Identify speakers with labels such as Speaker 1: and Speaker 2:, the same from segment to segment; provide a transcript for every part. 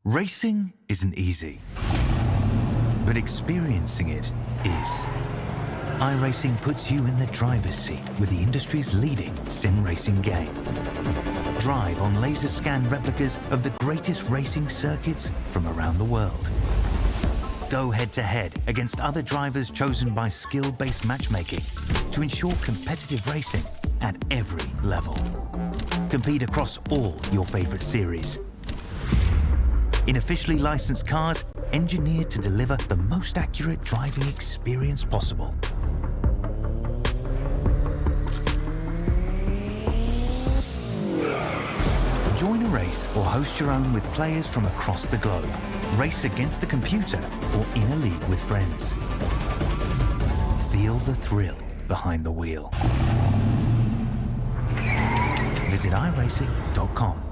Speaker 1: Racing isn't easy, but experiencing it is. iRacing puts you in the driver's seat with the industry's leading sim racing game. Drive on laser scan replicas of the greatest racing circuits from around the world. Go head-to-head against other drivers chosen by skill-based matchmaking to ensure competitive racing at every level. Compete across all your favorite series. In officially licensed cars, engineered to deliver the most accurate driving experience possible. Join a race or host your own with players from across the globe. Race against the computer or in a league with friends. Feel the thrill behind the wheel. Visit iRacing.com.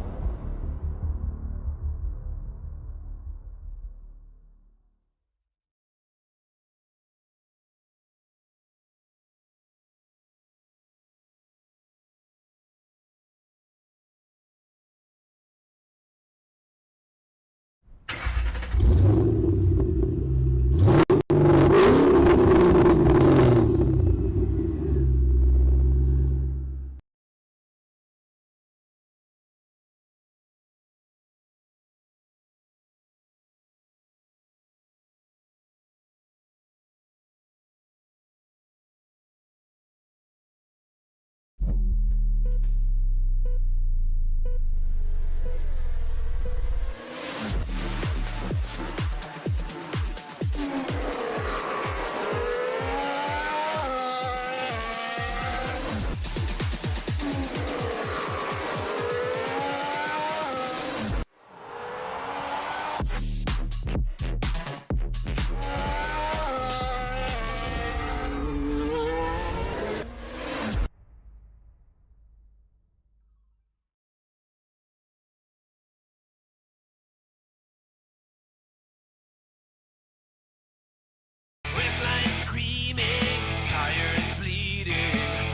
Speaker 2: Screaming, tires bleeding,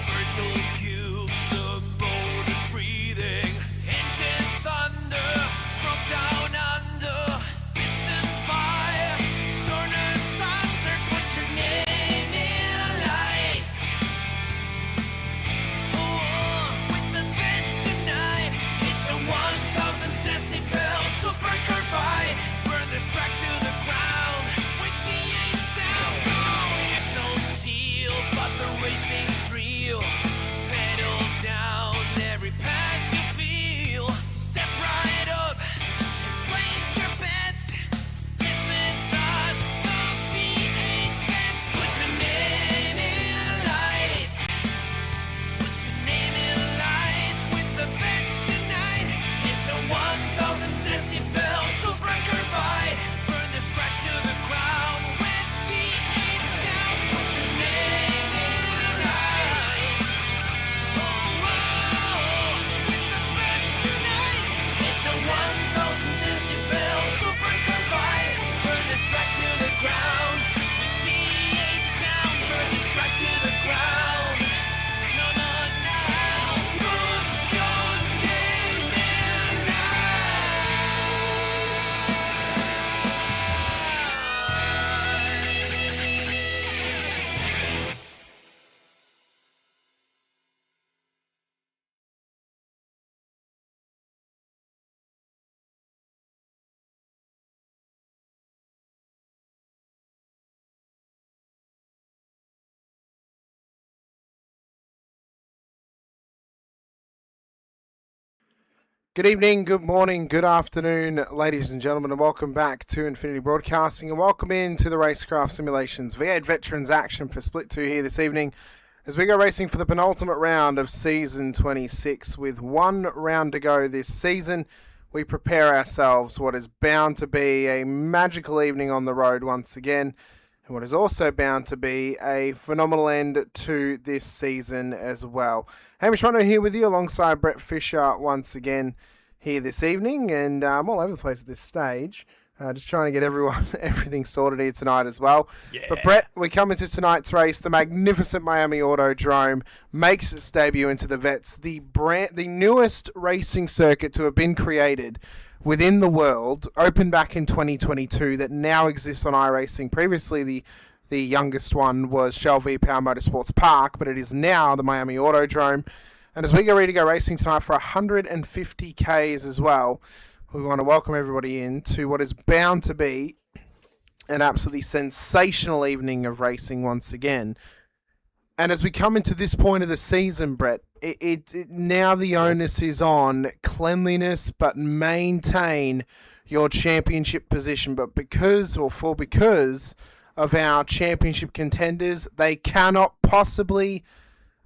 Speaker 2: virtual cubes, the motor's breathing, engine thunder from down under, piston fire, turn asunder, put your name in lights. Oh, with the vets tonight, it's a 1,000 decibel supercar fight, burn this track to the ground with V8 sound. But the racing's real. Pedal down every pass you feel. Step right up and place your bets. This is us, the V8 Vets. Put your name in lights. Put your name in lights with the Vets tonight. It's a 1,000 decibel supercar fight. Burn this track to the ground with V8 sound. Put your name. It's a 1,000 decibel supercar fight. Burn this track to the ground with V8 sound. Burn this track to the ground. Come on now, put your name in lights.
Speaker 3: Good evening, good morning, good afternoon, ladies and gentlemen, and welcome back to Infinity Broadcasting, and welcome into the Racecraft Simulations V8 Veterans action for Split 2 here this evening as we go racing for the penultimate round of Season 26. With one round to go this season, we prepare ourselves what is bound to be a magical evening on the road once again, and what is also bound to be a phenomenal end to this season as well. Hamish Munro here with you alongside Brett Fisher once again here this evening, and I'm all over the place at this stage, just trying to get everything sorted here tonight as well. Yeah. But Brett, we come into tonight's race. The magnificent Miami Autodrome makes its debut into the Vets, the newest racing circuit to have been created within the world, opened back in 2022, that now exists on iRacing. Previously, the youngest one was Shell V Power Motorsports Park, but it is now the Miami Autodrome. And as we get ready to go racing tonight for 150 Ks as well, we want to welcome everybody in to what is bound to be an absolutely sensational evening of racing once again. And as we come into this point of the season, Brett, now the onus is on cleanliness, but maintain your championship position. But because of our championship contenders, they cannot possibly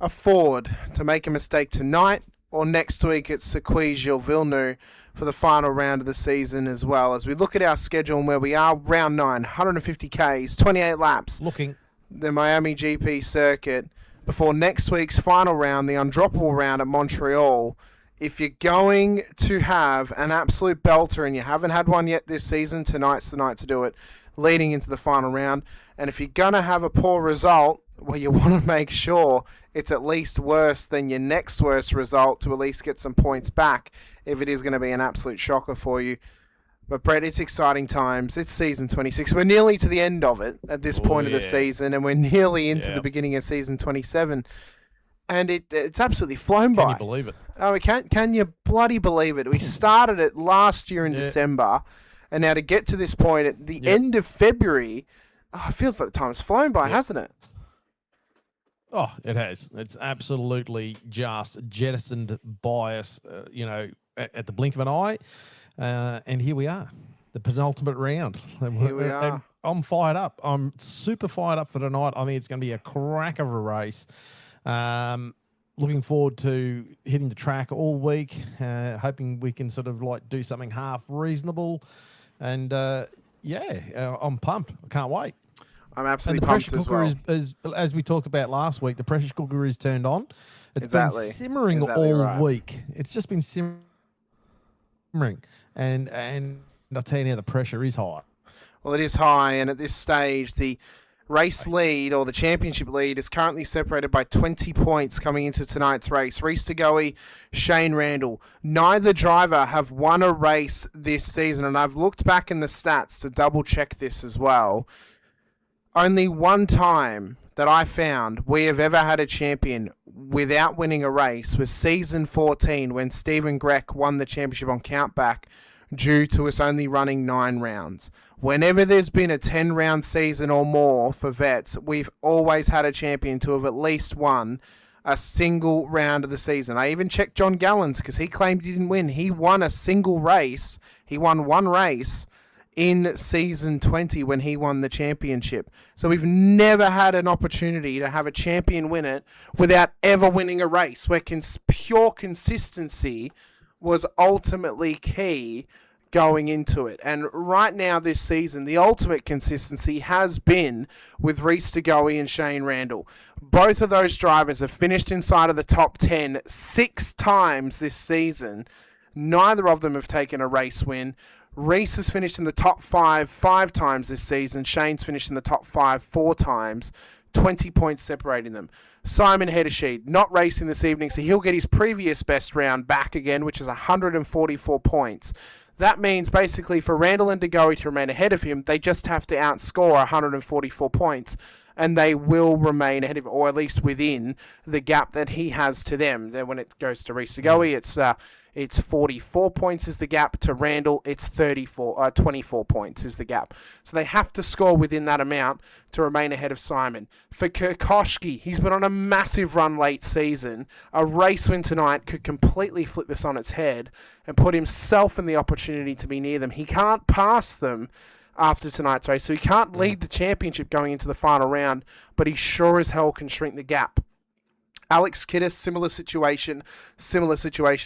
Speaker 3: afford to make a mistake tonight or next week at Circuit Gilles Villeneuve for the final round of the season as well. As we look at our schedule and where we are, round 9, 150 Ks, 28 laps. The Miami GP circuit before next week's final round, the undroppable round at Montreal. If you're going to have an absolute belter and you haven't had one yet this season, tonight's the night to do it, leading into the final round. And if you're going to have a poor result, well, you want to make sure it's at least worse than your next worst result to at least get some points back if it is going to be an absolute shocker for you. But, Brett, it's exciting times. It's season 26. We're nearly to the end of it at this point of the season, and we're nearly into the beginning of season 27. And it's absolutely flown by.
Speaker 4: Can you believe it?
Speaker 3: Oh, can you bloody believe it? We started it last year in December, and now to get to this point at the end of February, it feels like the time's flown by, hasn't it?
Speaker 4: Oh, it has. It's absolutely just jettisoned by us, at the blink of an eye. And here we are, the penultimate round.
Speaker 3: Here we are.
Speaker 4: And I'm fired up. I'm super fired up for tonight. I think it's going to be a crack of a race. Looking forward to hitting the track all week, hoping we can sort of like do something half reasonable. And I'm pumped. I can't wait.
Speaker 3: I'm absolutely pumped as well.
Speaker 4: And the pressure cooker is, as we talked about last week, the pressure cooker is turned on. It's been simmering all week. It's just been simmering. And I'll tell you now, the pressure is high.
Speaker 3: Well, it is high, and at this stage, the race lead, or the championship lead, is currently separated by 20 points coming into tonight's race. Reese DeGoey, Shane Randall. Neither driver have won a race this season, and I've looked back in the stats to double-check this as well. Only one time that I found we have ever had a champion without winning a race was season 14 when Stephen Grech won the championship on countback due to us only running 9 rounds. Whenever there's been a 10-round season or more for vets, we've always had a champion to have at least won a single round of the season. I even checked John Gallons because he claimed he didn't win. He won a single race. He won one race in season 20 when he won the championship. So we've never had an opportunity to have a champion win it without ever winning a race, where pure consistency was ultimately key going into it. And right now this season, the ultimate consistency has been with Reese DeGoey and Shane Randall. Both of those drivers have finished inside of the top 10 6 times this season. Neither of them have taken a race win. Reese has finished in the top 5 times this season. Shane's finished in the top 5 4 times. 20 points separating them. Simon Hedesheed not racing this evening, so he'll get his previous best round back again, which is 144 points. That means basically for Randall and DeGoey to remain ahead of him, they just have to outscore 144 points, and they will remain ahead of him, or at least within the gap that he has to them. Then when it goes to Reese DeGoey, it's 44 points is the gap. To Randall, it's 24 points is the gap. So they have to score within that amount to remain ahead of Simon. For Kirkoski, he's been on a massive run late season. A race win tonight could completely flip this on its head and put himself in the opportunity to be near them. He can't pass them after tonight's race, so he can't lead the championship going into the final round, but he sure as hell can shrink the gap. Alex Kiddis, similar situation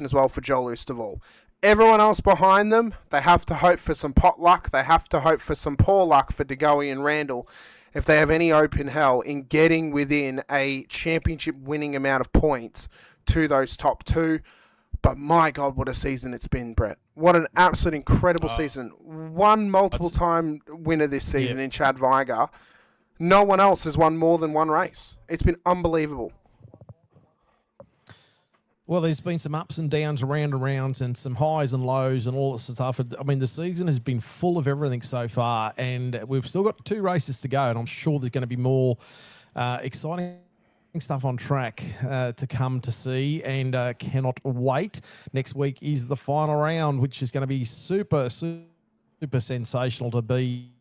Speaker 3: as well for Joel Oosterwall. Everyone else behind them, they have to hope for some pot luck. They have to hope for some poor luck for DeGoey and Randall if they have any hope in hell in getting within a championship winning amount of points to those top 2. But my God, what a season it's been, Brett. What an absolute incredible season. One multiple-time winner this season in Chad Weiger. No one else has won more than one race. It's been unbelievable.
Speaker 4: Well, there's been some ups and downs around and rounds and some highs and lows and all this stuff. I mean, the season has been full of everything so far, and we've still got 2 races to go, and I'm sure there's going to be more exciting stuff on track to come to see, and cannot wait. Next week is the final round, which is going to be super sensational to be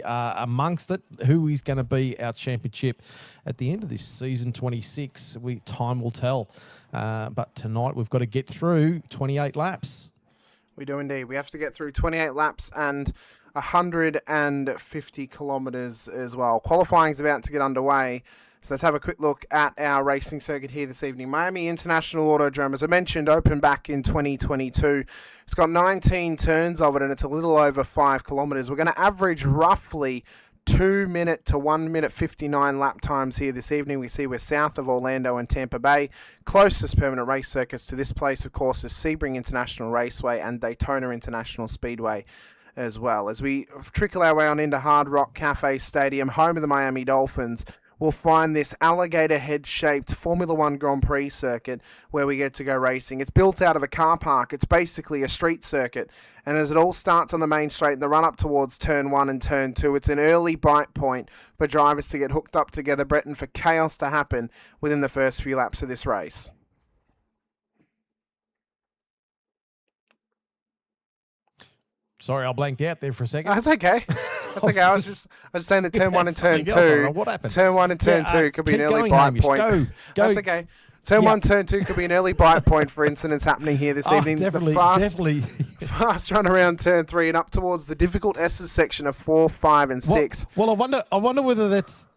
Speaker 4: amongst it. Who is going to be our championship at the end of this season 26? Time will tell. But tonight we've got to get through 28 laps.
Speaker 3: We do indeed. We have to get through 28 laps and 150 kilometres as well. Qualifying is about to get underway. So let's have a quick look at our racing circuit here this evening. Miami International Autodrome, as I mentioned, opened back in 2022. It's got 19 turns of it, and it's a little over 5 kilometres. We're going to average roughly 2 minute to 1 minute 59 lap times here this evening. We see we're south of Orlando and Tampa Bay. Closest permanent race circuits to this place, of course, is Sebring International Raceway and Daytona International Speedway as well. As we trickle our way on into Hard Rock Cafe Stadium, home of the Miami Dolphins, we'll find this alligator head-shaped Formula One Grand Prix circuit where we get to go racing. It's built out of a car park. It's basically a street circuit. And as it all starts on the main straight in the run-up towards Turn 1 and Turn 2, it's an early bite point for drivers to get hooked up together, Brett, and for chaos to happen within the first few laps of this race.
Speaker 4: Sorry, I blanked out there for a second.
Speaker 3: That's okay. That's okay. I was just saying that Turn 1 and Turn 2.
Speaker 4: What happened?
Speaker 3: Turn 1 and Turn 2 could be an early bite point.
Speaker 4: Go.
Speaker 3: That's okay. Turn 1, Turn 2 could be an early bite point for incidents happening here this evening.
Speaker 4: Definitely.
Speaker 3: Fast run around Turn 3 and up towards the difficult S's section of 4, 5, and 6.
Speaker 4: Well, I wonder whether that's.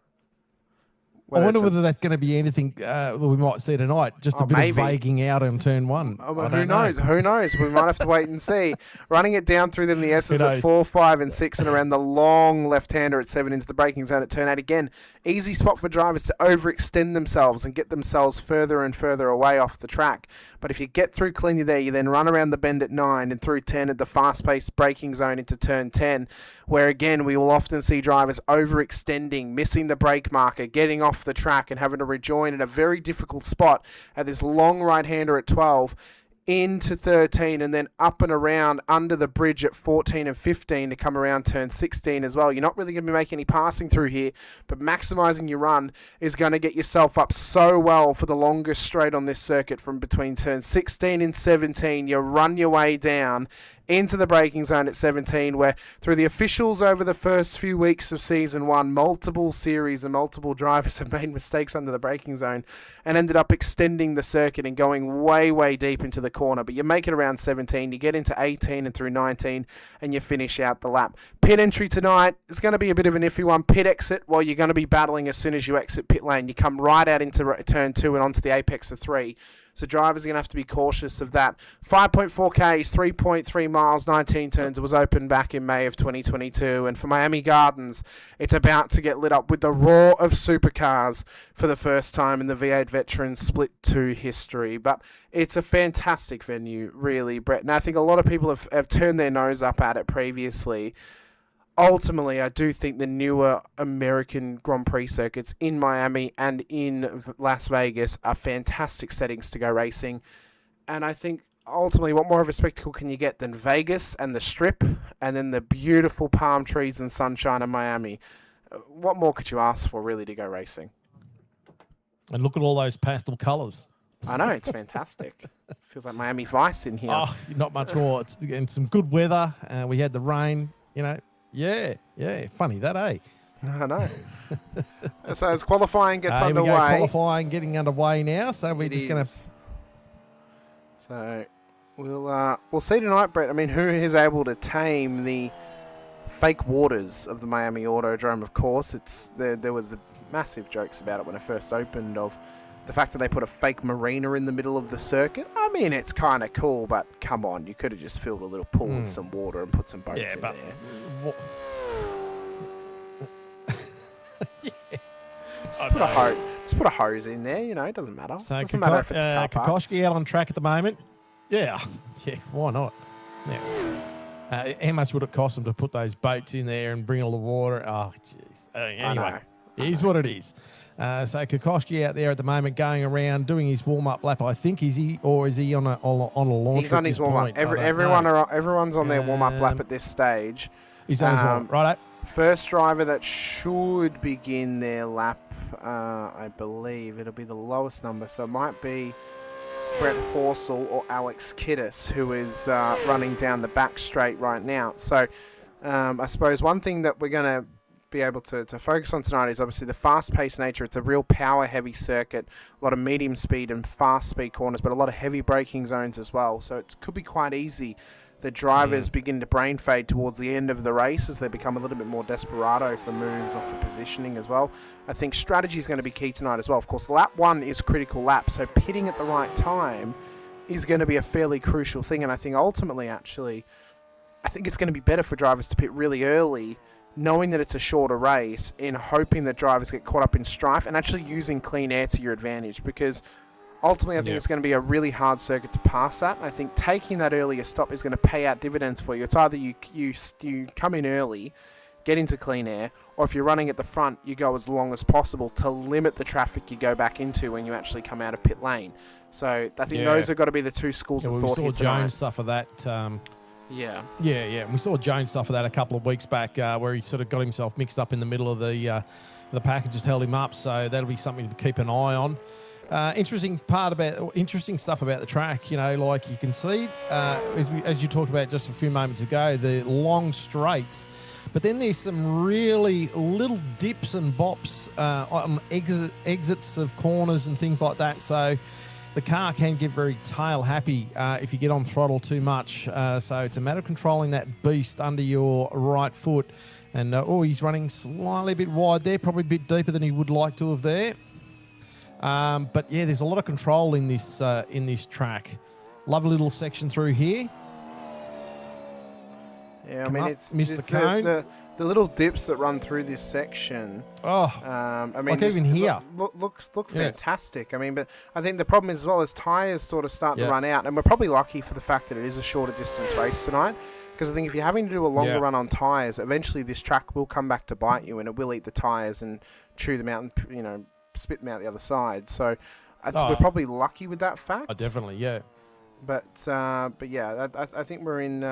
Speaker 4: Whether that's going to be anything we might see tonight. Just a bit of vaguing out on Turn 1.
Speaker 3: Who knows? Who knows? We might have to wait and see. Running it down through them, the S's at 4, 5, and 6, and around the long left-hander at 7 into the braking zone at Turn 8. Again, easy spot for drivers to overextend themselves and get themselves further and further away off the track. But if you get through cleanly there, you then run around the bend at 9 and through 10 at the fast-paced braking zone into Turn 10, where again we will often see drivers overextending, missing the brake marker, getting off the track and having to rejoin in a very difficult spot at this long right-hander at 12 into 13, and then up and around under the bridge at 14 and 15 to come around Turn 16 as well. You're not really going to be making any passing through here, but maximising your run is going to get yourself up so well for the longest straight on this circuit from between Turn 16 and 17. You run your way down into the braking zone at 17, where through the officials over the first few weeks of Season 1, multiple series and multiple drivers have made mistakes under the braking zone and ended up extending the circuit and going way, way deep into the corner. But you make it around 17, you get into 18 and through 19, and you finish out the lap. Pit entry tonight is going to be a bit of an iffy one. Pit exit, well, you're going to be battling as soon as you exit pit lane. You come right out into Turn 2 and onto the apex of 3. So drivers are going to have to be cautious of that. 5.4 Ks, 3.3 miles, 19 turns. It was opened back in May of 2022. And for Miami Gardens, it's about to get lit up with the roar of supercars for the first time in the V8 Veterans Split 2 history. But it's a fantastic venue, really, Brett. And I think a lot of people have turned their nose up at it previously. Ultimately, I do think the newer American Grand Prix circuits in Miami and in Las Vegas are fantastic settings to go racing. And I think ultimately, what more of a spectacle can you get than Vegas and the Strip and then the beautiful palm trees and sunshine of Miami? What more could you ask for, really, to go racing?
Speaker 4: And look at all those pastel colours.
Speaker 3: I know, it's fantastic. Feels like Miami Vice in here.
Speaker 4: Oh, not much more. And some good weather. We had the rain, Yeah, funny that, eh?
Speaker 3: I know. So as qualifying gets
Speaker 4: We
Speaker 3: underway.
Speaker 4: go qualifying getting underway now, so we're just going to...
Speaker 3: So we'll see tonight, Brett. I mean, who is able to tame the fake waters of the Miami Autodrome? Of course, there was the massive jokes about it when it first opened of the fact that they put a fake marina in the middle of the circuit. I mean, it's kind of cool, but come on, you could have just filled a little pool with some water and put some boats in there. Just put a hose in there, it doesn't matter.
Speaker 4: So
Speaker 3: Doesn't matter if it's a car park.
Speaker 4: Kokoschki out on track at the moment. Yeah, why not? Yeah. How much would it cost them to put those boats in there and bring all the water? Oh, jeez. Anyway. It is what it is. So Kokoschki out there at the moment, going around doing his warm-up lap. I think is he on a launch?
Speaker 3: He's on his warm-up. Everyone's on their warm-up lap at this stage.
Speaker 4: He's on his warm-up. Right.
Speaker 3: First driver that should begin their lap, I believe it'll be the lowest number, so it might be Brett Horsell or Alex Kiddis, who is running down the back straight right now. So I suppose one thing that we're going to be able to focus on tonight is obviously the fast-paced nature. It's a real power-heavy circuit, a lot of medium speed and fast speed corners, but a lot of heavy braking zones as well. So it could be quite easy. The drivers begin to brain fade towards the end of the race as they become a little bit more desperado for moves or for positioning as well. I think strategy is going to be key tonight as well. Of course, lap 1 is critical lap, so pitting at the right time is going to be a fairly crucial thing. And I think ultimately, actually, I think it's going to be better for drivers to pit really early, knowing that it's a shorter race, in hoping that drivers get caught up in strife and actually using clean air to your advantage, because ultimately I think it's going to be a really hard circuit to pass that. And I think taking that earlier stop is going to pay out dividends for you. It's either you come in early, get into clean air, or if you're running at the front, you go as long as possible to limit the traffic you go back into when you actually come out of pit lane. So I think those have got to be the two schools of thought here tonight.
Speaker 4: We saw Jones suffer that. Yeah. And we saw Jones suffer that a couple of weeks back, where he sort of got himself mixed up in the middle of the pack and just held him up. So that'll be something to keep an eye on. Interesting stuff about the track. You know, like you can see, as you talked about just a few moments ago, the long straights. But then there's some really little dips and bops on exits of corners and things like that. So the car can get very tail happy if you get on throttle too much. So it's a matter of controlling that beast under your right foot. And he's running slightly a bit wide there, probably a bit deeper than he would like to have there. But yeah, there's a lot of control in this track. Lovely little section through here.
Speaker 3: Yeah, I mean, it's the little dips that run through this section. I mean,
Speaker 4: like even here,
Speaker 3: look fantastic. I mean, but I think the problem is as well as tyres sort of start to run out, and we're probably lucky for the fact that it is a shorter distance race tonight. Because I think if you're having to do a longer run on tyres, eventually this track will come back to bite you, and it will eat the tyres and chew them out, and spit them out the other side. So I think we're probably lucky with that fact.
Speaker 4: Definitely, yeah.
Speaker 3: But yeah, I think we're in.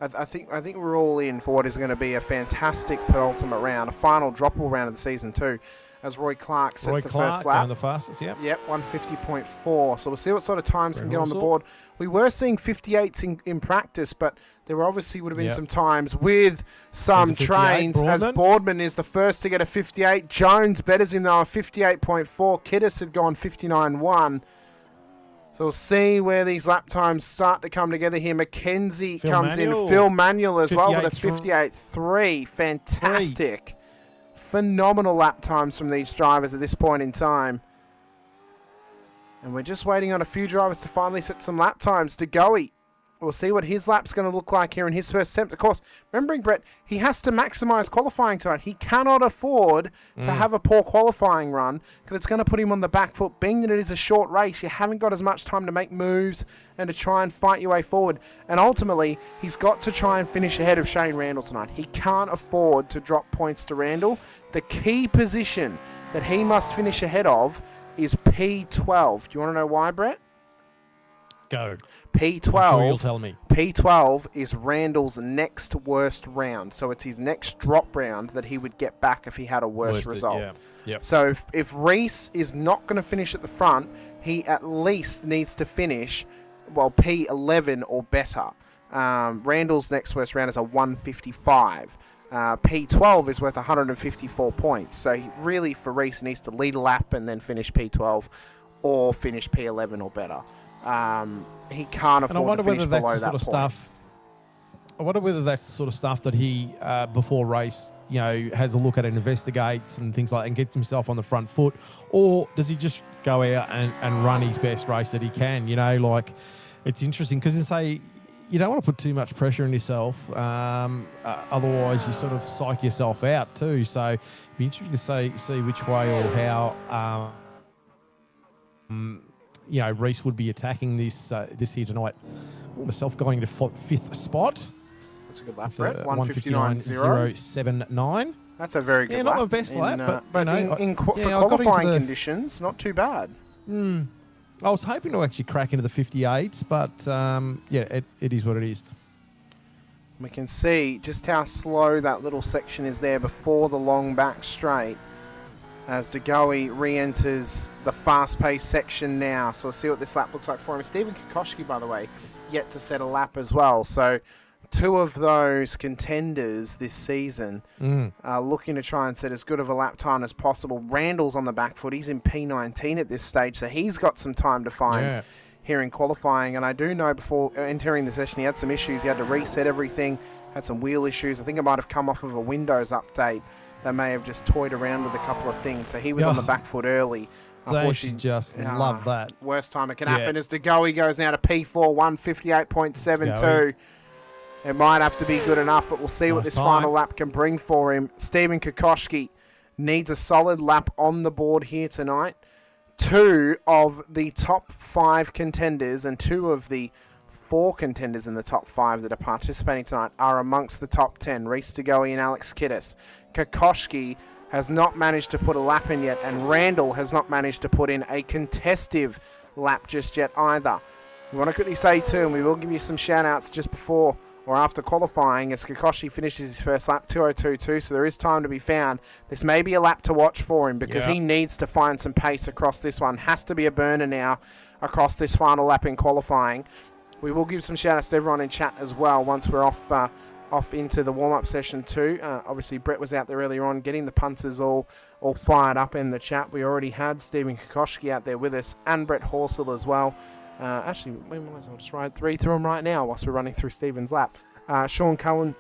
Speaker 3: I think we're all in for what is going to be a fantastic penultimate round, a final droppable round of the season too, as Roy Clark sets the first lap.
Speaker 4: Going the fastest, Yep,
Speaker 3: 150.4. So we'll see what sort of times can get on the board. We were seeing 58s in practice, but there obviously would have been some times with some trains, as Boardman is the first to get a 58. Jones betters him though, a 58.4. Kiddis had gone 59.1. So we'll see where these lap times start to come together here. Mackenzie comes in. Phil Manuel as well with a 58.3. Fantastic. Phenomenal lap times from these drivers at this point in time. And we're just waiting on a few drivers to finally set some lap times. Degoe, we'll see what his lap's going to look like here in his first attempt. Of course, remembering, Brett, he has to maximise qualifying tonight. He cannot afford to have a poor qualifying run because it's going to put him on the back foot. Being that it is a short race, you haven't got as much time to make moves and to try and fight your way forward. And ultimately, he's got to try and finish ahead of Shane Randall tonight. He can't afford to drop points to Randall. The key position that he must finish ahead of is P12. Do you want to know why, Brett?
Speaker 4: Go.
Speaker 3: P12.
Speaker 4: Sure you'll tell me.
Speaker 3: P12 is Randall's next worst round. So it's his next drop round that he would get back if he had a worse result.
Speaker 4: Yep.
Speaker 3: So if Reese is not going to finish at the front, he at least needs to finish, P11 or better. Randall's next worst round is a 155. P12 is worth 154 points. So really, for Reese, needs to lead a lap and then finish P12 or finish P11 or better. He can't afford to finish below that point.
Speaker 4: I wonder whether that's the sort of stuff that he, before race, has a look at and investigates and things like that and gets himself on the front foot, or does he just go out and run his best race that he can? It's interesting because you don't want to put too much pressure on yourself. Otherwise, you sort of psych yourself out too. So it'd be interesting to see which way or how Reese would be attacking this here tonight. Myself going to fifth spot.
Speaker 3: That's a good lap, Brett. 159.079. That's a very good
Speaker 4: Yeah,
Speaker 3: lap.
Speaker 4: not my best lap, but, you know,
Speaker 3: for
Speaker 4: I got into
Speaker 3: qualifying
Speaker 4: the-
Speaker 3: conditions, not too bad.
Speaker 4: I was hoping to actually crack into the 58s, but yeah, it is what it is.
Speaker 3: We can see just how slow that little section is there before the long back straight as DeGoey re-enters the fast-paced section now. So we'll see what this lap looks like for him. Stephen Kokoschke, by the way, yet to set a lap as well. So two of those contenders this season are looking to try and set as good of a lap time as possible. Randall's on the back foot. He's in P19 at this stage, so he's got some time to find here in qualifying. And I do know before entering the session he had some issues. He had to reset everything, had some wheel issues. I think it might have come off of a Windows update. They may have just toyed around with a couple of things. So he was on the back foot early.
Speaker 4: Don't you just love that?
Speaker 3: Worst time it can happen is DeGoey goes now to P4, 158.72. It might have to be good enough, but we'll see what this final lap can bring for him. Stephen Kokoschke needs a solid lap on the board here tonight. Two of the top 5 contenders and 2 of the 4 contenders in the top 5 that are participating tonight are amongst the top 10. Reese DeGoey and Alex Kiddis. Kokoschke has not managed to put a lap in yet, and Randall has not managed to put in a contestive lap just yet either. We want to quickly say too, and we will give you some shout outs just before or after qualifying as Kokoschke finishes his first lap, 2:02.2, so there is time to be found. This may be a lap to watch for him because he needs to find some pace across this one. Has to be a burner now across this final lap in qualifying. We will give some shout outs to everyone in chat as well once we're off into the warm-up session too. Obviously Brett was out there earlier on getting the punters all fired up in the chat. We already had Stephen Kokoschke out there with us and Brett Horsell as well. Actually, we might as well just ride 3 through them right now whilst we're running through Stephen's lap. Sean Cullen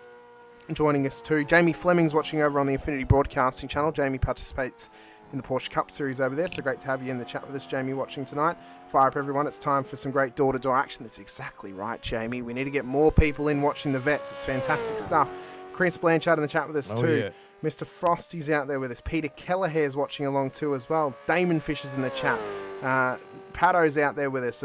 Speaker 3: joining us too. Jamie Fleming's watching over on the Infinity Broadcasting channel. Jamie participates in the Porsche Cup Series over there, so great to have you in the chat with us, Jamie, watching tonight. Fire up, everyone. It's time for some great door-to-door action. That's exactly right, Jamie. We need to get more people in watching the vets. It's fantastic stuff. Chris Blanchard in the chat with us too. Yeah. Mr. Frosty's out there with us. Peter Kelleher's watching along too as well. Damon Fisher's in the chat. Paddo's out there with us.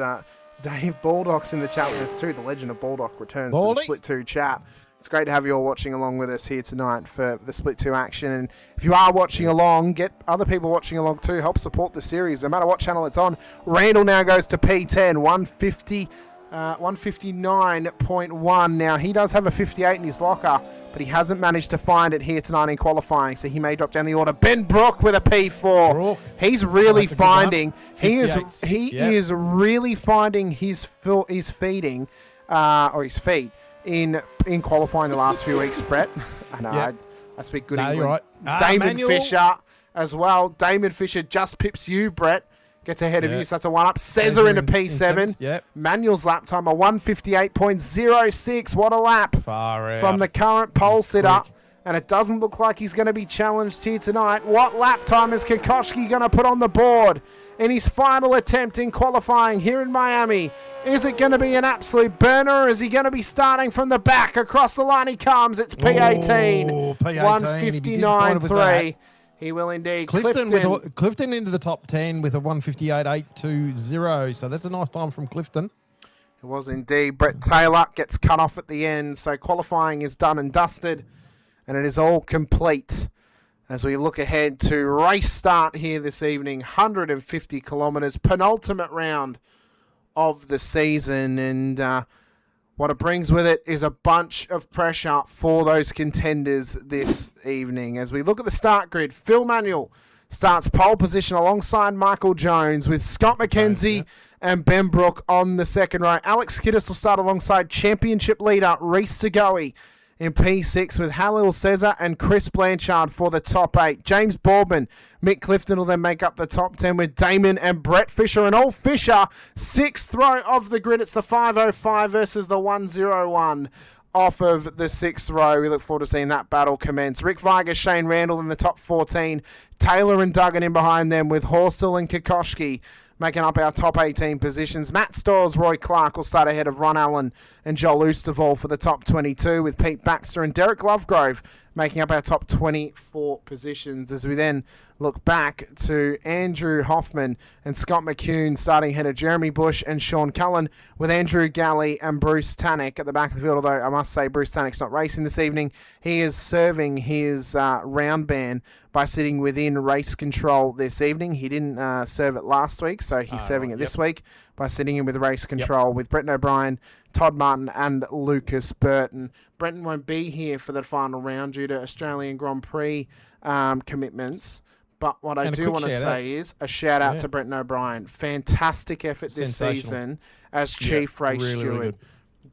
Speaker 3: Dave Baldock's in the chat with us too. The legend of Baldock returns to the Split 2 chat. It's great to have you all watching along with us here tonight for the Split 2 action. And if you are watching along, get other people watching along too. Help support the series, no matter what channel it's on. Randall now goes to P10, 159.1. Now, he does have a 58 in his locker, but he hasn't managed to find it here tonight in qualifying, so he may drop down the order. Ben Brook with a P4. He's really finding. He is really finding his feeding or his feet in qualifying the last few weeks. Brett, I know I speak good English.
Speaker 4: You're right.
Speaker 3: Damon Fisher as well. Damon Fisher just pips you, Brett. Gets ahead of you, so that's a 1-up. Cesar into P7. Manuel's lap time, a 158.06. What a lap from the current pole sitter. And it doesn't look like he's going to be challenged here tonight. What lap time is Kokoschke going to put on the board in his final attempt in qualifying here in Miami? Is it going to be an absolute burner, or is he going to be starting from the back? Across the line he comes. It's P18. 159.3. He will indeed.
Speaker 4: Clifton into the top 10 with a 158.820. So that's a nice time from Clifton.
Speaker 3: It was indeed. Brett Taylor gets cut off at the end. So qualifying is done and dusted. And it is all complete as we look ahead to race start here this evening. 150 kilometres. Penultimate round of the season. And what it brings with it is a bunch of pressure for those contenders this evening. As we look at the start grid, Phil Manuel starts pole position alongside Michael Jones with Scott McKenzie and Ben Brook on the second row. Alex Kiddis will start alongside championship leader Reese DeGoey in P6 with Halil Cesar and Chris Blanchard for the top 8. James Boardman, Mick Clifton will then make up the top 10 with Damon and Brett Fisher. And all Fisher, 6th row of the grid. It's the 505 versus the 101 off of the 6th row. We look forward to seeing that battle commence. Rick Vargas, Shane Randall in the top 14. Taylor and Duggan in behind them with Horsell and Kokoschke making up our top 18 positions. Matt Stores, Roy Clark will start ahead of Ron Allen and Joel Oosterval for the top 22, with Pete Baxter and Derek Lovegrove making up our top 24 positions. As we then look back to Andrew Hoffman and Scott McCune starting ahead of Jeremy Bush and Sean Cullen, with Andrew Galley and Bruce Tannock at the back of the field. Although I must say Bruce Tannock's not racing this evening. He is serving his round ban by sitting within race control this evening. He didn't serve it last week, so he's serving it this week by sitting in with race control with Brenton O'Brien, Todd Martin and Lucas Burton. Brenton won't be here for the final round due to Australian Grand Prix commitments. But what I do want to say is a shout out to Brenton O'Brien. Fantastic effort this season as chief race steward. Really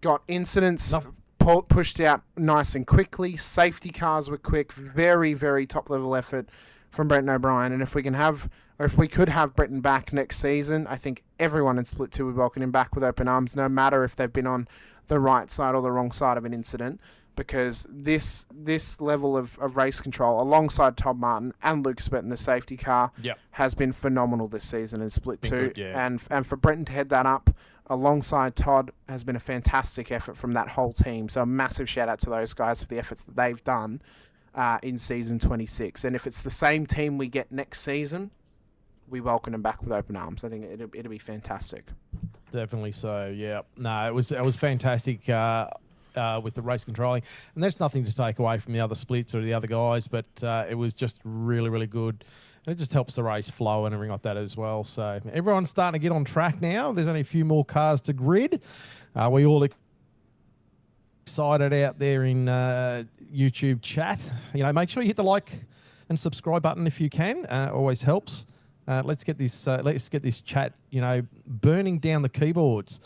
Speaker 3: got incidents pushed out nice and quickly. Safety cars were quick. Very, very top level effort from Brenton O'Brien. And if we could have Brenton back next season, I think everyone in Split 2 would welcome him back with open arms, no matter if they've been on the right side or the wrong side of an incident. Because this level of race control, alongside Todd Martin and Lucas Burton, the safety car, has been phenomenal this season in Split 2. Good, and for Brenton to head that up alongside Todd has been a fantastic effort from that whole team. So a massive shout out to those guys for the efforts that they've done in season 26. And if it's the same team we get next season, we welcome them back with open arms. I think it'll be fantastic. Definitely so. Yeah. No, it was fantastic. With the race controlling, and that's nothing to take away from the other splits or the other guys, but it was just really, really good, and it just helps the race flow and everything like that as well. So everyone's starting to get on track now. There's only a few more cars to grid. We all excited out there in YouTube chat. Make sure you hit the like and subscribe button if you can. Always helps. Let's get this chat, burning down the keyboards.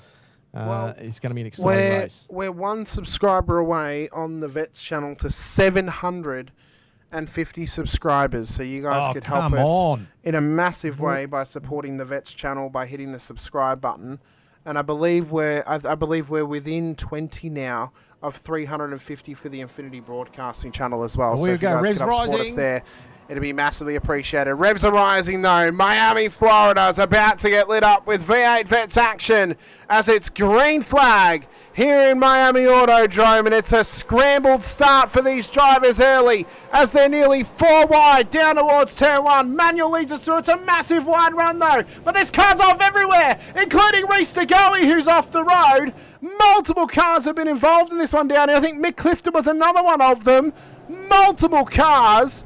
Speaker 3: It's going to be an exciting race. We're one subscriber away on the Vets channel to 750 subscribers. So you guys could help us in a massive way by supporting the Vets channel by hitting the subscribe button. And I believe we're within 20 now of 350 for the Infinity Broadcasting channel as well. So if you guys could help support us there, it'd be massively appreciated. Revs are rising though. Miami, Florida is about to get lit up with V8 Vets action as it's green flag here in Miami Autodrome, and it's a scrambled start for these drivers early as they're nearly 4 wide down towards turn 1. Manuel leads us through. It's a massive wide run though, but there's cars off everywhere, including Reese DeGoey, who's off the road. Multiple cars have been involved in this one down here. I think Mick Clifton was another one of them. Multiple cars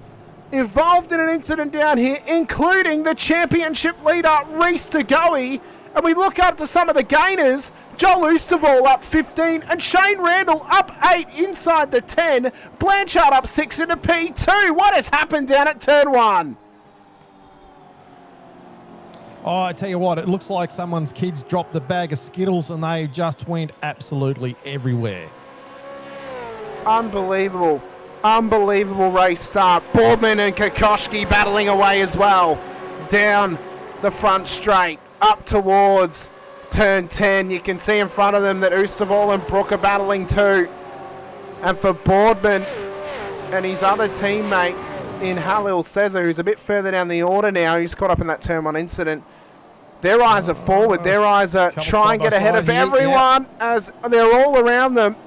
Speaker 3: involved in an incident down here, including the championship leader, Reese DeGoey. And we look up to some of the gainers. Joel Oosterval up 15 and Shane Randall up 8 inside the 10. Blanchard up 6 into P2. What has happened down at turn 1?
Speaker 4: Oh, I tell you what, it looks like someone's kids dropped the bag of Skittles and they just went absolutely everywhere.
Speaker 3: Unbelievable. Unbelievable race start. Boardman and Kokoschki battling away as well. Down the front straight, up towards turn 10. You can see in front of them that Oosterval and Brook are battling too. And for Boardman and his other teammate in Halil Cesar, who's a bit further down the order now, he's caught up in that turn 1 incident. Their eyes are forward. Their eyes are try and get ahead of everyone as they're all around them.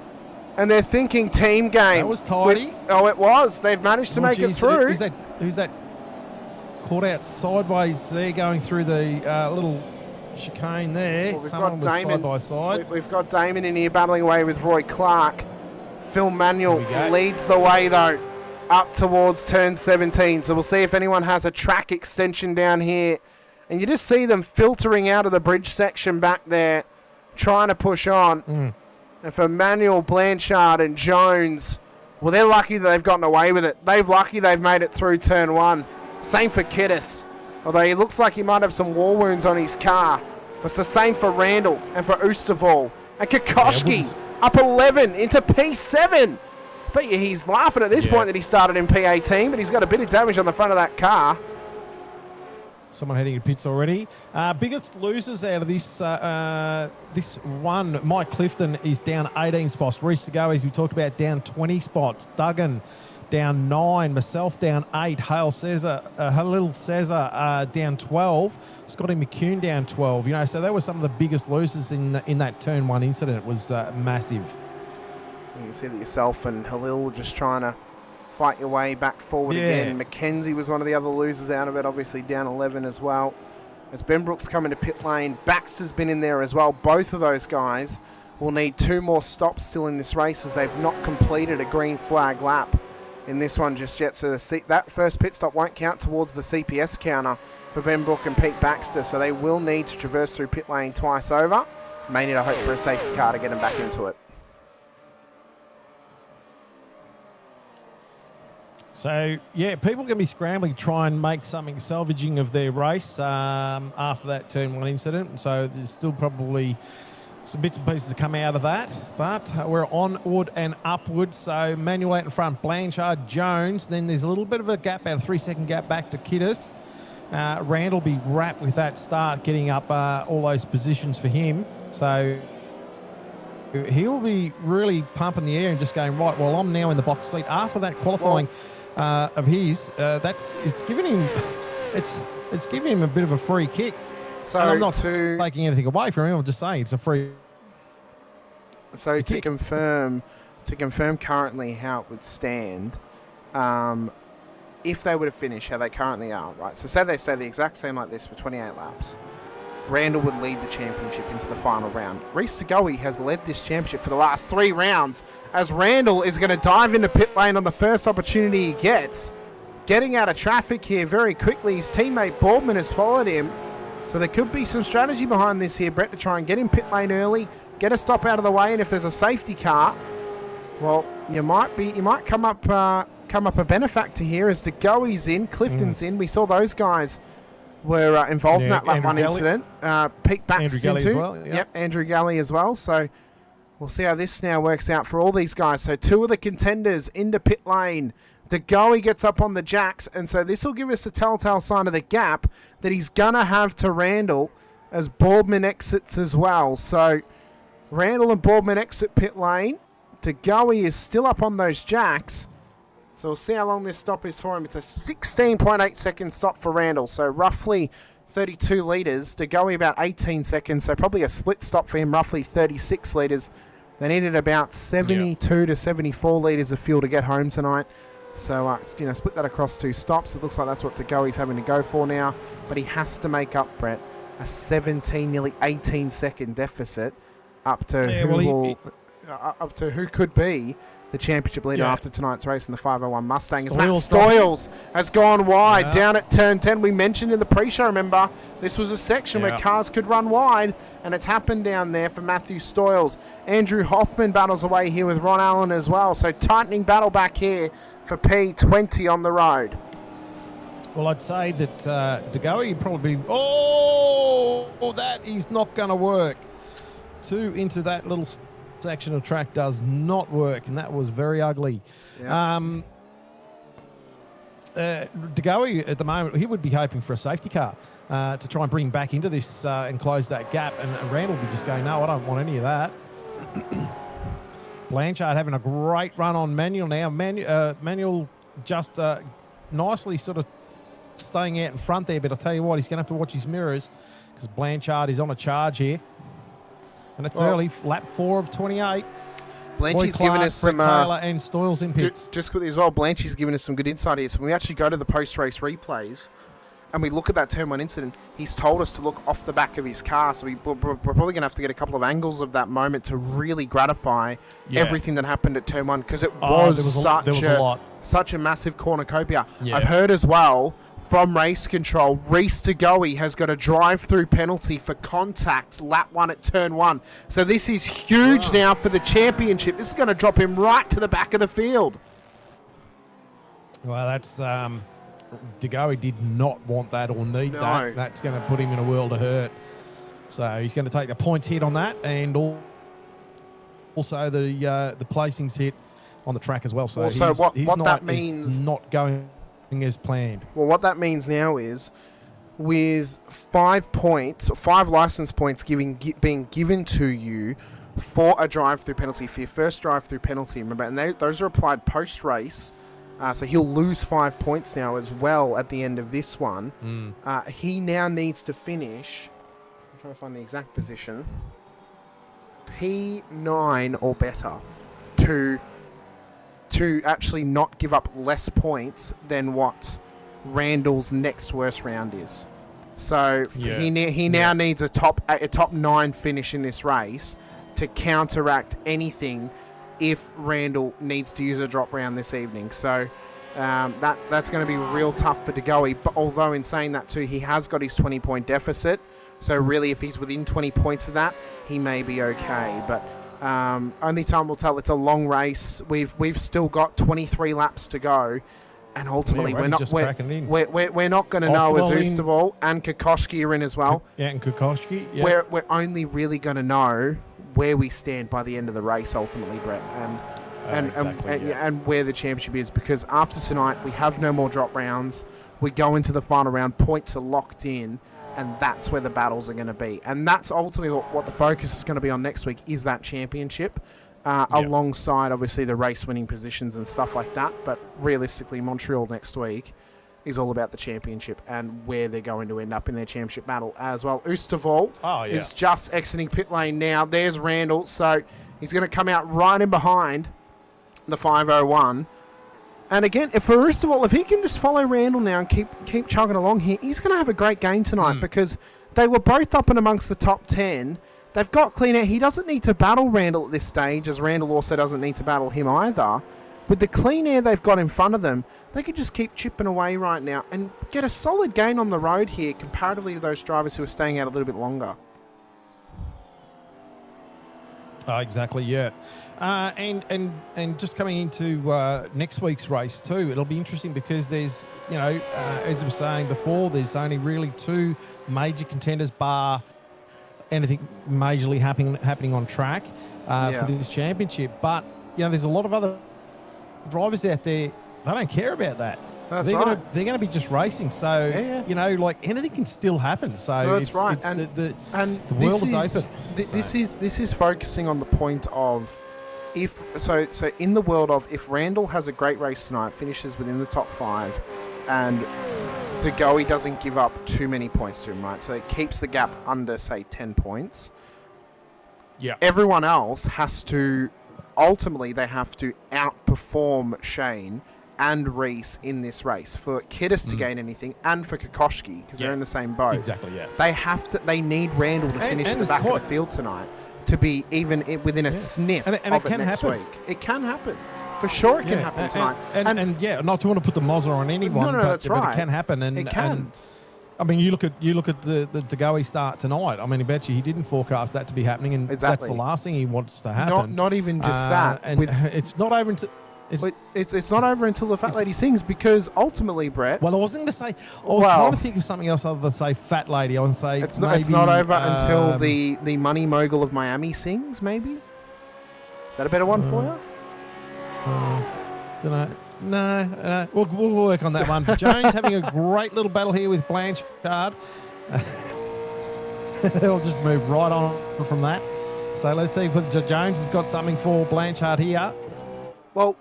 Speaker 3: And they're thinking team game.
Speaker 4: That was tidy.
Speaker 3: It was. They've managed to make it through.
Speaker 4: Who's that caught out sideways there going through the little chicane there?
Speaker 3: Well,
Speaker 4: Someone was side by side.
Speaker 3: We've got Damon in here battling away with Roy Clark. Phil Manuel leads the way, though, up towards turn 17. So we'll see if anyone has a track extension down here. And you just see them filtering out of the bridge section back there, trying to push on. And for Manuel, Blanchard and Jones, well, they're lucky that they've gotten away with it. They've made it through turn 1. Same for Kiddis, although he looks like he might have some war wounds on his car. It's the same for Randall and for Oosterval. And Kokoschki up 11 into P7. Bet you he's laughing at this point that he started in P18, but he's got a bit of damage on the front of that car.
Speaker 4: Someone heading to pits already. Biggest losers out of this this one, Mike Clifton is down 18 spots. Reese DeGoey, as we talked about, down 20 spots. Duggan down 9. Myself down 8. Halil Cesar down 12. Scotty McCune down 12. So they were some of the biggest losers in that turn 1 incident. It was massive.
Speaker 3: You can see that yourself and Halil just trying to fight your way back forward again. Mackenzie was one of the other losers out of it, obviously down 11 as well. As Ben Brooks come into pit lane, Baxter's been in there as well. Both of those guys will need 2 more stops still in this race as they've not completed a green flag lap in this one just yet. So that first pit stop won't count towards the CPS counter for Ben Brook and Pete Baxter. So they will need to traverse through pit lane twice over. May need to hope for a safety car to get them back into it.
Speaker 4: So, yeah, people are going to be scrambling to try and make something salvaging of their race after that turn 1 incident. And so there's still probably some bits and pieces to come out of that. But we're onward and upward. So Manuel out in front, Blanchard, Jones. Then there's a little bit of a gap, about a 3-second gap back to Kiddis. Randall will be wrapped with that start, getting up all those positions for him. So he'll be really pumping the air and just going, right, well, I'm now in the box seat. After that qualifying of his, it's giving him a bit of a free kick.
Speaker 3: So
Speaker 4: and I'm not taking anything away from him. I'm just saying it's a free.
Speaker 3: So to confirm currently how it would stand, if they were to finish how they currently are, right? So say they stay the exact same like this for 28 laps. Randall would lead the championship into the final round. Reece DeGoey has led this championship for the last 3 rounds, as Randall is going to dive into pit lane on the first opportunity he gets. Getting out of traffic here very quickly. His teammate Boardman has followed him. So there could be some strategy behind this here, Brett, to try and get in pit lane early, get a stop out of the way, and if there's a safety car, well, you might come up a benefactor here as DeGoey's in, Clifton's in. We saw those guys were involved in that lap 1 incident. Pete Baxter
Speaker 4: as well.
Speaker 3: Yep, Andrew Galley as well. So we'll see how this now works out for all these guys. So 2 of the contenders into pit lane. DeGoey gets up on the jacks, and so this will give us a telltale sign of the gap that he's going to have to Randall as Boardman exits as well. So Randall and Boardman exit pit lane. DeGoey is still up on those jacks. So we'll see how long this stop is for him. It's a 16.8 second stop for Randall, so roughly 32 litres. DeGoey about 18 seconds, so probably a split stop for him, roughly 36 litres. They needed about 72 to 74 litres of fuel to get home tonight. So, split that across 2 stops. It looks like that's what DeGoey's having to go for now. But he has to make up, Brett, a 17, nearly 18 second deficit up to who could be the championship leader after tonight's race in the 501 Mustang. As Matt Stoyles has gone wide down at turn 10. We mentioned in the pre-show, remember, this was a section where cars could run wide, and it's happened down there for Matthew Stoyles. Andrew Hoffman battles away here with Ron Allen as well. So tightening battle back here for P20 on the road.
Speaker 4: Well, I'd say that DeGoey probably... that is not going to work. 2 into that little section of track does not work, and that was very ugly. Yeah. DeGoey, at the moment, he would be hoping for a safety car to try and bring back into this and close that gap, and Randall would be just going, no, I don't want any of that. Blanchard having a great run on Manuel now. Manuel just nicely sort of staying out in front there, but I'll tell you what, he's going to have to watch his mirrors because Blanchard is on a charge here. And it's early, lap 4 of 28.
Speaker 3: Blanchy's given us some...
Speaker 4: Taylor and Stoyles in pits.
Speaker 3: Just quickly as well, Blanchy's given us some good insight here. So when we actually go to the post-race replays and we look at that turn 1 incident, he's told us to look off the back of his car. So we're probably going to have to get a couple of angles of that moment to really gratify everything that happened at turn 1, because it was such a massive cornucopia. Yeah. I've heard as well from race control, Reece DeGoey has got a drive-through penalty for contact lap 1 at turn 1. So this is huge now for the championship. This is going to drop him right to the back of the field.
Speaker 4: Well, that's... DeGoey did not want that or need that. That's going to put him in a world of hurt. So he's going to take the points hit on that, and also the placings hit on the track as well. So
Speaker 3: what that means
Speaker 4: is not going as planned.
Speaker 3: Well, what that means now is, with 5 license points being given to you for a drive-through penalty, for your first drive-through penalty, remember, and those are applied post-race. So he'll lose 5 points now as well at the end of this one. He now needs to finish, I'm trying to find the exact position, P9 or better to to actually not give up less points than what Randall's next worst round is. So he now needs a top 9 finish in this race to counteract anything if Randall needs to use a drop round this evening. So that's going to be real tough for De Goey. But although in saying that too, he has got his 20-point deficit. So really, if he's within 20 points of that, he may be okay. But only time will tell. It's a long race. We've still got 23 laps to go, and ultimately we're not going to know as Oosterwald and Kokoschki are in as well.
Speaker 4: And Kokoschki. Yeah.
Speaker 3: We're only really going to know where we stand by the end of the race, ultimately, Brett, and where the championship is. Because after tonight, we have no more drop rounds. We go into the final round. Points are locked in. And that's where the battles are going to be. And that's ultimately what the focus is going to be on next week, is that championship, alongside, obviously, the race-winning positions and stuff like that. But realistically, Montreal next week is all about the championship and where they're going to end up in their championship battle as well. Oosterwald is just exiting pit lane now. There's Randall. So he's going to come out right in behind the 501. And again, if he can just follow Randall now and keep chugging along here, he's going to have a great game tonight because they were both up and amongst the top 10. They've got clean air. He doesn't need to battle Randall at this stage, as Randall also doesn't need to battle him either. With the clean air they've got in front of them, they could just keep chipping away right now and get a solid gain on the road here comparatively to those drivers who are staying out a little bit longer.
Speaker 4: Exactly, yeah. And just coming into next week's race too, it'll be interesting because there's, as I was saying before, there's only really 2 major contenders bar anything majorly happening on track for this championship. But, there's a lot of other drivers out there, they don't care about that.
Speaker 3: That's
Speaker 4: they're
Speaker 3: right.
Speaker 4: They're going to be just racing. So, anything can still happen. So
Speaker 3: that's right.
Speaker 4: The world is open.
Speaker 3: This is focusing on the point of so in the world of if Randall has a great race tonight, finishes within the top 5, and De Goey doesn't give up too many points to him, right? So it keeps the gap under, say, 10 points.
Speaker 4: Yeah.
Speaker 3: Everyone else has to outperform Shane and Reese in this race for Kiddis to gain anything, and for Kokoschki, because they're in the same boat.
Speaker 4: Exactly, yeah.
Speaker 3: They need Randall to finish at the back of the field tonight to be even within a sniff of it next week. It can happen. For sure it can happen tonight.
Speaker 4: And not to want to put the mozzer on anyone,
Speaker 3: that's right.
Speaker 4: But it can happen. And,
Speaker 3: it can.
Speaker 4: And, I mean, you look at the De Goey start tonight. I mean, I bet you he didn't forecast that to be happening, and that's the last thing he wants to happen.
Speaker 3: Not even just that.
Speaker 4: And it's not over until...
Speaker 3: It's not over until the fat lady sings, because ultimately, Brett...
Speaker 4: Well, I wasn't going to say... I was trying to think of something else other than say fat lady. I was going to say
Speaker 3: it's not over until the money mogul of Miami sings, maybe? Is that a better one for you?
Speaker 4: Don't know. No. We'll work on that one. Jones having a great little battle here with Blanchard. I'll just move right on from that. So let's see if Jones has got something for Blanchard here.
Speaker 3: Well...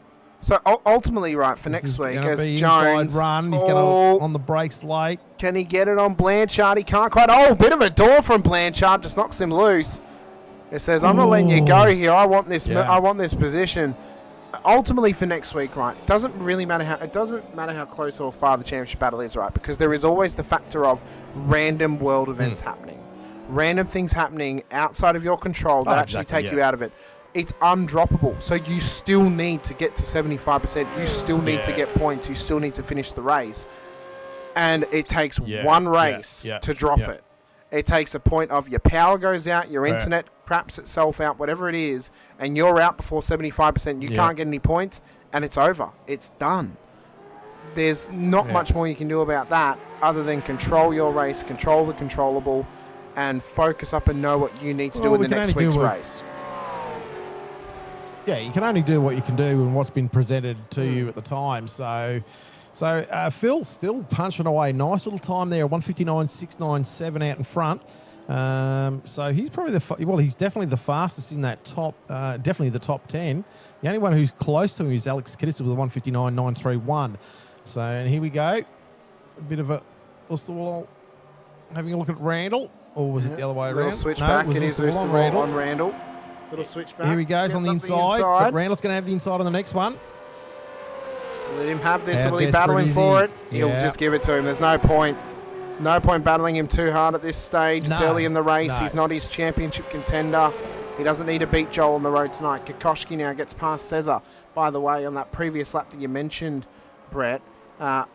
Speaker 3: So ultimately, right, for next week, as Jones...
Speaker 4: Run. He's going on the brakes late.
Speaker 3: Can he get it on Blanchard? He can't quite. Oh, bit of a door from Blanchard. Just knocks him loose. It says, I'm not letting you go here. I want this I want this position. Ultimately, for next week, right, it doesn't matter how close or far the championship battle is, right, because there is always the factor of random world events happening. Random things happening outside of your control that actually take you out of it. It's undroppable. So you still need to get to 75%. You still need to get points. You still need to finish the race. And it takes one race to drop it. It takes a point of your power goes out, your internet craps itself out, whatever it is, and you're out before 75%. You can't get any points, and it's over. It's done. There's not much more you can do about that other than control your race, control the controllable, and focus up and know what you need to do in the next week's race.
Speaker 4: Yeah, you can only do what you can do and what's been presented to you at the time. So Phil's still punching away. Nice little time there, 159.697 out in front. So he's probably he's definitely the fastest in that top, definitely the top 10. The only one who's close to him is Alex Kiddis with a 159.931. So, and here we go. A bit of a having a look at Randall, or was it the other way around?
Speaker 3: Little switchback. It is on Randall. Little switchback.
Speaker 4: Here he goes on the inside. But Randall's going to have the inside on the next one.
Speaker 3: Let him have this.
Speaker 4: How
Speaker 3: Will he
Speaker 4: desperate
Speaker 3: battling
Speaker 4: is
Speaker 3: for
Speaker 4: he?
Speaker 3: it? He'll
Speaker 4: Yeah.
Speaker 3: just give it to him. There's no point. No point battling him too hard at this stage. It's
Speaker 4: No,
Speaker 3: early in the race.
Speaker 4: no.
Speaker 3: He's not his championship contender. He doesn't need to beat Joel on the road tonight. Kokoschki now gets past Cesar. By the way, on that previous lap that you mentioned, Brett,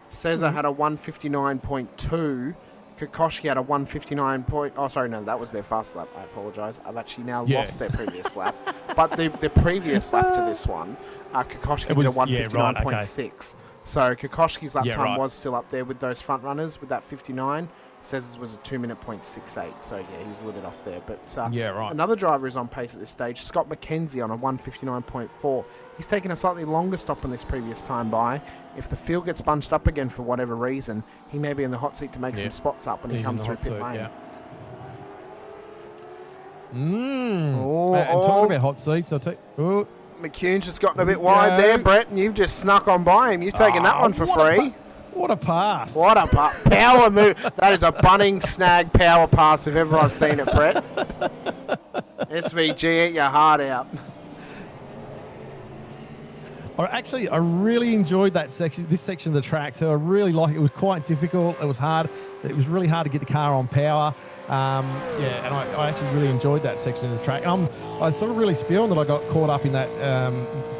Speaker 3: Cesar had a 159.2. Kokoschki had a 159 point. Oh, sorry, no, that was their fast lap. I apologise. I've actually now lost their previous lap. But the previous lap to this one, Kokoschki did a 159.6. So Kokoschki's lap time was still up there with those front runners with that 59. Cesar's was a 2-minute.68. So, yeah, he was a little bit off there. But another driver is on pace at this stage, Scott McKenzie on a 159.4. He's taken a slightly longer stop on this previous time by. If the field gets bunched up again for whatever reason, he may be in the hot seat to make some spots up when he comes through pit lane.
Speaker 4: And talking about hot seats, I'll take.
Speaker 3: McCune's just gotten a bit wide there, Brett, and you've just snuck on by him. You've taken that one for free.
Speaker 4: What a pass.
Speaker 3: What a power move. That is a bunning snag power pass if ever I've seen it, Brett. SVG, eat your heart out.
Speaker 4: I really enjoyed that section, this section of the track. So I really like it. It was quite difficult. It was hard. It was really hard to get the car on power. And I actually really enjoyed that section of the track. I sort of really spewing that I got caught up in that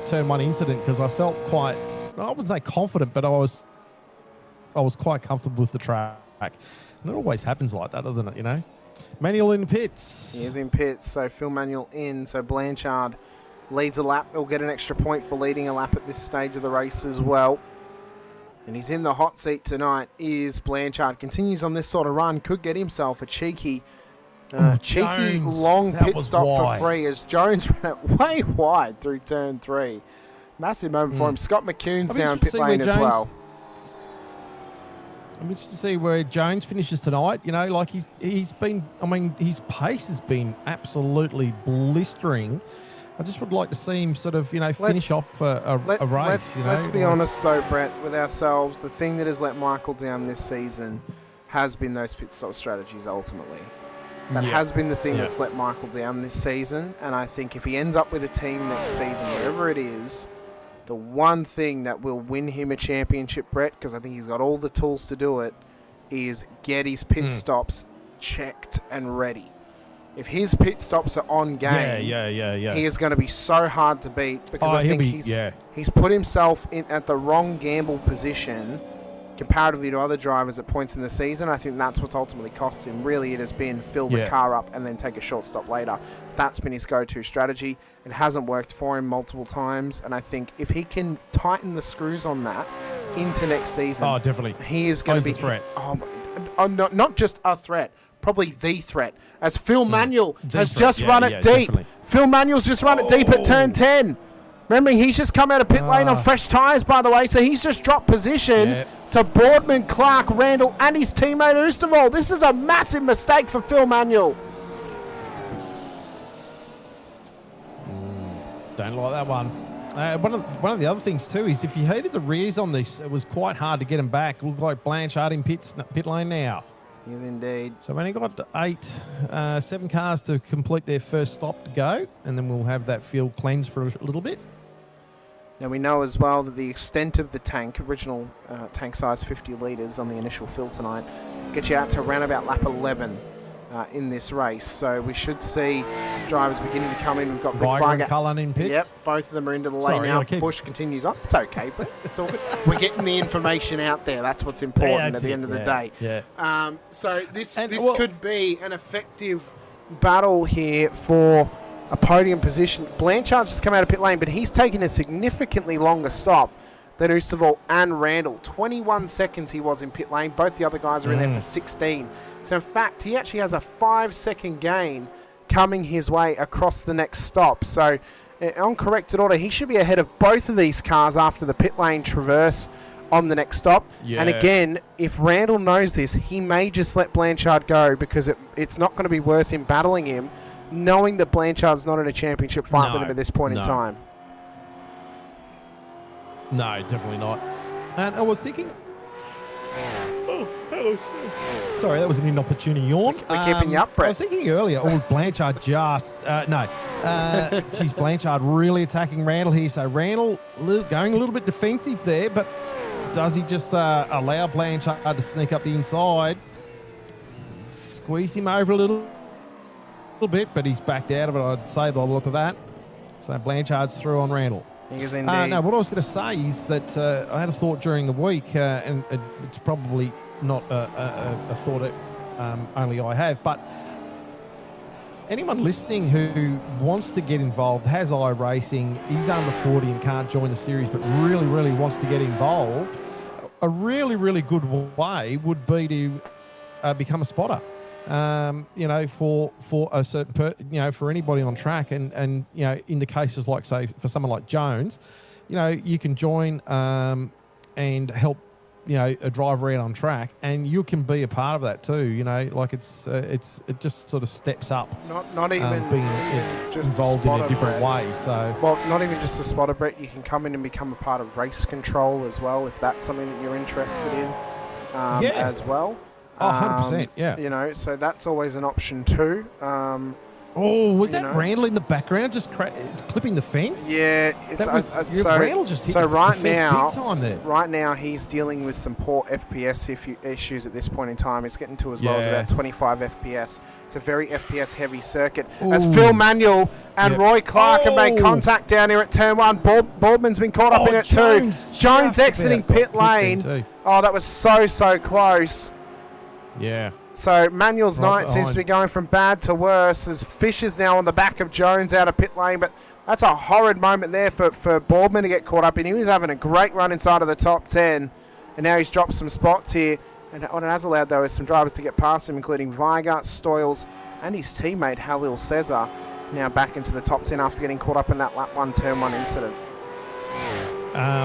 Speaker 4: turn one incident because I felt quite, I wouldn't say confident, but I was quite comfortable with the track. And it always happens like that, doesn't it, you know? Manuel in pits.
Speaker 3: He is in pits, so Phil Manuel in. So Blanchard leads a lap. He'll get an extra point for leading a lap at this stage of the race as well. And he's in the hot seat tonight, is Blanchard. Continues on this sort of run. Could get himself a cheeky long pit stop for free as Jones ran it way wide through turn 3. Massive moment for him. Scott McCune's now in pit lane as well.
Speaker 4: I'm interested to see where Jones finishes tonight. You know, like he's been, I mean, his pace has been absolutely blistering. I just would like to see him sort of, you know, finish off a race.
Speaker 3: Let's be honest, though, Brett, with ourselves. The thing that has let Michael down this season has been those pit stop strategies, ultimately. That has been the thing that's let Michael down this season. And I think if he ends up with a team next season, wherever it is, the one thing that will win him a championship, Brett, because I think he's got all the tools to do it, is get his pit stops checked and ready. If his pit stops are on game, he is going to be so hard to beat because I think he's put himself in at the wrong gamble position comparatively to other drivers at points in the season. I think that's what's ultimately cost him. Really, it has been fill the car up and then take a short stop later. That's been his go-to strategy. It hasn't worked for him multiple times, and I think if he can tighten the screws on that into next season,
Speaker 4: definitely,
Speaker 3: he is going to be
Speaker 4: a threat.
Speaker 3: Not just a threat. Probably the threat, as Phil Manuel has just run it deep.
Speaker 4: Definitely.
Speaker 3: Phil Manuel's just run it deep at turn 10. Remember, he's just come out of pit lane on fresh tyres, by the way, so he's just dropped position to Boardman, Clark, Randall, and his teammate Oosterwald. This is a massive mistake for Phil Manuel.
Speaker 4: Don't like that one. One of the other things too is if you heated the rears on this, it was quite hard to get them back. Looked like Blanchard in pit lane now.
Speaker 3: Yes, indeed.
Speaker 4: So we've only got 7 cars to complete their first stop to go, and then we'll have that field cleansed for a little bit.
Speaker 3: Now we know as well that the extent of the tank, original tank size 50 litres on the initial fill tonight, gets you out to around about lap 11 in this race. So we should see drivers beginning to come in. We've got
Speaker 4: Viger and Cullen in pits.
Speaker 3: Yep, both of them are into the lane now. Bush continues on. It's okay, but it's all good. We're getting the information out there. That's what's important at the end of the day.
Speaker 4: Yeah.
Speaker 3: So this could be an effective battle here for a podium position. Blanchard's just come out of pit lane, but he's taken a significantly longer stop than Oosterwald and Randall. 21 seconds he was in pit lane. Both the other guys are in there for 16. So, in fact, he actually has a 5-second gain coming his way across the next stop. So, on corrected order, he should be ahead of both of these cars after the pit lane traverse on the next stop. Yeah. And again, if Randall knows this, he may just let Blanchard go because it's not going to be worth him battling him, knowing that Blanchard's not in a championship fight with him at this point in time.
Speaker 4: No, definitely not. And I was thinking... Sorry, that was an inopportune yawn.
Speaker 3: We're keeping you up, Brett.
Speaker 4: I was thinking earlier, Blanchard just... geez, Blanchard really attacking Randall here. So Randall going a little bit defensive there, but does he just allow Blanchard to sneak up the inside? Squeeze him over a little bit, but he's backed out of it, I'd say, by the look of that. So Blanchard's through on Randall.
Speaker 3: He is indeed.
Speaker 4: No, what I was going to say is that I had a thought during the week, and it's probably not a thought that only I have, but anyone listening who wants to get involved, has iRacing, is under 40 and can't join the series, but really, really wants to get involved, a really, really good way would be to become a spotter. For a certain, for anybody on track, and in the cases like, say, for someone like Jones, you can join and help, a driver out on track, and you can be a part of that too. It just sort of steps up.
Speaker 3: Not even
Speaker 4: being
Speaker 3: just
Speaker 4: involved in a different way. So,
Speaker 3: well, not even just a spotter, Brett. You can come in and become a part of race control as well, if that's something that you're interested in, as well.
Speaker 4: Oh, 100%, yeah.
Speaker 3: So that's always an option too.
Speaker 4: Was that Randall in the background just clipping the fence?
Speaker 3: Yeah.
Speaker 4: Randall just hit
Speaker 3: so
Speaker 4: the
Speaker 3: right
Speaker 4: fence
Speaker 3: now,
Speaker 4: big time there.
Speaker 3: Right now, he's dealing with some poor FPS issues at this point in time. It's getting to as low as about 25 FPS. It's a very FPS-heavy circuit. As Phil Manuel and Roy Clark have made contact down here at Turn 1. Boardman's been caught up in it too. Jones exiting pit lane. Oh, that was so close.
Speaker 4: Yeah.
Speaker 3: So Manuel's night seems to be going from bad to worse as Fisher's now on the back of Jones out of pit lane. But that's a horrid moment there for Boardman to get caught up in. He was having a great run inside of the top 10. And now he's dropped some spots here. And what it has allowed, though, is some drivers to get past him, including Weigart, Stoyles, and his teammate Halil Cesar, now back into the top 10 after getting caught up in that lap 1, turn 1 incident.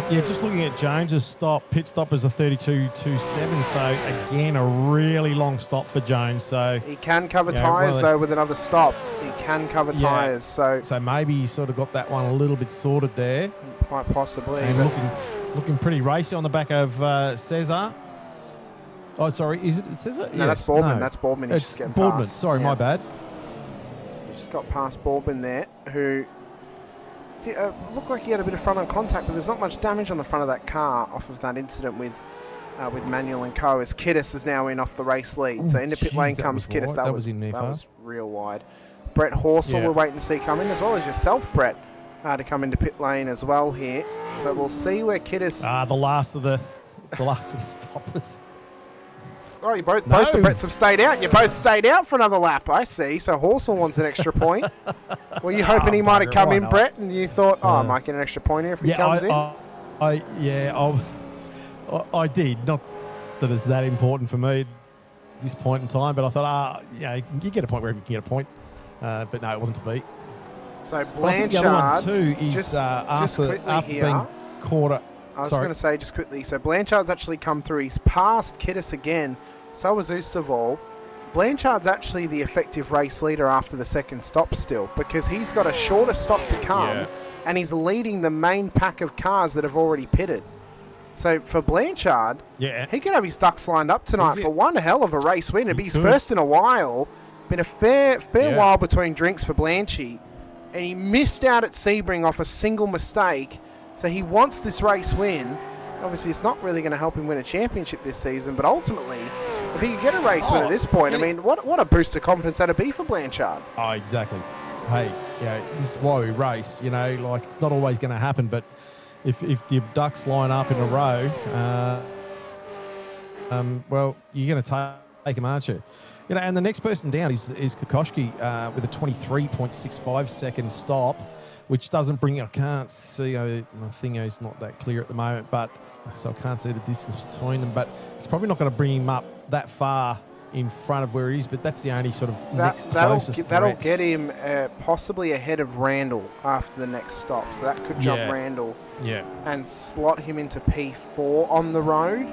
Speaker 4: Just looking at Jones's pit stop is a 32.27, so again a really long stop for Jones. So
Speaker 3: he can cover tyres though with another stop. He can cover tyres, so
Speaker 4: maybe he sort of got that one a little bit sorted there.
Speaker 3: Quite possibly.
Speaker 4: And looking pretty racy on the back of Cesar. Oh, sorry, is it Cesar?
Speaker 3: No, that's Boardman. That's Boardman. He's just getting
Speaker 4: Boardman.
Speaker 3: past.
Speaker 4: Sorry, my bad.
Speaker 3: He just got past Boardman there, who looked like he had a bit of front-on contact, but there's not much damage on the front of that car off of that incident with Manuel and co. As Kiddis is now in off the race lead. So into pit lane comes Kiddis. That was in there. That was real wide. Brett Horsell we're waiting to see come in, as well as yourself, Brett, to come into pit lane as well here. So we'll see where Kiddis.
Speaker 4: The last of the stoppers.
Speaker 3: Oh, both the Bretts have stayed out. You both stayed out for another lap, I see. So Horsell wants an extra point. Were you hoping he might have come in, Brett, and you thought, I might get an extra point here if he comes in?
Speaker 4: I did. Not that it's that important for me at this point in time, but I thought, you get a point wherever you can get a point. But no, it wasn't to be.
Speaker 3: So Blanchard, the other one too is after being caught. I was going to say just quickly, so Blanchard's actually come through. He's passed Kiddis again. So was Oosterwald. Blanchard's actually the effective race leader after the second stop still, because he's got a shorter stop to come, and he's leading the main pack of cars that have already pitted. So for Blanchard, he could have his ducks lined up tonight for one hell of a race win. It'd be his first in a while. Been a fair while between drinks for Blanchy, and he missed out at Sebring off a single mistake. So he wants this race win. Obviously, it's not really going to help him win a championship this season, but ultimately, if he could get a race win at this point, I mean, what a boost of confidence that'd be for Blanchard.
Speaker 4: Oh, exactly. Hey, this is why we race. It's not always going to happen, but if the ducks line up in a row, well, you're going to take them, aren't you? And the next person down is Kokoschki with a 23.65 second stop, which doesn't bring, I can't see, my thingo's not that clear at the moment, so I can't see the distance between them, but it's probably not going to bring him up that far in front of where he is, but that's the only sort of next closest
Speaker 3: that'll get him possibly ahead of Randall after the next stop, so that could jump Randall and slot him into P4 on the road.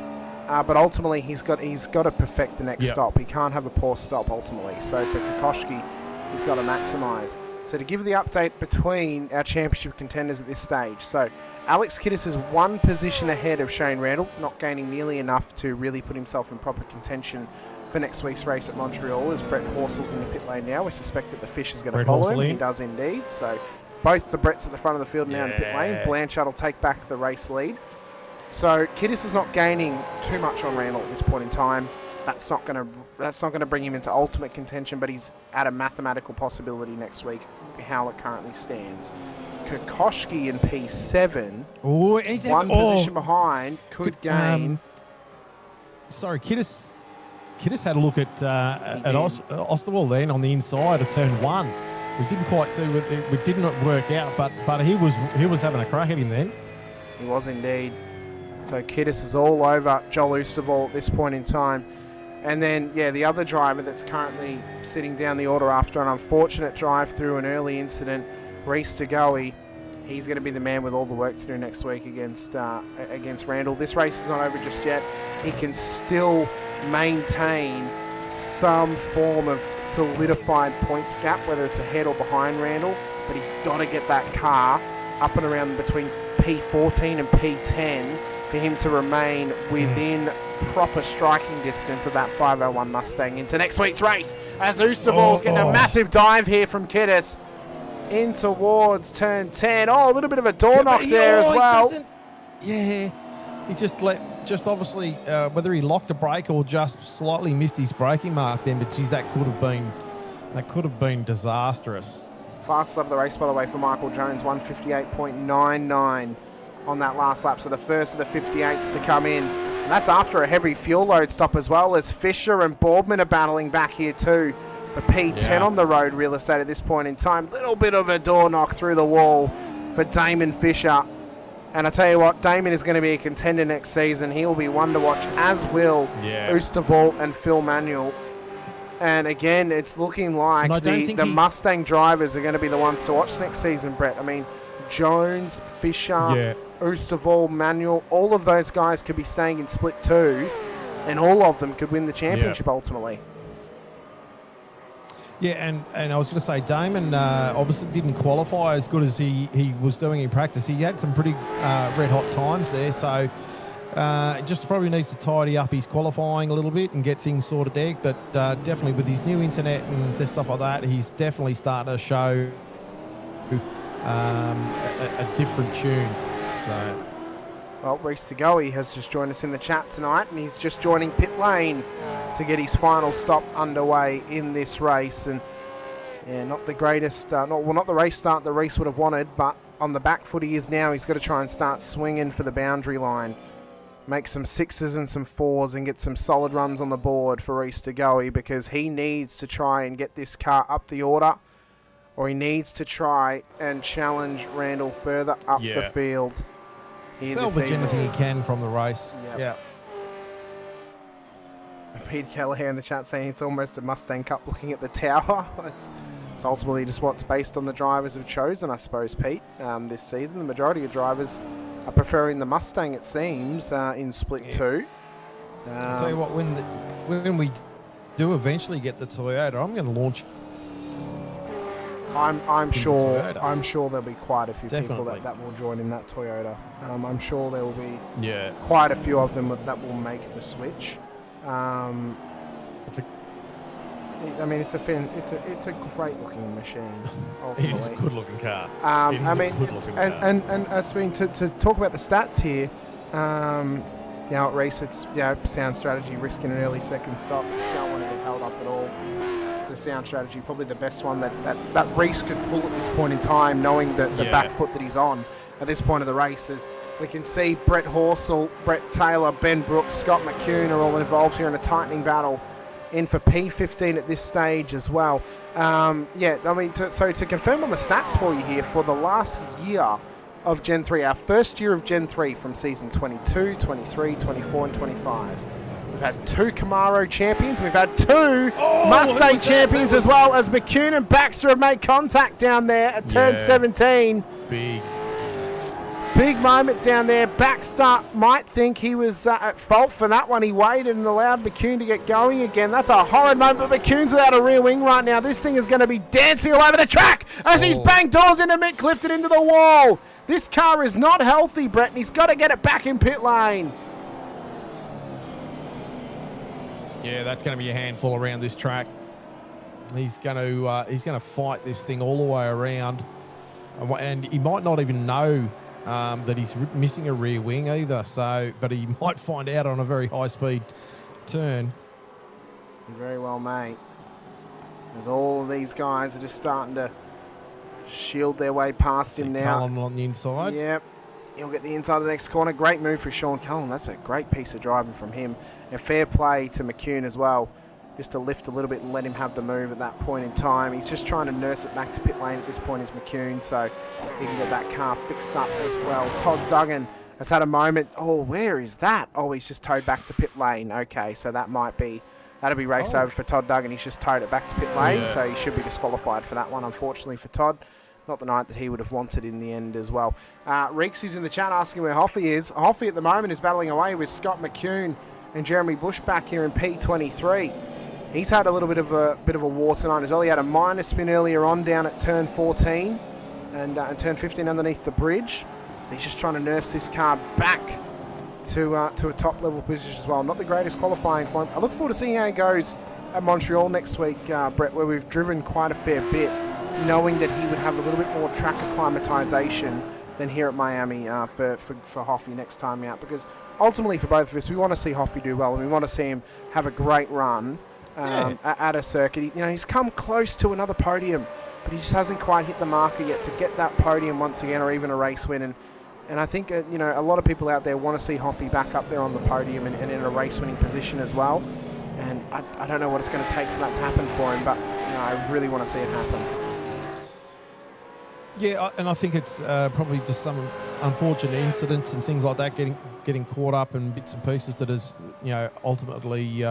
Speaker 3: But ultimately, he's got to perfect the next stop. He can't have a poor stop ultimately. So for Kokoschki, he's got to maximise. So to give the update between our championship contenders at this stage. So Alex Kiddis is 1 position ahead of Shane Randall, not gaining nearly enough to really put himself in proper contention for next week's race at Montreal, as Brett Horsel's in the pit lane now. We suspect that the Fish is going to follow him. He does indeed. So both the Bretts at the front of the field now in the pit lane. Blanchard will take back the race lead. So Kiddis is not gaining too much on Randall at this point in time. That's not going to bring him into ultimate contention, but he's at a mathematical possibility next week, how it currently stands. Kokoschki in P7, one position behind, could gain.
Speaker 4: Sorry, Kiddis had a look at Osterwald then on the inside of turn 1. We didn't quite see it did not work out, but he was having a crack at him then.
Speaker 3: He was indeed. So Kiddis is all over Joel Oosterwald at this point in time. And then, the other driver that's currently sitting down the order after an unfortunate drive through an early incident, Reece DeGoey, he's going to be the man with all the work to do next week against Randall. This race is not over just yet. He can still maintain some form of solidified points gap, whether it's ahead or behind Randall, but he's got to get that car up and around between P14 and P10 for him to remain within proper striking distance of that 501 Mustang into next week's race, as Oosterwald's getting a massive dive here from Kiddis in towards turn 10. A little bit of a door knock there as well.
Speaker 4: He just obviously whether he locked a brake or just slightly missed his braking mark then, but geez, that could have been disastrous.
Speaker 3: Fast lap of the race, by the way, for Michael Jones, 158.99 on that last lap. So the first of the 58s to come in. And that's after a heavy fuel load stop as well, as Fisher and Boardman are battling back here too for P10 on the road real estate at this point in time. Little bit of a door knock through the wall for Damon Fisher. And I tell you what, Damon is going to be a contender next season. He will be one to watch, as will Oosterwald and Phil Manuel. And again, it's looking like the Mustang drivers are going to be the ones to watch next season, Brett. I mean, Jones, Fisher, Oosterwald, Manuel, all of those guys could be staying in Split 2, and all of them could win the championship ultimately.
Speaker 4: Yeah, and I was going to say, Damon obviously didn't qualify as good as he was doing in practice. He had some pretty red-hot times there, so just probably needs to tidy up his qualifying a little bit and get things sorted there. But definitely with his new internet and stuff like that, he's definitely starting to show a different tune. So,
Speaker 3: well, Reece DeGoey has just joined us in the chat tonight, and he's just joining pit lane to get his final stop underway in this race. And not the greatest, not the race start that Reece would have wanted, but on the back foot he is now. He's got to try and start swinging for the boundary line, make some 6s and some 4s, and get some solid runs on the board for Reece DeGoey, because he needs to try and get this car up the order, or he needs to try and challenge Randall further up the field.
Speaker 4: Salvage anything he can from the race.
Speaker 3: Pete Kelleher in the chat saying it's almost a Mustang Cup looking at the tower. It's ultimately just what's based on the drivers have chosen, I suppose, Pete, this season. The majority of drivers are preferring the Mustang, it seems, in Split 2.
Speaker 4: I'll tell you what, when we do eventually get the Toyota, I'm going to launch.
Speaker 3: I'm sure there'll be quite a few people that will join in that Toyota. I'm sure there will be quite a few of them that will make the switch.
Speaker 4: It's
Speaker 3: a great looking machine. Ultimately.
Speaker 4: It is a good looking car.
Speaker 3: To talk about the stats here, at race, it's sound strategy, risking an early second stop. Don't want to get held up at all. It's a sound strategy, probably the best one that Reece could pull at this point in time, knowing the back foot that he's on at this point of the race. As we can see, Brett Horsell, Brett Taylor, Ben Brooks, Scott McCune are all involved here in a tightening battle in for P15 at this stage as well. To confirm on the stats for you here, for the last year of Gen 3, our first year of Gen 3 from season 22, 23, 24 and 25. We've had 2 Camaro champions. We've had 2 Mustang champions as well, as McCune and Baxter have made contact down there at turn 17.
Speaker 4: Big.
Speaker 3: big moment down there. Backstart might think he was at fault for that one. He waited and allowed McCune to get going again. That's a horrid moment, but McCune's without a rear wing right now. This thing is going to be dancing all over the track as he's banged doors into Mick Clifton into the wall. This car is not healthy, Brett, and he's got to get it back in pit lane.
Speaker 4: Yeah, that's going to be a handful around this track. He's going to fight this thing all the way around, and he might not even know that he's missing a rear wing either. So, but he might find out on a very high-speed turn.
Speaker 3: Very well, mate. As all of these guys are just starting to shield their way past him now.
Speaker 4: Cullen on the inside.
Speaker 3: Yep. He'll get the inside of the next corner. Great move for Sean Cullen. That's a great piece of driving from him. And fair play to McCune as well, just to lift a little bit and let him have the move at that point in time. He's just trying to nurse it back to pit lane at this point is McCune, so he can get that car fixed up as well. Todd Duggan has had a moment. Oh, where is that? Oh, he's just towed back to pit lane. Okay, so that'll be race over for Todd Duggan. He's just towed it back to pit lane, so he should be disqualified for that one, unfortunately for Todd. Not the night that he would have wanted in the end as well. Reeks is in the chat asking where Hoffy is. Hoffy at the moment is battling away with Scott McCune and Jeremy Bush back here in P23. He's had a little bit of a war tonight as well. He had a minor spin earlier on down at turn 14 and turn 15 underneath the bridge. He's just trying to nurse this car back to a top level position as well. Not the greatest qualifying for him. I look forward to seeing how it goes at Montreal next week, Brett, where we've driven quite a fair bit, knowing that he would have a little bit more track acclimatization than here at Miami for Hoffy next time out. Because ultimately for both of us, we want to see Hoffy do well and we want to see him have a great run at a circuit. He's come close to another podium, but he just hasn't quite hit the marker yet to get that podium once again or even a race win. And I think a lot of people out there want to see Hoffy back up there on the podium and in a race winning position as well. And I don't know what it's going to take for that to happen for him, but I really want to see it happen.
Speaker 4: Yeah, and I think it's probably just some unfortunate incidents and things like that getting caught up in bits and pieces that has ultimately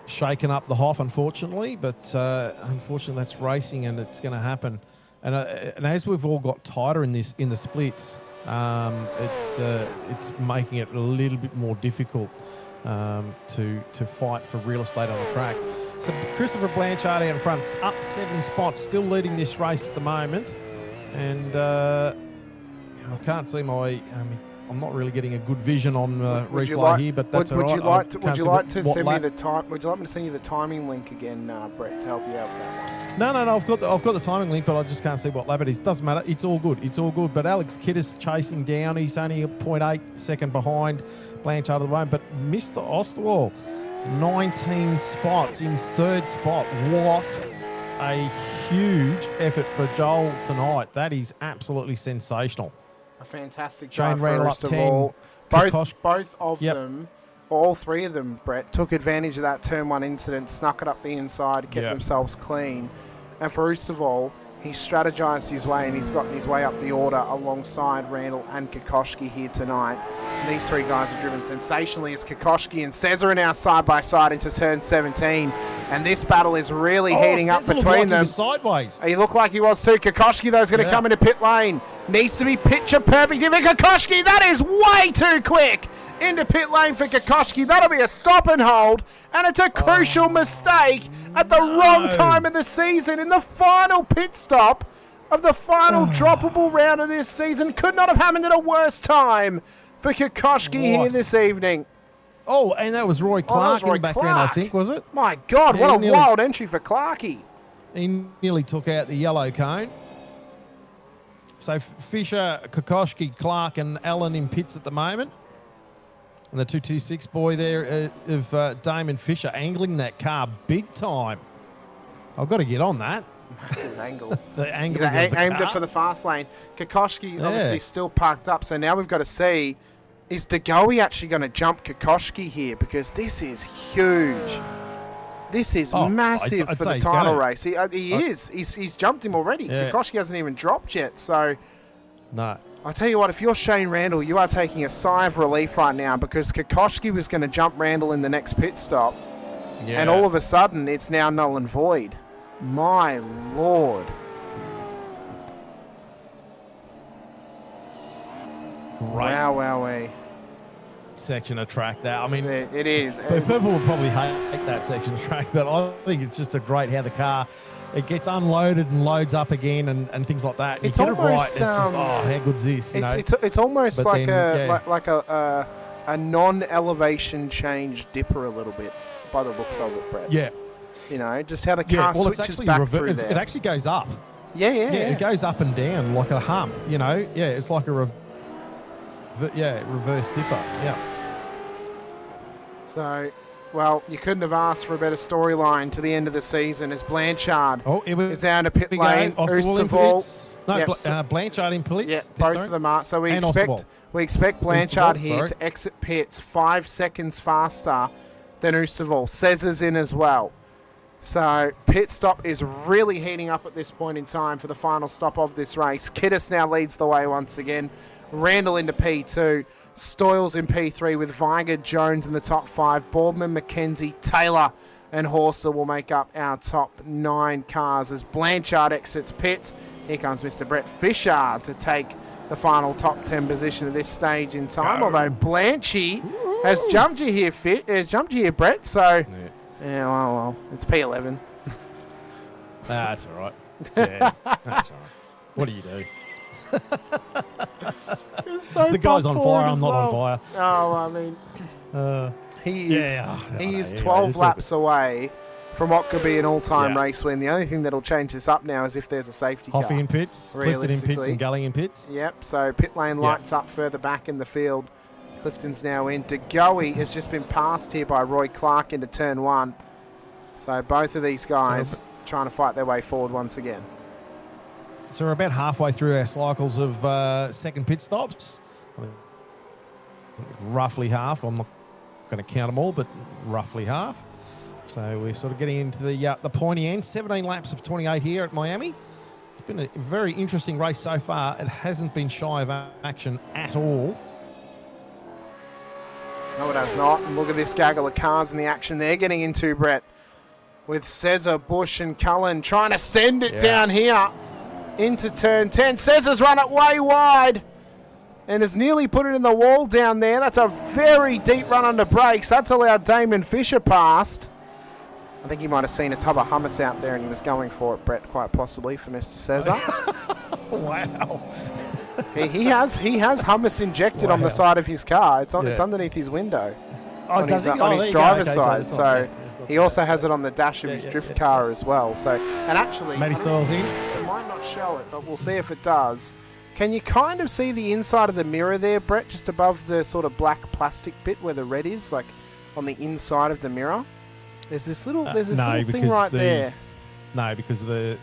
Speaker 4: shaken up the Hoff, unfortunately. But unfortunately, that's racing and it's going to happen. And as we've all got tighter in the splits, it's making it a little bit more difficult to fight for real estate on the track. So Christopher Blanchard out in front, up 7 spots, still leading this race at the moment. And I can't see I'm not really getting a good vision on replay here, but that's all right. Would you like to send me the time? Would you like me to send you the timing link again, Brett, to help you out with that one? No. I've got the timing link, but I just can't see what lap it is. Doesn't matter. It's all good. But Alex Kiddis chasing down. He's only a 0.8 second behind Blanchard at the moment. But Mr. Osterwald, 19 spots in 3rd spot. What a huge effort for Joel tonight. That is absolutely sensational.
Speaker 3: A fantastic
Speaker 4: Shane
Speaker 3: drive
Speaker 4: Randall
Speaker 3: first
Speaker 4: up
Speaker 3: of
Speaker 4: 10.
Speaker 3: all. Both of them, all 3 of them, Brett, took advantage of that turn 1 incident, snuck it up the inside, kept themselves clean. And for Oosterwald, he strategized his way and he's gotten his way up the order alongside Randall and Kokoschki here tonight. And these 3 guys have driven sensationally as Kokoschki and Cesar are now side by side into turn 17. And this battle is really heating up between them.
Speaker 4: Sideways.
Speaker 3: He looked like he was too. Kokoschki, though, is going to come into pit lane. Needs to be picture perfect. Kokoschki, that is way too quick. Into pit lane for Kokoschki. That'll be a stop and hold. And it's a crucial mistake at the wrong time of the season in the final pit stop of the final droppable round of this season. Could not have happened at a worse time for Kokoschki here this evening.
Speaker 4: Oh, and that was Roy Clark in the background, I think, was it?
Speaker 3: My God, what a wild entry for Clarkey.
Speaker 4: He nearly took out the yellow cone. So Fisher, Kokoschki, Clark and Allen in pits at the moment. And the 226 boy there of Damon Fisher angling that car big time. I've got to get on that.
Speaker 3: Massive angle.
Speaker 4: The angle
Speaker 3: aimed it for the fast lane. Kokoschki obviously still parked up, so now we've got to see, is De Goey actually going to jump Kokoschki here? Because this is huge. This is massive for the title race. He is. He's jumped him already. Yeah. Kokoschki hasn't even dropped yet. So,
Speaker 4: no.
Speaker 3: I tell you what, if you're Shane Randall, you are taking a sigh of relief right now because Kokoschki was going to jump Randall in the next pit stop. Yeah. And all of a sudden, it's now null and void. My Lord.
Speaker 4: great
Speaker 3: Wow.
Speaker 4: section of track there. I mean,
Speaker 3: It is.
Speaker 4: people will probably hate that section of track, but I think it's just a great how the car, it gets unloaded and loads up again and things like that.
Speaker 3: It's
Speaker 4: you get
Speaker 3: almost,
Speaker 4: it right. It's just, how good's this? You know?
Speaker 3: It's almost
Speaker 4: But
Speaker 3: like
Speaker 4: then,
Speaker 3: like a non-elevation change dipper a little bit by the looks of it, Brett.
Speaker 4: Yeah.
Speaker 3: You know, just how the
Speaker 4: Yeah,
Speaker 3: car
Speaker 4: well, it's
Speaker 3: switches
Speaker 4: actually
Speaker 3: back through there.
Speaker 4: it actually goes up.
Speaker 3: Yeah.
Speaker 4: It goes up and down like a hump, you know. Yeah, it's like a reverse dipper. Yeah.
Speaker 3: So, well, you couldn't have asked for a better storyline to the end of the season as Blanchard is down to pit lane. Oosterwolde.
Speaker 4: Blanchard in pits.
Speaker 3: Yeah, both of them are. So we expect Blanchard here to exit pits 5 seconds faster than Oosterwolde. Cesar's in as well. So pit stop is really heating up at this point in time for the final stop of this race. Kiddis now leads the way once again. Randall into P2. Stoyles in P3 with Viger, Jones in the top 5. Boardman, McKenzie, Taylor and Horser will make up our top 9 cars as Blanchard exits pits. Here comes Mr. Brett Fisher to take the final top 10 position at this stage in time. Although Blanchy has jumped you here, Brett. So, well, it's P11.
Speaker 4: That's all right. Yeah, that's all right. What do you do?
Speaker 3: So
Speaker 4: the guy's on fire. I'm
Speaker 3: as
Speaker 4: not
Speaker 3: well.
Speaker 4: on fire.
Speaker 3: Oh, I mean, he is 12
Speaker 4: it's
Speaker 3: laps away from what could be an all-time
Speaker 4: Yeah.
Speaker 3: race win. The only thing that'll change this up now is if there's a safety car.
Speaker 4: Hoffy in pits, Clifton in pits, and Gully in pits.
Speaker 3: Yep, so pit lane lights up further back in the field. Clifton's now in. DeGoey has just been passed here by Roy Clark into turn 1. So both of these guys trying to fight their way forward once again.
Speaker 4: So we're about halfway through our cycles of second pit stops. Roughly half. I'm not going to count them all, but roughly half. So we're sort of getting into the pointy end. 17 laps of 28 here at Miami. It's been a very interesting race so far. It hasn't been shy of action at all.
Speaker 3: No, it has not. And look at this gaggle of cars in the action they're getting into, Brett. With Cesar, Bush and Cullen trying to send it down here into turn 10. Cesar's run it way wide and has nearly put it in the wall down there. That's a very deep run under brakes. That's allowed Damon Fisher past. I think he might have seen a tub of hummus out there and he was going for it, Brett, quite possibly for Mr. Cesar.
Speaker 4: Wow.
Speaker 3: he has hummus injected on the side of his car. It's underneath his window on his driver's side. So he also has it on the dash of his drift car as well. So, and actually,
Speaker 4: Matty Soils in.
Speaker 3: It might not show it, but we'll see if it does. Can you kind of see the inside of the mirror there, Brett, just above the sort of black plastic bit where the red is, like on the inside of the mirror? There's this little, little thing right there.
Speaker 4: No, because of the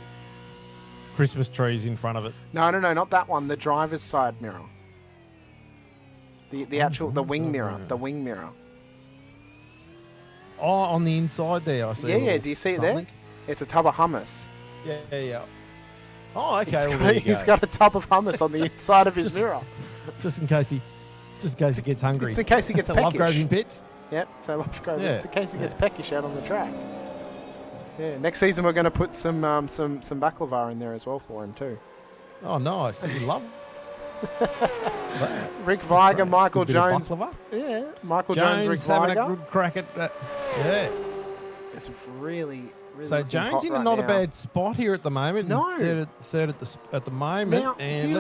Speaker 4: Christmas trees in front of it.
Speaker 3: No, not that one. The driver's side mirror. The wing mirror. The wing mirror.
Speaker 4: Oh, on the inside there, I see.
Speaker 3: Yeah. Do you see it there? It's a tub of hummus.
Speaker 4: Yeah. Oh, okay.
Speaker 3: He's got a tub of hummus on the inside of his mirror.
Speaker 4: Just in case he gets hungry.
Speaker 3: It's in case he gets peckish.
Speaker 4: Lovegrove in pits.
Speaker 3: Yep, so Lovegrove. It's in case he gets peckish out on the track. Yeah, next season we're going to put some baklava in there as well for him too.
Speaker 4: Oh, nice. You love
Speaker 3: Rick Viger, Michael Jones.
Speaker 4: Yeah,
Speaker 3: Michael Jones, Rick
Speaker 4: having
Speaker 3: Viger.
Speaker 4: a good crack at that. Yeah.
Speaker 3: It's really
Speaker 4: So Jones in not a bad spot here at the moment.
Speaker 3: No.
Speaker 4: Third at the moment.
Speaker 3: Now,
Speaker 4: and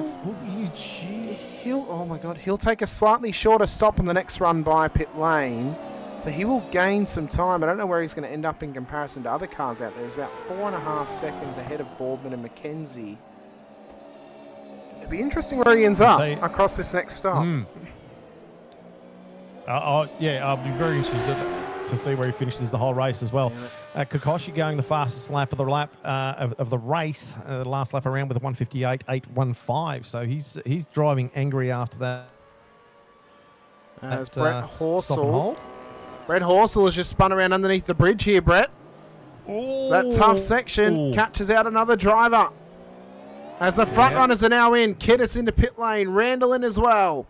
Speaker 3: he'll take a slightly shorter stop on the next run by pit lane. So he will gain some time. I don't know where he's going to end up in comparison to other cars out there. He's about 4.5 seconds ahead of Boardman and McKenzie. It'll be interesting where he ends up across this next stop.
Speaker 4: I'll be very interested to see where he finishes the whole race as well. Kokoshi going the fastest lap of the race, the last lap around with a 1:58.815. So he's driving angry after that.
Speaker 3: As Brett Horsell. Brett Horsell has just spun around underneath the bridge here, Brett. That tough section catches out another driver. As the front runners are now in, Kiddis into pit lane, Randall in as well.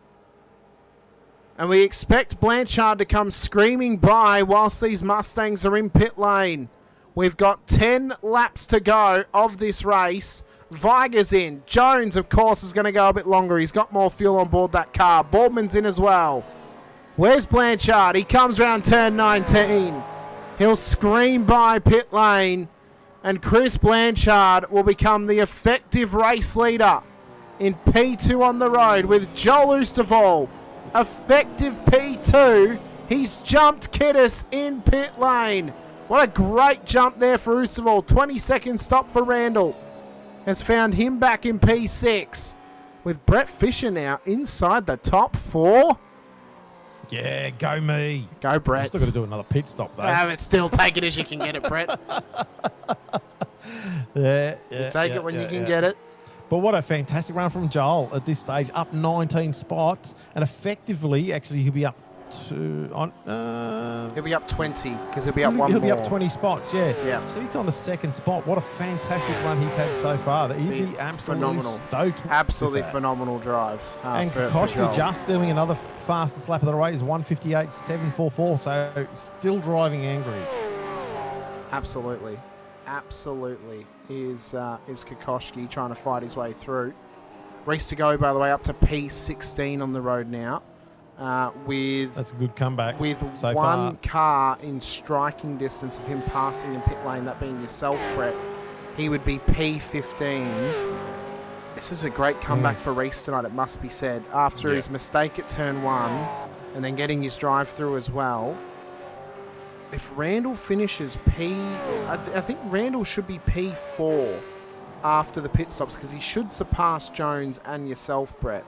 Speaker 3: And we expect Blanchard to come screaming by whilst these Mustangs are in pit lane. We've got 10 laps to go of this race. Viger's in. Jones, of course, is going to go a bit longer. He's got more fuel on board that car. Boardman's in as well. Where's Blanchard? He comes round turn 19. He'll scream by pit lane. And Chris Blanchard will become the effective race leader in P2 on the road with Joel Oosterval. Effective P2. He's jumped Kiddis in pit lane. What a great jump there for Oosterval. 22nd stop for Randall. Has found him back in P6. With Brett Fisher now inside the top 4.
Speaker 4: Yeah, go me.
Speaker 3: Go, Brett.
Speaker 4: I'm still got to do another pit stop, though.
Speaker 3: But still take it as you can get it, Brett.
Speaker 4: Yeah,
Speaker 3: Take it when you can get it.
Speaker 4: But what a fantastic run from Joel at this stage, up 19 spots, and effectively, actually, he'll be up to
Speaker 3: He'll be up 20 because he'll be up one
Speaker 4: he'll
Speaker 3: more.
Speaker 4: be up 20 spots, yeah.
Speaker 3: Yeah.
Speaker 4: So he's on the second spot. What a fantastic run he's had so far. He'd be absolutely
Speaker 3: phenomenal.
Speaker 4: stoked.
Speaker 3: Absolutely
Speaker 4: with that.
Speaker 3: phenomenal drive.
Speaker 4: And
Speaker 3: for
Speaker 4: Kokoschky
Speaker 3: Joel.
Speaker 4: just doing another fastest lap of the race, 1:58.744. So still driving angry.
Speaker 3: Absolutely is Kokoschky trying to fight his way through. Race to go, by the way, up to P16 on the road now. With
Speaker 4: That's a good comeback.
Speaker 3: With
Speaker 4: so
Speaker 3: one
Speaker 4: far.
Speaker 3: car in striking distance of him passing in pit lane, that being yourself, Brett, he would be P15. This is a great comeback for Reese tonight, it must be said. After his mistake at turn 1 and then getting his drive through as well. If Randall finishes I think Randall should be P4 after the pit stops because he should surpass Jones and yourself, Brett.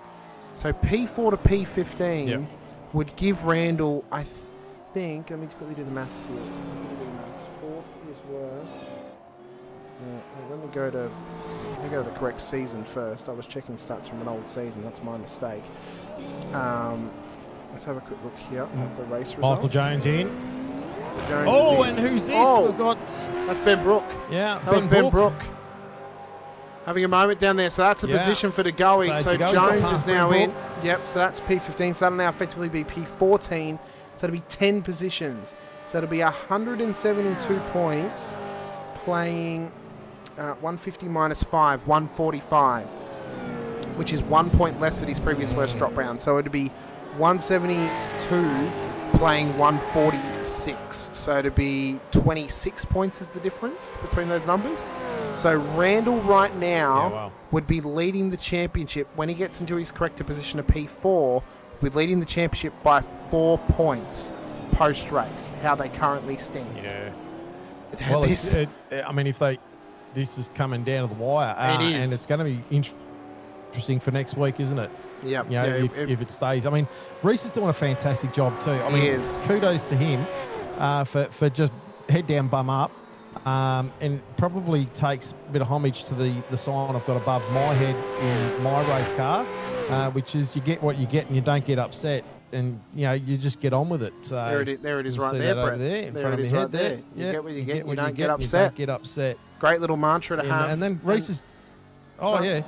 Speaker 3: So P4 to P15 would give Randall, I think, let me quickly do the maths here. Fourth is worth. Let me go to the correct season first. I was checking stats from an old season. That's my mistake. Let's have a quick look here at the race results.
Speaker 4: Michael Jones in.
Speaker 3: Jones is in.
Speaker 4: And who's this?
Speaker 3: Oh,
Speaker 4: We've got
Speaker 3: that's Ben Brook.
Speaker 4: that
Speaker 3: was Ben Brook. Having a moment down there, so that's a position for DeGoey. So Jones is now in. Yep, so that's P15. So that'll now effectively be P14. So it'll be 10 positions. So it'll be 172 points playing 150 minus 5, 145, which is 1 point less than his previous worst drop round. So it'd be 172 playing 146. So it'd be 26 points is the difference between those numbers. So Randall right now would be leading the championship when he gets into his corrector position of P4, would be leading the championship by 4 points post-race, how they currently stand.
Speaker 4: Yeah. Well, this is coming down to the wire.
Speaker 3: It is.
Speaker 4: And it's going to be interesting for next week, isn't it?
Speaker 3: Yep.
Speaker 4: You know, if it stays. I mean, Reese is doing a fantastic job too. I mean, kudos to him for just head down, bum up. And probably takes a bit of homage to the sign I've got above my head in my race car, which is you get what you get and you don't get upset, and you just get on with it. So
Speaker 3: there it is right there, Brett.
Speaker 4: In front of your head there.
Speaker 3: You get what you get, you don't get
Speaker 4: upset.
Speaker 3: upset.
Speaker 4: You don't get upset.
Speaker 3: Great little mantra to have.
Speaker 4: And then Reese is...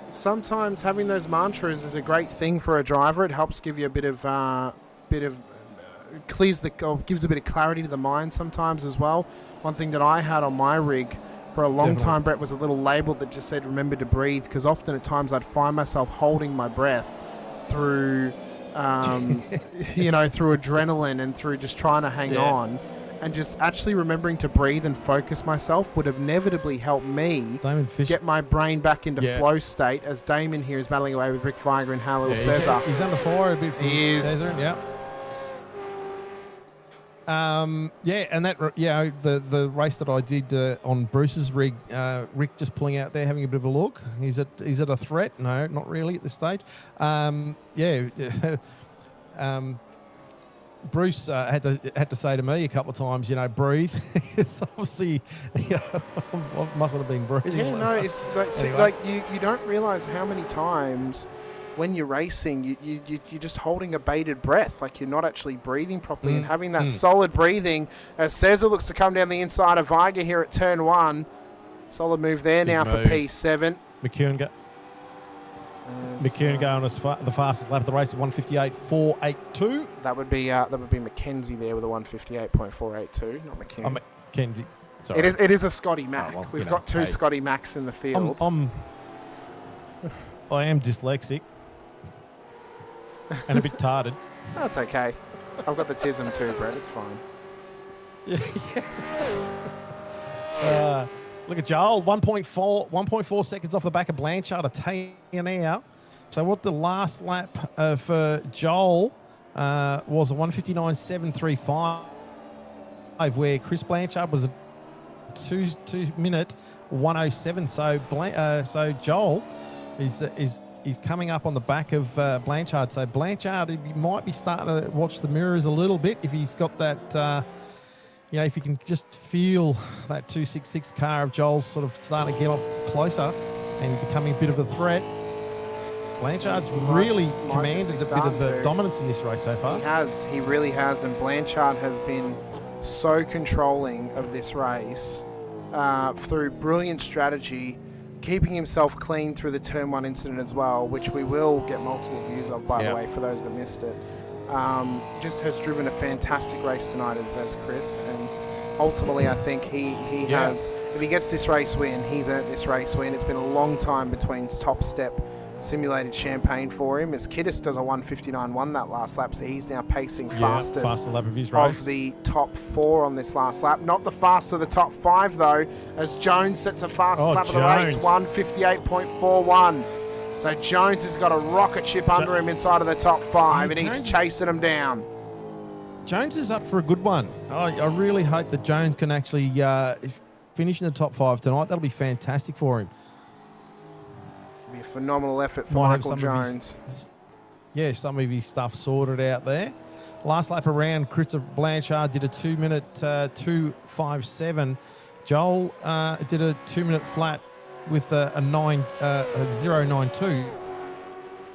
Speaker 3: Sometimes having those mantras is a great thing for a driver. It helps give you a gives a bit of clarity to the mind sometimes as well. One thing that I had on my rig for a long time, Brett, was a little label that just said, remember to breathe, because often at times I'd find myself holding my breath through, through adrenaline and through just trying to hang on. And just actually remembering to breathe and focus myself would inevitably help me get my brain back into flow state, as Damon here is battling away with Rick Viger and Halil Cesar.
Speaker 4: He's under fire a bit from Cesar, and the race that I did on Bruce's rig, Rick just pulling out there, having a bit of a look. Is it a threat? No, not really at this stage. Bruce had to say to me a couple of times, breathe. Because obviously, I mustn't have been breathing.
Speaker 3: Yeah, no, it's like you don't realise how many times when you're racing, you're just holding a bated breath, like you're not actually breathing properly, and having that solid breathing. As Cesar looks to come down the inside of Viger here at turn 1. Solid move there now for P7.
Speaker 4: McKeown going the fastest lap of the race at 1:58.482.
Speaker 3: That would be Mackenzie there with a 1:58.482, not McKeown.
Speaker 4: Mackenzie. Sorry.
Speaker 3: It is a Scotty Mac. We've got two Scotty Macs in the field.
Speaker 4: I am dyslexic and a bit tarded.
Speaker 3: That's okay. I've got the tism too, Brett. It's fine.
Speaker 4: Look at Joel, 1.4 seconds off the back of Blanchard, a TNR. So what the last lap for Joel was a 1:59.735, where Chris Blanchard was a 2-minute 1:07. So Joel is coming up on the back of Blanchard. So Blanchard, he might be starting to watch the mirrors a little bit if he's got that. If you can just feel that 266 car of Joel's sort of starting to get up closer and becoming a bit of a threat. Blanchard's really commanded a bit of dominance in this race so far.
Speaker 3: He really has, and Blanchard has been so controlling of this race through brilliant strategy, keeping himself clean through the Turn 1 incident as well, which we will get multiple views of, by the way, for those that missed it. Just has driven a fantastic race tonight as Chris, and ultimately I think he has, if he gets this race win, he's earned this race win. It's been a long time between top step simulated champagne for him, as Kiddis does a 1:59.1 that last lap, so he's now pacing fastest
Speaker 4: lap of his race.
Speaker 3: Of the top 4 on this last lap. Not the fastest of the top 5 though, as Jones sets a fastest lap of the race, 1:58.41. So Jones has got a rocket ship under him inside of the top 5, and he's chasing him down.
Speaker 4: Jones is up for a good one. I really hope that Jones can actually finish in the top 5 tonight. That'll be fantastic for him.
Speaker 3: It'll be a phenomenal effort for Michael Jones.
Speaker 4: Some of his stuff sorted out there. Last lap around, Chris Blanchard did a 2-minute 2:57. Joel did a 2-minute flat with a 0.92.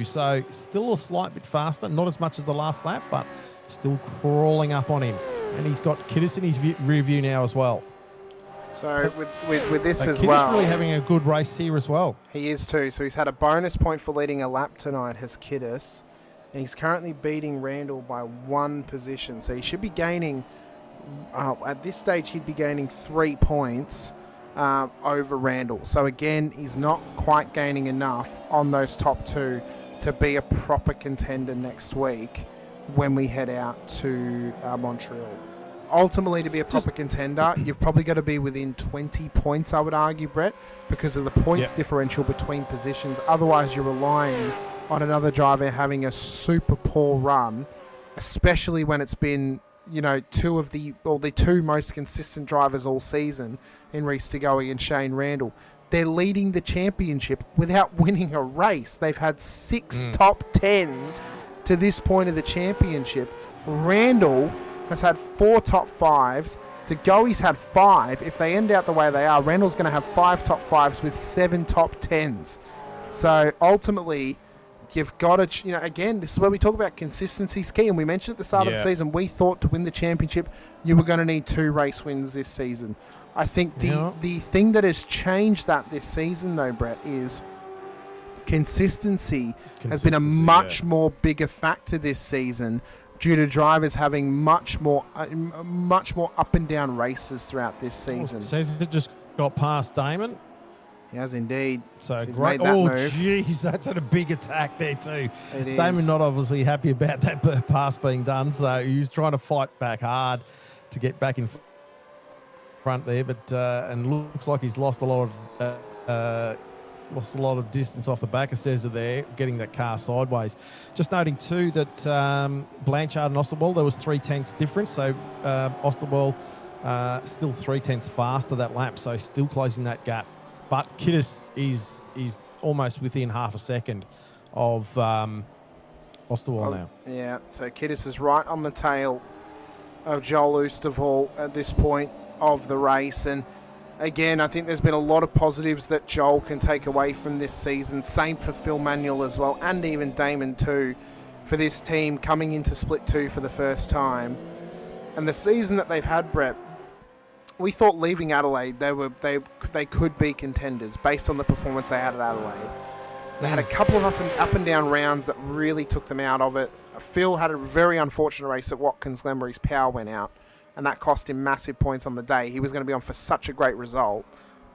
Speaker 4: So still a slight bit faster, not as much as the last lap, but still crawling up on him. And he's got Kiddis in his rear view now as well.
Speaker 3: So with this as
Speaker 4: Kiddis
Speaker 3: well,
Speaker 4: really having a good race here as well.
Speaker 3: He is too. So he's had a bonus point for leading a lap tonight, has Kiddis, and he's currently beating Randall by 1 position. So he should be gaining, at this stage, he'd be gaining 3 points over Randall. So again, he's not quite gaining enough on those top 2 to be a proper contender next week when we head out to Montreal. Ultimately, to be a proper contender, you've probably got to be within 20 points, I would argue, Brett, because of the points differential between positions. Otherwise, you're relying on another driver having a super poor run, especially when it's been, the 2 most consistent drivers all season in Reece Degoe and Shane Randall. They're leading the championship without winning a race. They've had 6 top 10s to this point of the championship. Randall has had 4 top 5s. Degoe's had 5. If they end out the way they are, Randall's going to have 5 top 5s with 7 top 10s. So ultimately, you've got to, again, this is where we talk about consistency is key. And we mentioned at the start of the season, we thought to win the championship, you were going to need 2 race wins this season. I think the thing that has changed that this season, though, Brett, is consistency has been a much more bigger factor this season, due to drivers having much more up and down races throughout this season.
Speaker 4: Says it just got past Damon.
Speaker 3: He has indeed.
Speaker 4: So
Speaker 3: he's
Speaker 4: great.
Speaker 3: made that move.
Speaker 4: Jeez, that's a big attack there too.
Speaker 3: It is.
Speaker 4: Damon not obviously happy about that pass being done, so he was trying to fight back hard to get back in front there, but and looks like he's lost a lot of distance off the back of Cesar there, getting that car sideways. Just noting too that Blanchard and Osterwald, there was 3/10 difference, so Osterwald still 3/10 faster that lap, so still closing that gap. But Kiddis is almost within half a second of Osterwald now.
Speaker 3: Yeah, so Kiddis is right on the tail of Joel Oosterwald at this point of the race, and again, I think there's been a lot of positives that Joel can take away from this season. Same for Phil Manuel as well, and even Damon too, for this team coming into Split 2 for the first time. And the season that they've had, Brett, we thought leaving Adelaide, they could be contenders based on the performance they had at Adelaide. They had a couple of up and down rounds that really took them out of it. Phil had a very unfortunate race at Watkins Glen where his power went out, and that cost him massive points on the day. He was going to be on for such a great result.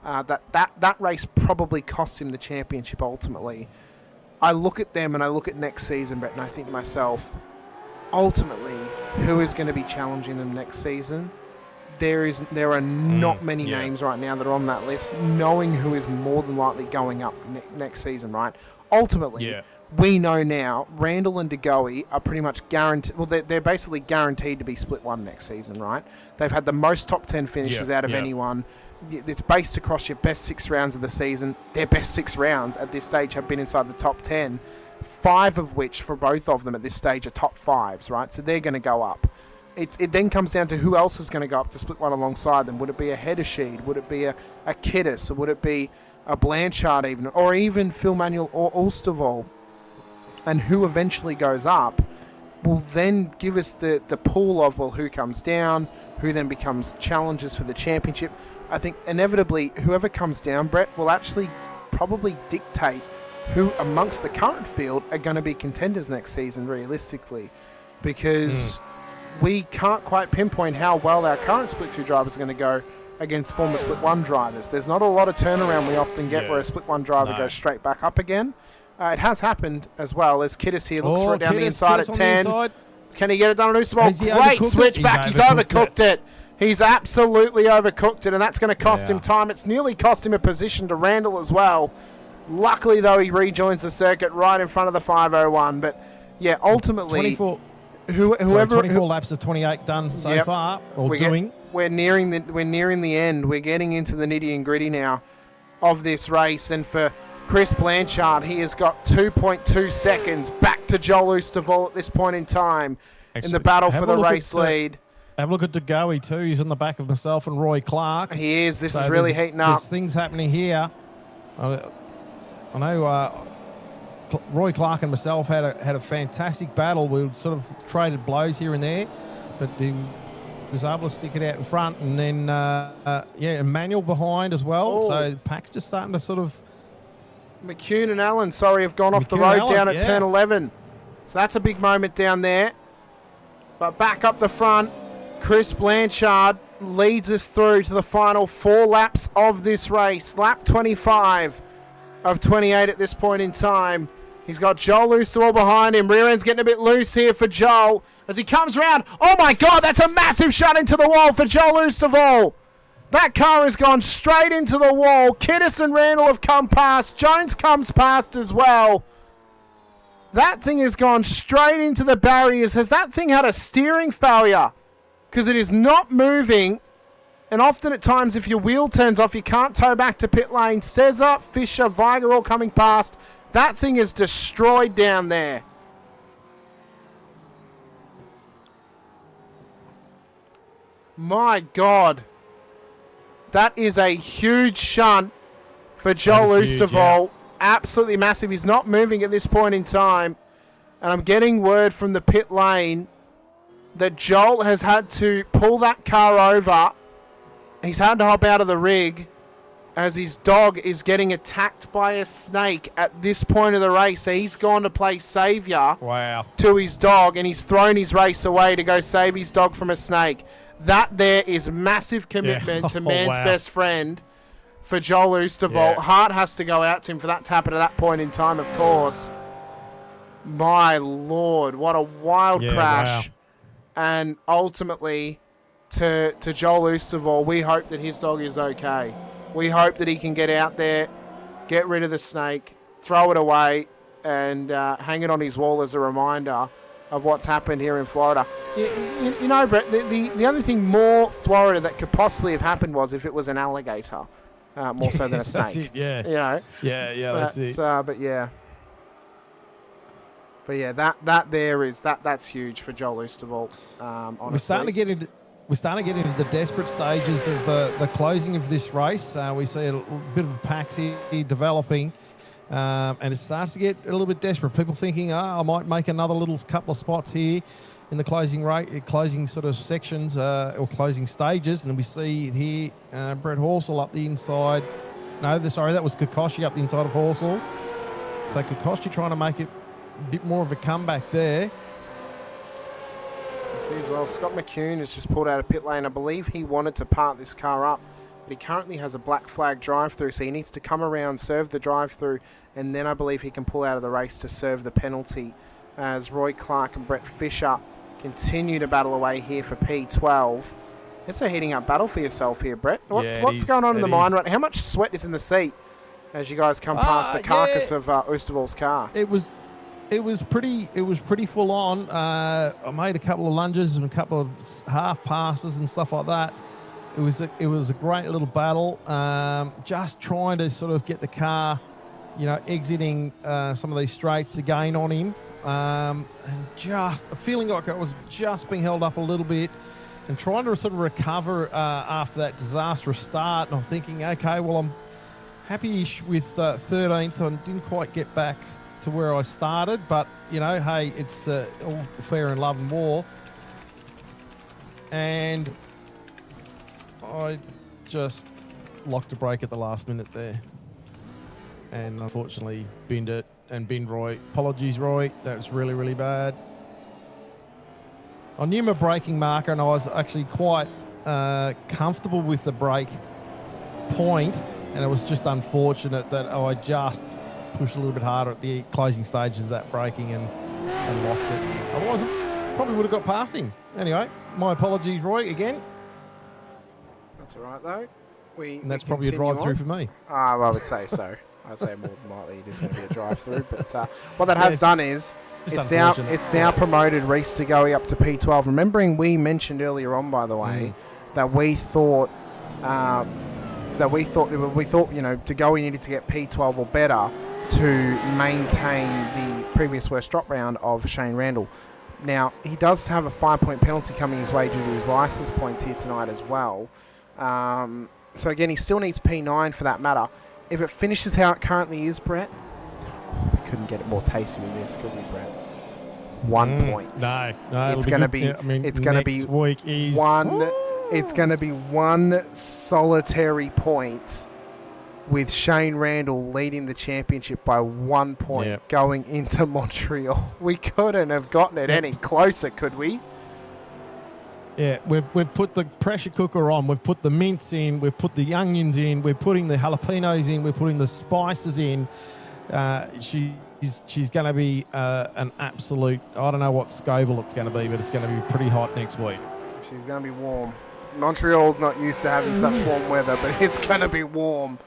Speaker 3: That race probably cost him the championship ultimately. I look at them and I look at next season, Brett, and I think to myself, ultimately, who is going to be challenging them next season? There are not many names right now that are on that list, knowing who is more than likely going up next season, right? Ultimately, we know now Randall and DeGoey are pretty much guaranteed. Well, they're basically guaranteed to be split one next season, right? They've had the most top 10 finishes out of anyone. It's based across your best 6 rounds of the season. Their best 6 rounds at this stage have been inside the top 10, 5 of which for both of them at this stage are top 5s, right? So they're going to go up. It then comes down to who else is going to go up to split one alongside them. Would it be a Heddersheed? Would it be a Kiddis? Or would it be a Blanchard even? Or even Phil Manuel or Ulsterval? And who eventually goes up will then give us the pool of, well, who comes down, who then becomes challengers for the championship. I think inevitably whoever comes down, Brett, will actually probably dictate who amongst the current field are going to be contenders next season, realistically. Because we can't quite pinpoint how well our current Split 2 drivers are going to go against former Split 1 drivers. There's not a lot of turnaround we often get where a Split 1 driver goes straight back up again. It has happened as well, as Kiddis here looks for it down the inside at 10. Can he get it done on Usabal? Great switchback. He's overcooked it. He's absolutely overcooked it, and that's going to cost him time. It's nearly cost him a position to Randall as well. Luckily, though, he rejoins the circuit right in front of the 501. But, yeah, ultimately... 24
Speaker 4: laps of 28 done so far,
Speaker 3: We're nearing the end. We're getting into the nitty and gritty now of this race. And for Chris Blanchard, he has got 2.2 seconds back to Joel Oosterval at this point in time in the battle for the race lead.
Speaker 4: Have a look at DeGoey too. He's on the back of myself and Roy Clark.
Speaker 3: He is. This is really heating up.
Speaker 4: There's things happening here. I know Roy Clark and myself had a fantastic battle. We sort of traded blows here and there, but he was able to stick it out in front. And then, Emmanuel behind as well. So the pack's just starting to sort of...
Speaker 3: McCune and Allen, have gone off the road down at turn 11. So that's a big moment down there. But back up the front, Chris Blanchard leads us through to the final 4 laps of this race. Lap 25 of 28 at this point in time. He's got Joel Oosterwell behind him. Rear end's getting a bit loose here for Joel as he comes round. Oh my God, that's a massive shot into the wall for Joel Oosterwell. That car has gone straight into the wall. Kiddis and Randall have come past. Jones comes past as well. That thing has gone straight into the barriers. Has that thing had a steering failure? Because it is not moving. And often at times, if your wheel turns off, you can't tow back to pit lane. Cesar, Fisher, Viger all coming past. That thing is destroyed down there. My God. That is a huge shunt for Joel Oosterwol. Absolutely massive. He's not moving at this point in time. And I'm getting word from the pit lane that Joel has had to pull that car over. He's had to hop out of the rig as his dog is getting attacked by a snake at this point of the race. So he's gone to play saviour to his dog, and he's thrown his race away to go save his dog from a snake. That there is massive commitment to man's best friend for Joel Oosterwol. Heart has to go out to him for that to happen at that point in time, of course. My Lord, what a wild crash. And ultimately, to Joel Oosterwol, we hope that his dog is okay. We hope that he can get out there, get rid of the snake, throw it away, and hang it on his wall as a reminder of what's happened here in Florida. You know, Brett, the only thing more Florida that could possibly have happened was if it was an alligator, more so than a snake.
Speaker 4: That's it, yeah.
Speaker 3: You know?
Speaker 4: Yeah, that's it.
Speaker 3: But yeah, that's huge for Joel Oosterwol. Honestly.
Speaker 4: We're starting to get into the desperate stages of the closing of this race. We see a bit of a pack here developing, and it starts to get a little bit desperate. People thinking, I might make another little couple of spots here in the closing sort of sections or closing stages. And we see here Brett Horsell up the inside. No, that was Kokoshi up the inside of Horsell. So Kokoshi trying to make it a bit more of a comeback there.
Speaker 3: See as well, Scott McCune has just pulled out of pit lane. I believe he wanted to park this car up but he currently has a black flag drive-through, so he needs to come around, serve the drive-through, and then I believe he can pull out of the race to serve the penalty, as Roy Clark and Brett Fisher continue to battle away here for P12. It's a heating up battle for yourself here, Brett. What's going on in the mind right now? How much sweat is in the seat as you guys come past the carcass of Oosterwol's car?
Speaker 4: It was pretty full on. I made a couple of lunges and a couple of half passes and stuff like that. It was a great little battle. Just trying to sort of get the car, exiting some of these straights to gain on him, and just feeling like I was just being held up a little bit, and trying to sort of recover after that disastrous start. And I'm thinking, okay, well, I'm happy-ish with 13th. I didn't quite get back to where I started, but hey, it's all fair in love and war. And I just locked a brake at the last minute there, and unfortunately binned it and binned Roy. Apologies, Roy. That was really, really bad. I knew my braking marker, and I was actually quite comfortable with the brake point, and it was just unfortunate that I just pushed a little bit harder at the closing stages of that braking and locked it. Otherwise, I probably would have got past him. Anyway, my apologies, Roy, again.
Speaker 3: That's all right, though.
Speaker 4: And that's probably a drive-through for me.
Speaker 3: I would say so. I'd say more than likely it is going to be a drive-through. But what that has done is it's now promoted Reese to going up to P12. Remembering we mentioned earlier on, by the way, that we thought to go, he needed to get P12 or better to maintain the previous worst drop round of Shane Randall. Now, he does have a 5-point penalty coming his way due to his licence points here tonight as well. So again, he still needs P9 for that matter. If it finishes how it currently is, Brett, we couldn't get it more tasty than this, could we, Brett? 1 point.
Speaker 4: No,
Speaker 3: it's going to be. It's going to be one. It's going to be one solitary point, with Shane Randall leading the championship by 1 point going into Montreal. We couldn't have gotten it any closer, could we?
Speaker 4: Yeah, we've put the pressure cooker on. We've put the mince in. We've put the onions in. We're putting the jalapenos in. We're putting the spices in. She's going to be an absolute. I don't know what Scoville it's going to be, but it's going to be pretty hot next week.
Speaker 3: She's going to be warm. Montreal's not used to having such warm weather, but it's going to be warm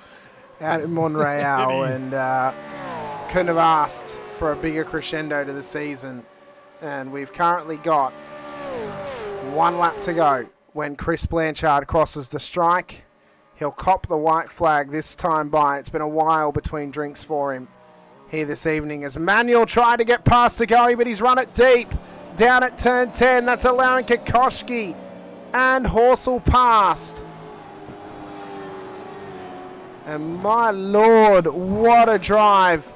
Speaker 3: out in Montreal, and couldn't have asked for a bigger crescendo to the season. And we've currently got 1 lap to go when Chris Blanchard crosses the strike. He'll cop the white flag this time by. It's been a while between drinks for him here this evening as Manuel tried to get past Tagoe, but he's run it deep down at turn 10. That's allowing Kokoschki and Horsell past. And my Lord, what a drive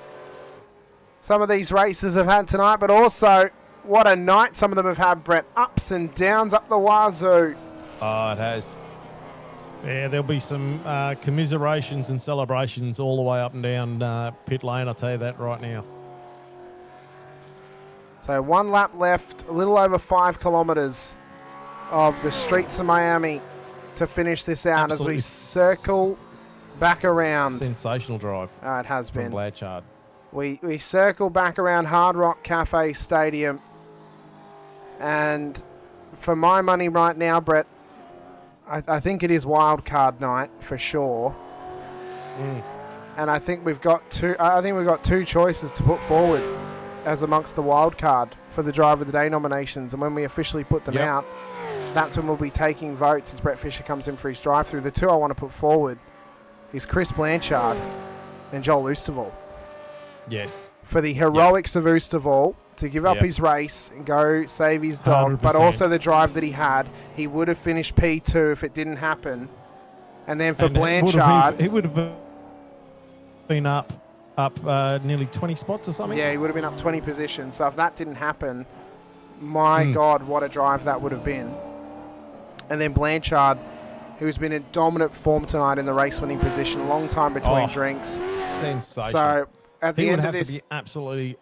Speaker 3: some of these races have had tonight, but also what a night some of them have had, Brett. Ups and downs up the wazoo.
Speaker 4: Oh, it has. Yeah, there'll be some commiserations and celebrations all the way up and down pit lane, I'll tell you that right now.
Speaker 3: So 1 lap left, a little over 5 kilometres of the streets of Miami to finish this out. Absolutely. As we circle back around.
Speaker 4: Sensational drive.
Speaker 3: It has been.
Speaker 4: Blanchard.
Speaker 3: We circle back around Hard Rock Cafe Stadium. And for my money right now, Brett, I think it is wild card night for sure. And I think we've got two choices to put forward as amongst the wild card for the Driver of the Day nominations. And when we officially put them out, that's when we'll be taking votes as Brett Fisher comes in for his drive-through. The two I want to put forward is Chris Blanchard and Joel Oosterwolde.
Speaker 4: Yes.
Speaker 3: For the heroics of Oosterwolde to give up his race and go save his dog,
Speaker 4: 100%.
Speaker 3: But also the drive that he had. He would have finished P2 if it didn't happen. And then for Blanchard...
Speaker 4: He would have been up nearly 20 spots or something.
Speaker 3: Yeah, he would have been up 20 positions. So if that didn't happen, my God, what a drive that would have been. And then Blanchard, who's been in dominant form tonight in the race-winning position, long time between drinks.
Speaker 4: Sensational.
Speaker 3: So at the end of this,
Speaker 4: he would have to be absolutely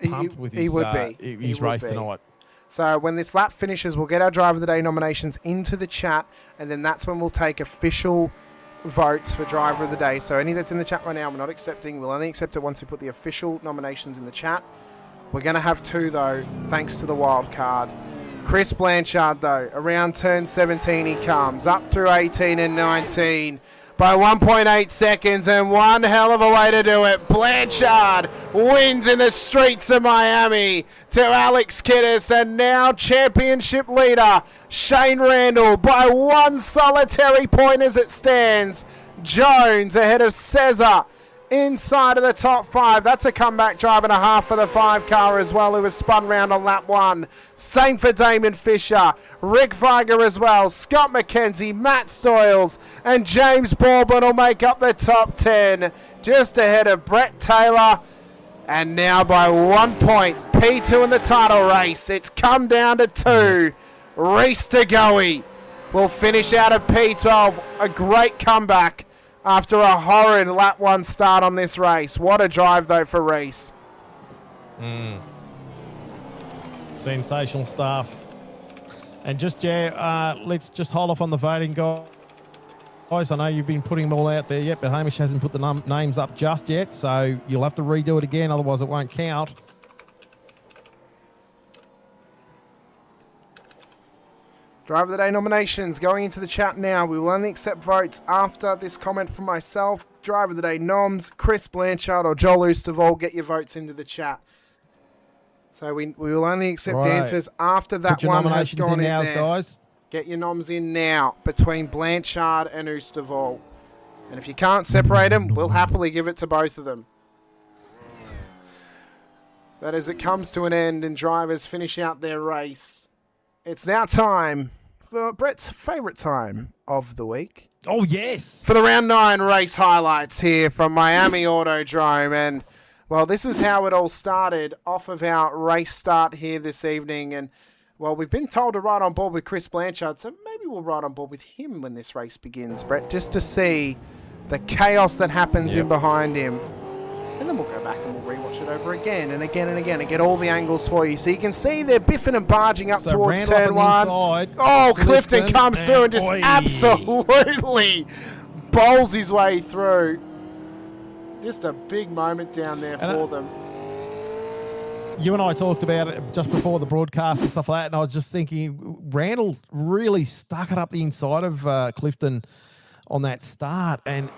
Speaker 4: pumped with his race tonight.
Speaker 3: So when this lap finishes, we'll get our Driver of the Day nominations into the chat, and then that's when we'll take official votes for Driver of the Day. So any that's in the chat right now, we're not accepting. We'll only accept it once we put the official nominations in the chat. We're going to have 2, though, thanks to the wild card. Chris Blanchard, though, around turn 17 he comes, up through 18 and 19 by 1.8 seconds, and one hell of a way to do it. Blanchard wins in the streets of Miami to Alex Kiddis, and now championship leader Shane Randall by one solitary point as it stands. Jones ahead of Cesar inside of the top 5. That's a comeback drive and a half for the 5 car as well, who was spun round on lap 1. Same for Damon Fisher, Rick Viger as well, Scott McKenzie, Matt Stoyles, and James Baldwin will make up the top 10, just ahead of Brett Taylor. And now by 1 point, P2 in the title race. It's come down to 2. Reese DeGoey will finish out of P12. A great comeback after a horrid lap 1 start on this race. What a drive, though, for Reese.
Speaker 4: Sensational stuff. And just, let's just hold off on the voting, guys. I know you've been putting them all out there yet, but Hamish hasn't put the names up just yet, so you'll have to redo it again, otherwise it won't count.
Speaker 3: Driver of the Day nominations going into the chat now. We will only accept votes after this comment from myself. Driver of the Day noms, Chris Blanchard or Joel Oosterwald. Get your votes into the chat. So we will only accept answers after that
Speaker 4: Put your
Speaker 3: one has
Speaker 4: nominations
Speaker 3: gone in
Speaker 4: now,
Speaker 3: there.
Speaker 4: guys.
Speaker 3: Get your noms in now between Blanchard and Oosterwald. And if you can't separate them, we'll happily give it to both of them. But as it comes to an end and drivers finish out their race, it's now time for Brett's favourite time of the week.
Speaker 4: Oh, yes.
Speaker 3: For the round 9 race highlights here from Miami Autodrome. And, well, this is how it all started off of our race start here this evening. And, well, we've been told to ride on board with Chris Blanchard, so maybe we'll ride on board with him when this race begins, Brett, just to see the chaos that happens in behind him. And then we'll go back and we'll rewatch it over again and again and again and get all the angles for you. So you can see they're biffing and barging up towards
Speaker 4: Randall
Speaker 3: turn 1.
Speaker 4: inside,
Speaker 3: Oh, Clifton comes through and just
Speaker 4: oi.
Speaker 3: absolutely bowls his way through. Just a big moment down there for them.
Speaker 4: You and I talked about it just before the broadcast and stuff like that, and I was just thinking Randall really stuck it up the inside of Clifton on that start, and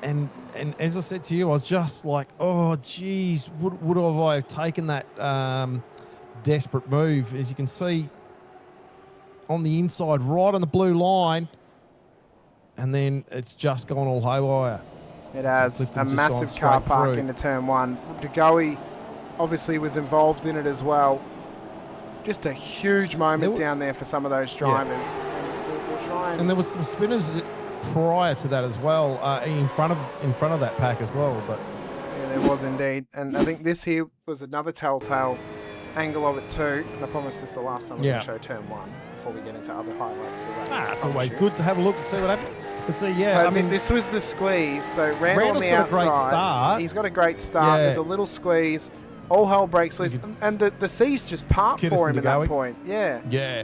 Speaker 4: as I said to you, I was just like, oh geez, would I have taken that desperate move? As you can see on the inside, right on the blue line, and then it's just gone all haywire.
Speaker 3: It has a massive car park into turn 1. DeGoey obviously was involved in it as well. Just a huge moment down there for some of those drivers. And we'll try and
Speaker 4: there was some spinners prior to that as well, in front of that pack as well. But
Speaker 3: yeah, there was indeed. And I think this here was another telltale angle of it too. And I promise this is the last time we're going to show turn 1 before we get into other highlights of the race.
Speaker 4: It's always good to have a look and see what happens. But so
Speaker 3: I mean, this was the squeeze. So Randall on the outside.
Speaker 4: Got a great start.
Speaker 3: He's got a great start. There's a little squeeze. All hell breaks loose. And the seas just part for him at that point. Yeah.
Speaker 4: Yeah.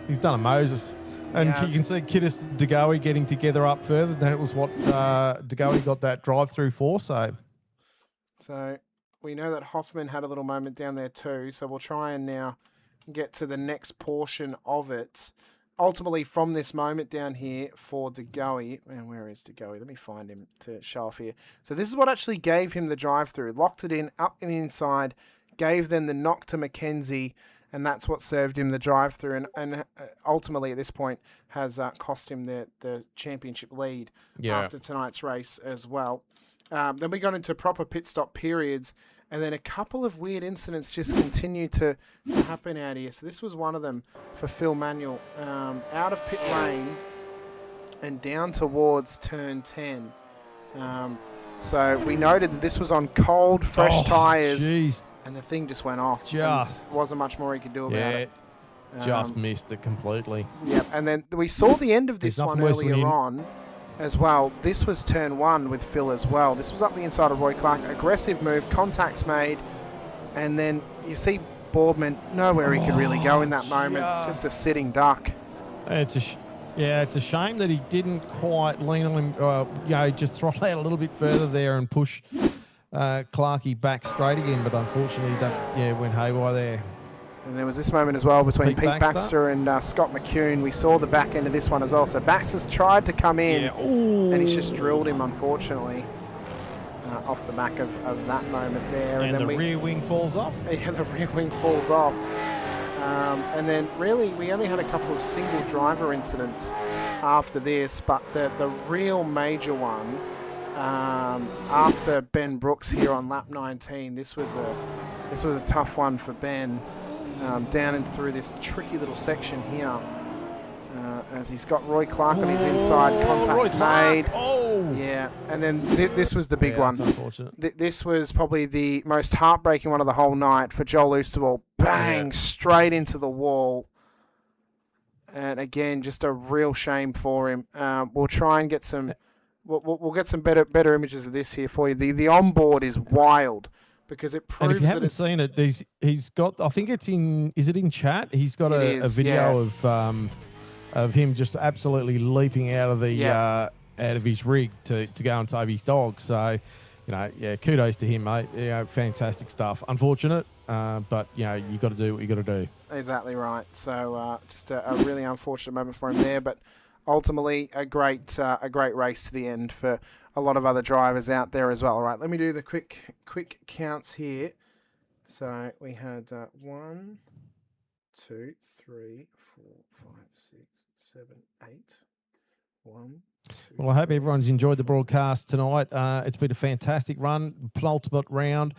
Speaker 4: He's done a Moses. And you can see Kiddis and DeGoey getting together up further. That was what DeGoey got that drive through for. So
Speaker 3: we know that Hoffman had a little moment down there too. So we'll try and now get to the next portion of it. Ultimately, from this moment down here for DeGoey, and where is DeGoey? Let me find him to show off here. So this is what actually gave him the drive through. Locked it in, up in the inside, gave them the knock to McKenzie, and that's what served him the drive through, and ultimately at this point has cost him the championship lead after tonight's race as well. Then we got into proper pit stop periods, and then a couple of weird incidents just continue to happen out here. So this was one of them for Phil Manuel. Out of pit lane and down towards turn 10. So we noted that this was on cold, fresh tyres.
Speaker 4: Geez.
Speaker 3: And the thing just went off.
Speaker 4: Just.
Speaker 3: Wasn't much more he could do about it.
Speaker 4: Just missed it completely.
Speaker 3: Yep. And then we saw the end of this one earlier on as well. This was turn 1 with Phil as well. This was up the inside of Roy Clark. Aggressive move, contacts made. And then you see Boardman, nowhere he could really go in that moment. Just a sitting duck.
Speaker 4: It's a shame that he didn't quite lean on him, just throttle out a little bit further there and push Clarkey back straight again. But unfortunately, that went haywire there.
Speaker 3: And there was this moment as well between Pete Baxter and Scott McCune. We saw the back end of this one as well. So Baxter's tried to come in, and he's just drilled him, unfortunately, off the back of that moment there.
Speaker 4: And then the rear wing falls off.
Speaker 3: Yeah, the rear wing falls off. And then really we only had a couple of single driver incidents after this, but the real major one after Ben Brooks here on lap 19, this was a tough one for Ben. Down and through this tricky little section here, as he's got Roy Clark on his inside, contacts made. Yeah, and then this was the big one.
Speaker 4: That's unfortunate.
Speaker 3: This was probably the most heartbreaking one of the whole night for Joel Oosterwald. Bang, straight into the wall. And again, just a real shame for him. We'll try and get some. We'll get some better images of this here for you. The onboard is wild. Because it proves
Speaker 4: and if you haven't seen it, he's got. I think it's in. Is it in chat? He's got a video of him just absolutely leaping out of the out of his rig to go and save his dog. So, kudos to him, mate. Fantastic stuff. Unfortunate, but you got to do what you got to do.
Speaker 3: Exactly right. So just a really unfortunate moment for him there, but ultimately a great race to the end for a lot of other drivers out there as well. All right, let me do the quick counts here. So we had 1, 2, 3, 4, 5, 6, 7, 8. 1, 2.
Speaker 4: Well, I hope everyone's enjoyed the broadcast tonight. It's been a fantastic run, penultimate round,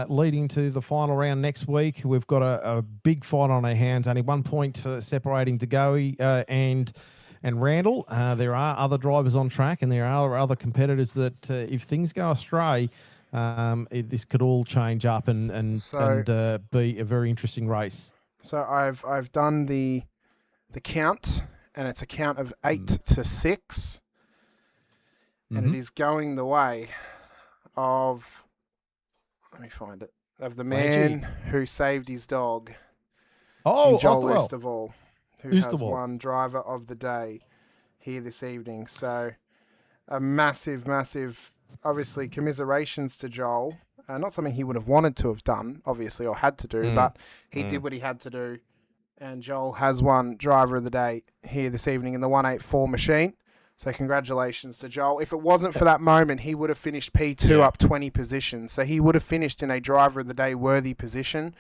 Speaker 4: leading to the final round next week. We've got a big fight on our hands. Only 1 point separating Degoe and Randall. There are other drivers on track, and there are other competitors that if things go astray, this could all change up and be a very interesting race.
Speaker 3: So I've done the count, and it's a count of 8 to 6, and it is going the way of, let me find it, of the man who saved his dog.
Speaker 4: Oh,
Speaker 3: Joel Oosterwald, who has won driver of the day here this evening. So a massive, obviously, commiserations to Joel. Not something he would have wanted to have done, obviously, or had to do, but he did what he had to do. And Joel has won driver of the day here this evening in the 184 machine. So congratulations to Joel. If it wasn't for that moment, he would have finished P2 up 20 positions. So he would have finished in a driver of the day worthy position.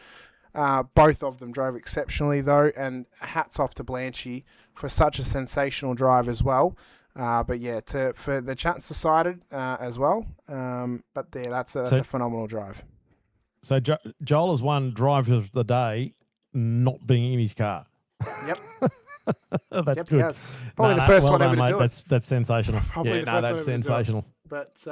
Speaker 3: Both of them drove exceptionally, though, and hats off to Blanchy for such a sensational drive as well. But yeah, for the chance decided as well. But there, that's a phenomenal drive.
Speaker 4: So Joel has won driver of the day, not being in his car.
Speaker 3: Yep.
Speaker 4: That's good.
Speaker 3: Probably the first one ever to do it.
Speaker 4: That's sensational. That's sensational.
Speaker 3: But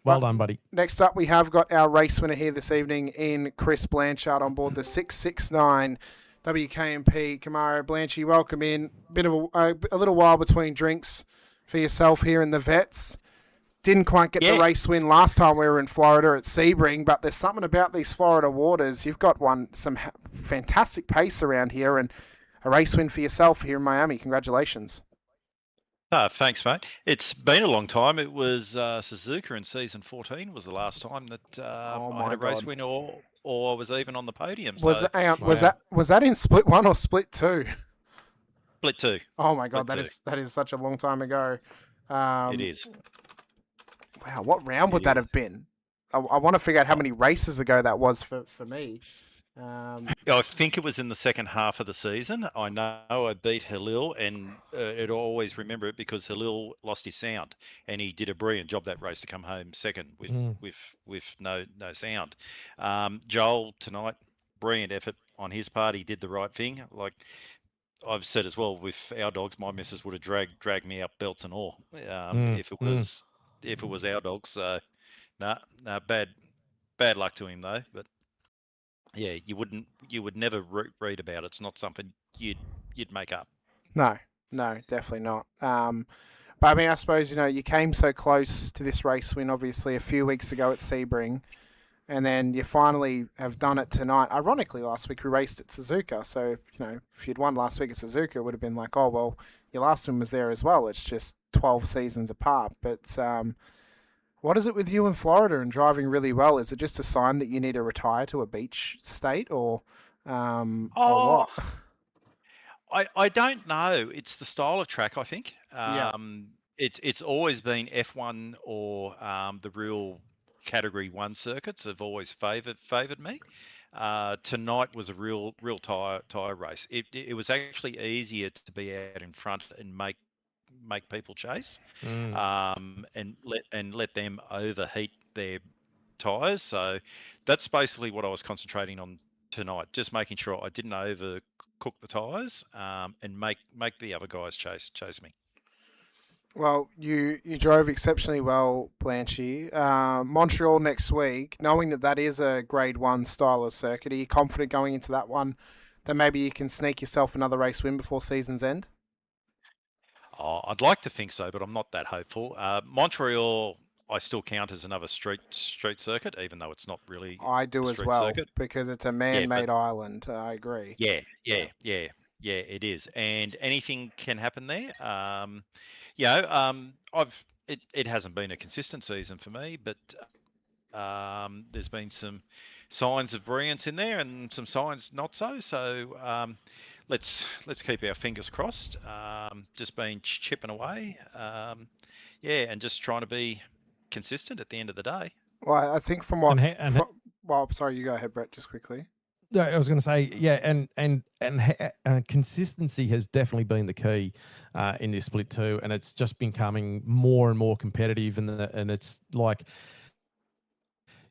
Speaker 4: well done, buddy.
Speaker 3: Next up, we have got our race winner here this evening in Chris Blanchard on board the 669 WKMP Camaro. Blanchy, welcome in. Bit of a little while between drinks for yourself here in the Vets. Didn't quite get the race win last time we were in Florida at Sebring, but there's something about these Florida waters. You've got some fantastic pace around here, and a race win for yourself here in Miami. Congratulations.
Speaker 5: Thanks, mate. It's been a long time. It was Suzuka in season 14 was the last time that I had a race win or I was even on the podium. Was
Speaker 3: that in split 1 or split 2?
Speaker 5: Split 2.
Speaker 3: Oh my God, that is such a long time ago.
Speaker 5: It is.
Speaker 3: Wow, what round would that have been? I want to figure out how many races ago that was for me.
Speaker 5: I think it was in the second half of the season. I know I beat Halil, and I'd always remember it because Halil lost his sound, and he did a brilliant job that race to come home second with no sound. Joel tonight, brilliant effort on his part. He did the right thing. Like I've said as well, with our dogs, my missus would have dragged me up belts and all if it was our dogs. So bad luck to him though, but. Yeah, you would never read about it. It's not something you'd make up.
Speaker 3: No, definitely not. But I mean, I suppose you came so close to this race win, obviously a few weeks ago at Sebring. and then you finally have done it tonight. Ironically, last week we raced at Suzuka, so if you'd won last week at Suzuka, it would have been like, oh well, your last one was there as well. It's just 12 seasons apart. But what is it with you in Florida and driving really well? Is it just a sign that you need to retire to a beach state, or
Speaker 5: Oh,
Speaker 3: what?
Speaker 5: I don't know. It's the style of track, I think.
Speaker 3: Yeah.
Speaker 5: It's always been F1 or the real Category 1 circuits have always favoured me. Tonight was a real tire race. It was actually easier to be out in front and make people chase, and let them overheat their tires. So that's basically what I was concentrating on tonight, just making sure I didn't overcook the tires, and make the other guys chase me.
Speaker 3: Well, you drove exceptionally well, Blanchy. Montreal next week, knowing that is a Grade 1 style of circuit, are you confident going into that one that maybe you can sneak yourself another race win before season's end?
Speaker 5: Oh, I'd like to think so, but I'm not that hopeful. Montreal, I still count as another street circuit, even though it's not really
Speaker 3: I do
Speaker 5: a
Speaker 3: as
Speaker 5: street
Speaker 3: well,
Speaker 5: circuit.
Speaker 3: because it's a
Speaker 5: Yeah,
Speaker 3: man-made
Speaker 5: but
Speaker 3: island. I agree.
Speaker 5: yeah,
Speaker 3: Yeah.
Speaker 5: it is, and anything can happen there. It hasn't been a consistent season for me, but there's been some signs of brilliance in there and some signs not so. So let's keep our fingers crossed. Just been chipping away, and just trying to be consistent at the end of the day.
Speaker 3: Well, I think from what...
Speaker 4: And
Speaker 3: well, sorry, you go ahead, Brett, just quickly.
Speaker 4: yeah, I was going to say, yeah, and consistency has definitely been the key in this split too, and it's just becoming more and more competitive, and it's like,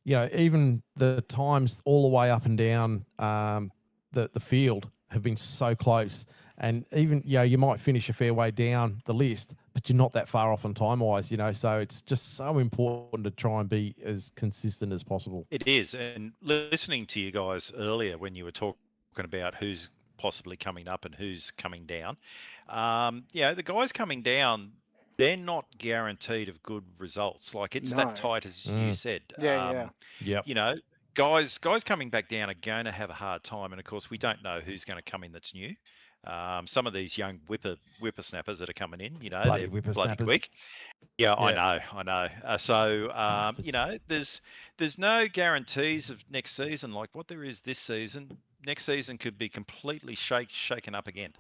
Speaker 4: even the times all the way up and down the field have been so close, and even you might finish a fair way down the list, but you're not that far off on time wise, so it's just so important to try and be as consistent as possible.
Speaker 5: It is, and listening to you guys earlier when you were talking about who's possibly coming up and who's coming down, the guys coming down, they're not guaranteed of good results. Like it's that tight, as you said.
Speaker 3: Yeah.
Speaker 4: Yep.
Speaker 5: Guys coming back down are going to have a hard time, and of course we don't know who's going to come in that's new. Some of these young whippersnappers that are coming in,
Speaker 4: Bloody
Speaker 5: they're bloody
Speaker 4: whippersnappers.
Speaker 5: quick. Yeah,
Speaker 4: Yeah.
Speaker 5: I know. There's no guarantees of next season. Like what there is this season, next season could be completely shaken up again.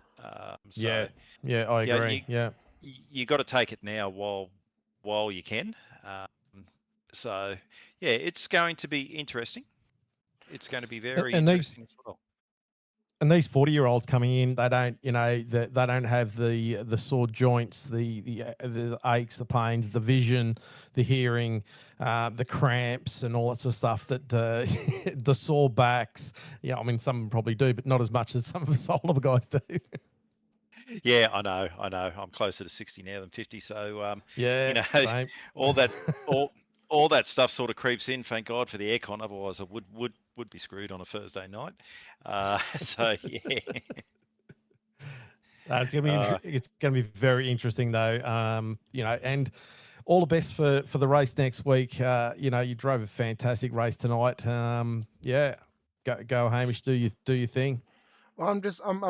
Speaker 4: Yeah, I agree.
Speaker 5: You got to take it now while you can. It's going to be interesting. It's going to be very interesting as well.
Speaker 4: And these 40-year-olds coming in, they don't, they don't have the sore joints, the aches, the pains, the vision, the hearing, the cramps, and all that sort of stuff. That the sore backs. Yeah, I mean, some probably do, but not as much as some of us older guys do.
Speaker 5: Yeah, I know. I'm closer to 60 now than 50, so
Speaker 4: same.
Speaker 5: all that stuff sort of creeps in. Thank God for the aircon, otherwise I would be screwed on a Thursday night. So yeah.
Speaker 4: It's gonna be very interesting though. And all the best for the race next week. You drove a fantastic race tonight. Go Hamish, do your thing.
Speaker 3: Well, I'm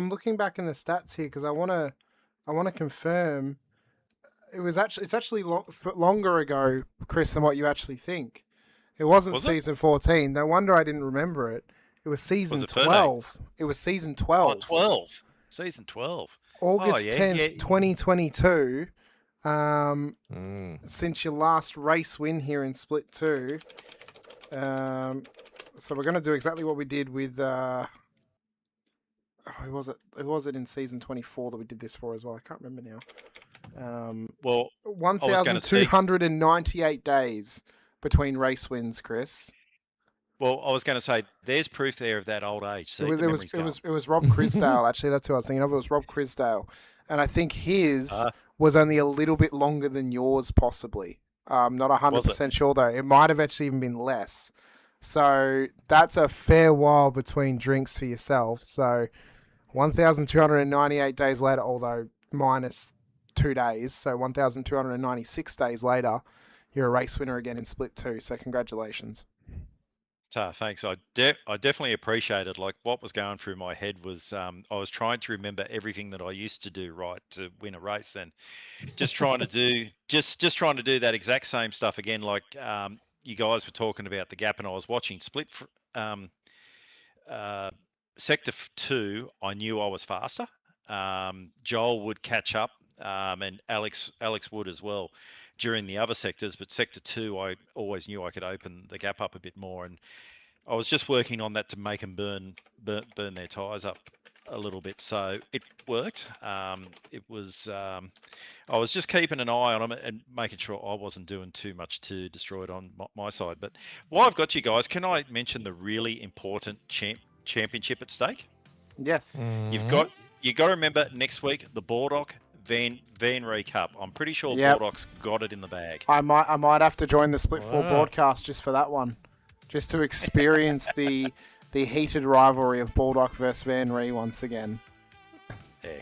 Speaker 3: looking back in the stats here because I want to confirm. It's actually longer ago, Chris, than what you actually think. It wasn't season 14. No wonder I didn't remember it. It was season 12. It was season 12.
Speaker 5: Oh, 12. Season 12.
Speaker 3: August 10th, 2022. Since your last race win here in Split 2. So we're going to do exactly what we did with... who was it in season 24 that we did this for as well? I can't remember now. 1,298 days between race wins, Chris.
Speaker 5: Well, I was going to say, there's proof there of that old age. See,
Speaker 3: it was Rob Crisdale, actually. That's who I was thinking of. It was Rob Crisdale. And I think his was only a little bit longer than yours, possibly. I'm not 100% sure, though. It might have actually even been less. So that's a fair while between drinks for yourself. So 1,298 days later, although minus 2 days, so 1,296 days later, you're a race winner again in Split 2. So congratulations.
Speaker 5: Thanks. I definitely appreciated, like, what was going through my head was I was trying to remember everything that I used to do right to win a race, and just trying to do just trying to do that exact same stuff again. Like you guys were talking about the gap, and I was watching uh, Sector 2. I knew I was faster. Joel would catch up, and Alex would as well during the other sectors. But Sector 2, I always knew I could open the gap up a bit more, and I was just working on that to make them burn their tyres up a little bit. So it worked. It was I was just keeping an eye on them and making sure I wasn't doing too much to destroy it on my side. But while I've got you guys, can I mention the really important championship at stake?
Speaker 3: Yes.
Speaker 5: You've got to remember next week the Baldock Van Ree Cup. I'm pretty sure Baldock's got it in the bag.
Speaker 3: I might have to join the Split 4 broadcast just for that one, just to experience the heated rivalry of Baldock versus Van Ree once again.
Speaker 5: Yeah.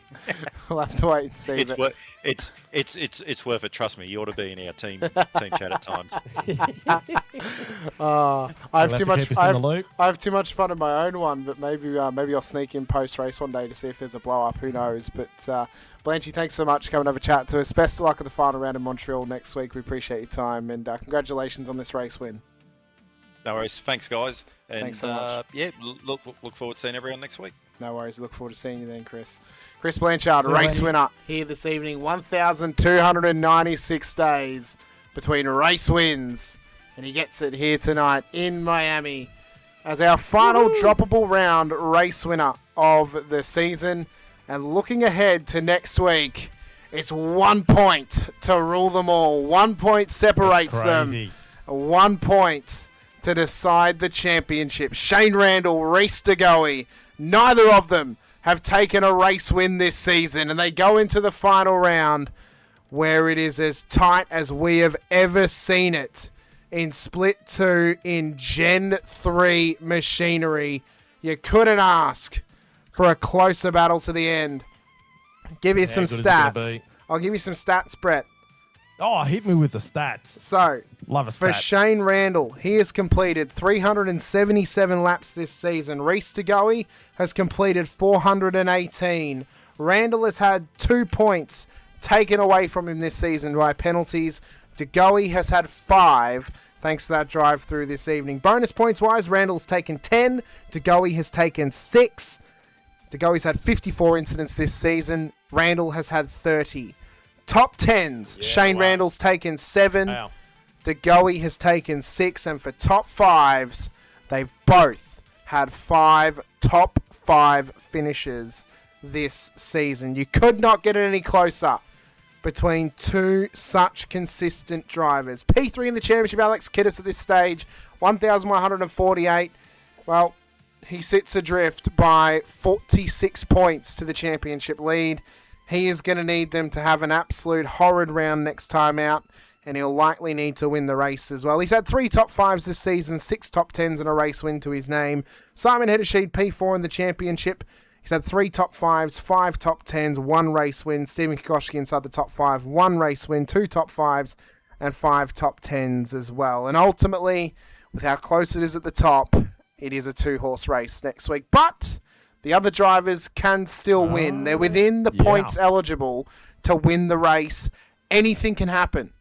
Speaker 3: We'll have to wait and see.
Speaker 5: It's worth it. Trust me, you ought to be in our team chat at times.
Speaker 3: I have too much fun in my own one, but maybe I'll sneak in post race one day to see if there's a blow up. Who knows? But Blanchy, thanks so much for coming over chat to us. Best of luck at the final round in Montreal next week. We appreciate your time, and congratulations on this race win.
Speaker 5: No worries. Thanks, guys. And
Speaker 3: thanks so much.
Speaker 5: Yeah, look forward to seeing everyone next week.
Speaker 3: No worries. Look forward to seeing you then, Chris. Chris Blanchard, race winner here this evening. 1,296 days between race wins, and he gets it here tonight in Miami as our final droppable round race winner of the season. And looking ahead to next week, it's 1 point to rule them all. 1 point separates them. 1 point to decide the championship. Shane Randall, Reece DeGoey, neither of them have taken a race win this season, and they go into the final round where it is as tight as we have ever seen it in Split 2 in Gen 3 machinery. You couldn't ask for a closer battle to the end. Give you some stats. I'll give you some stats, Brett.
Speaker 4: Oh, hit me with the stats.
Speaker 3: So,
Speaker 4: love a
Speaker 3: for
Speaker 4: stat.
Speaker 3: Shane Randall, he has completed 377 laps this season. Reece DeGoey has completed 418. Randall has had 2 points taken away from him this season by penalties. DeGoey has had 5, thanks to that drive through this evening. Bonus points wise, Randall's taken 10. DeGoey has taken 6. DeGoey's had 54 incidents this season. Randall has had 30. Top 10s, Shane Randall's taken 7.
Speaker 4: Wow.
Speaker 3: DeGoey has taken 6. And for top 5s, they've both had 5 top 5 finishes this season. You could not get it any closer between two such consistent drivers. P3 in the championship, Alex Kiddis at this stage, 1,148. Well, he sits adrift by 46 points to the championship lead. He is going to need them to have an absolute horrid round next time out, and he'll likely need to win the race as well. He's had 3 top 5s this season, 6 top 10s and a race win to his name. Simon Heddersheed, P4 in the championship. He's had 3 top 5s, 5 top 10s, 1 race win. Stephen Kokoschke inside the top 5, 1 race win, 2 top 5s and 5 top 10s as well. And ultimately, with how close it is at the top, it is a 2-horse race next week. But the other drivers can still win. They're within the points eligible to win the race. Anything can happen.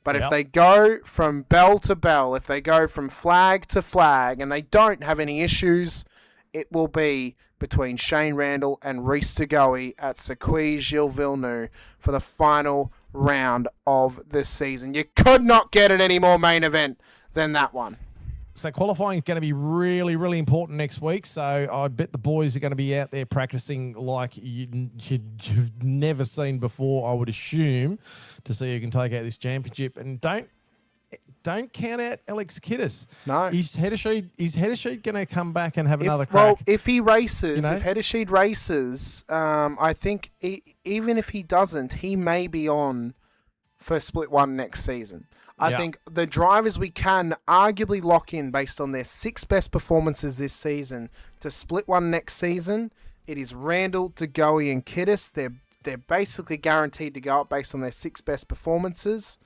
Speaker 3: But if they go from bell to bell, if they go from flag to flag, and they don't have any issues, it will be between Shane Randall and Reece DeGoey at Circuit Gilles Villeneuve for the final round of the season. You could not get it any more main event than that one.
Speaker 4: So qualifying is going to be really, really important next week. So I bet the boys are going to be out there practicing like you've never seen before, I would assume, to see who can take out this championship. And don't count out Alex Kiddis.
Speaker 3: No.
Speaker 4: Is Heddersheed going to come back and have another crack?
Speaker 3: Well, if he races, if Heddersheed races, I think even if he doesn't, he may be on for Split 1 next season. I think the drivers we can arguably lock in based on their 6 best performances this season to Split 1 next season. It is Randall, DeGoey, and Kiddis. They're basically guaranteed to go up based on their 6 best performances.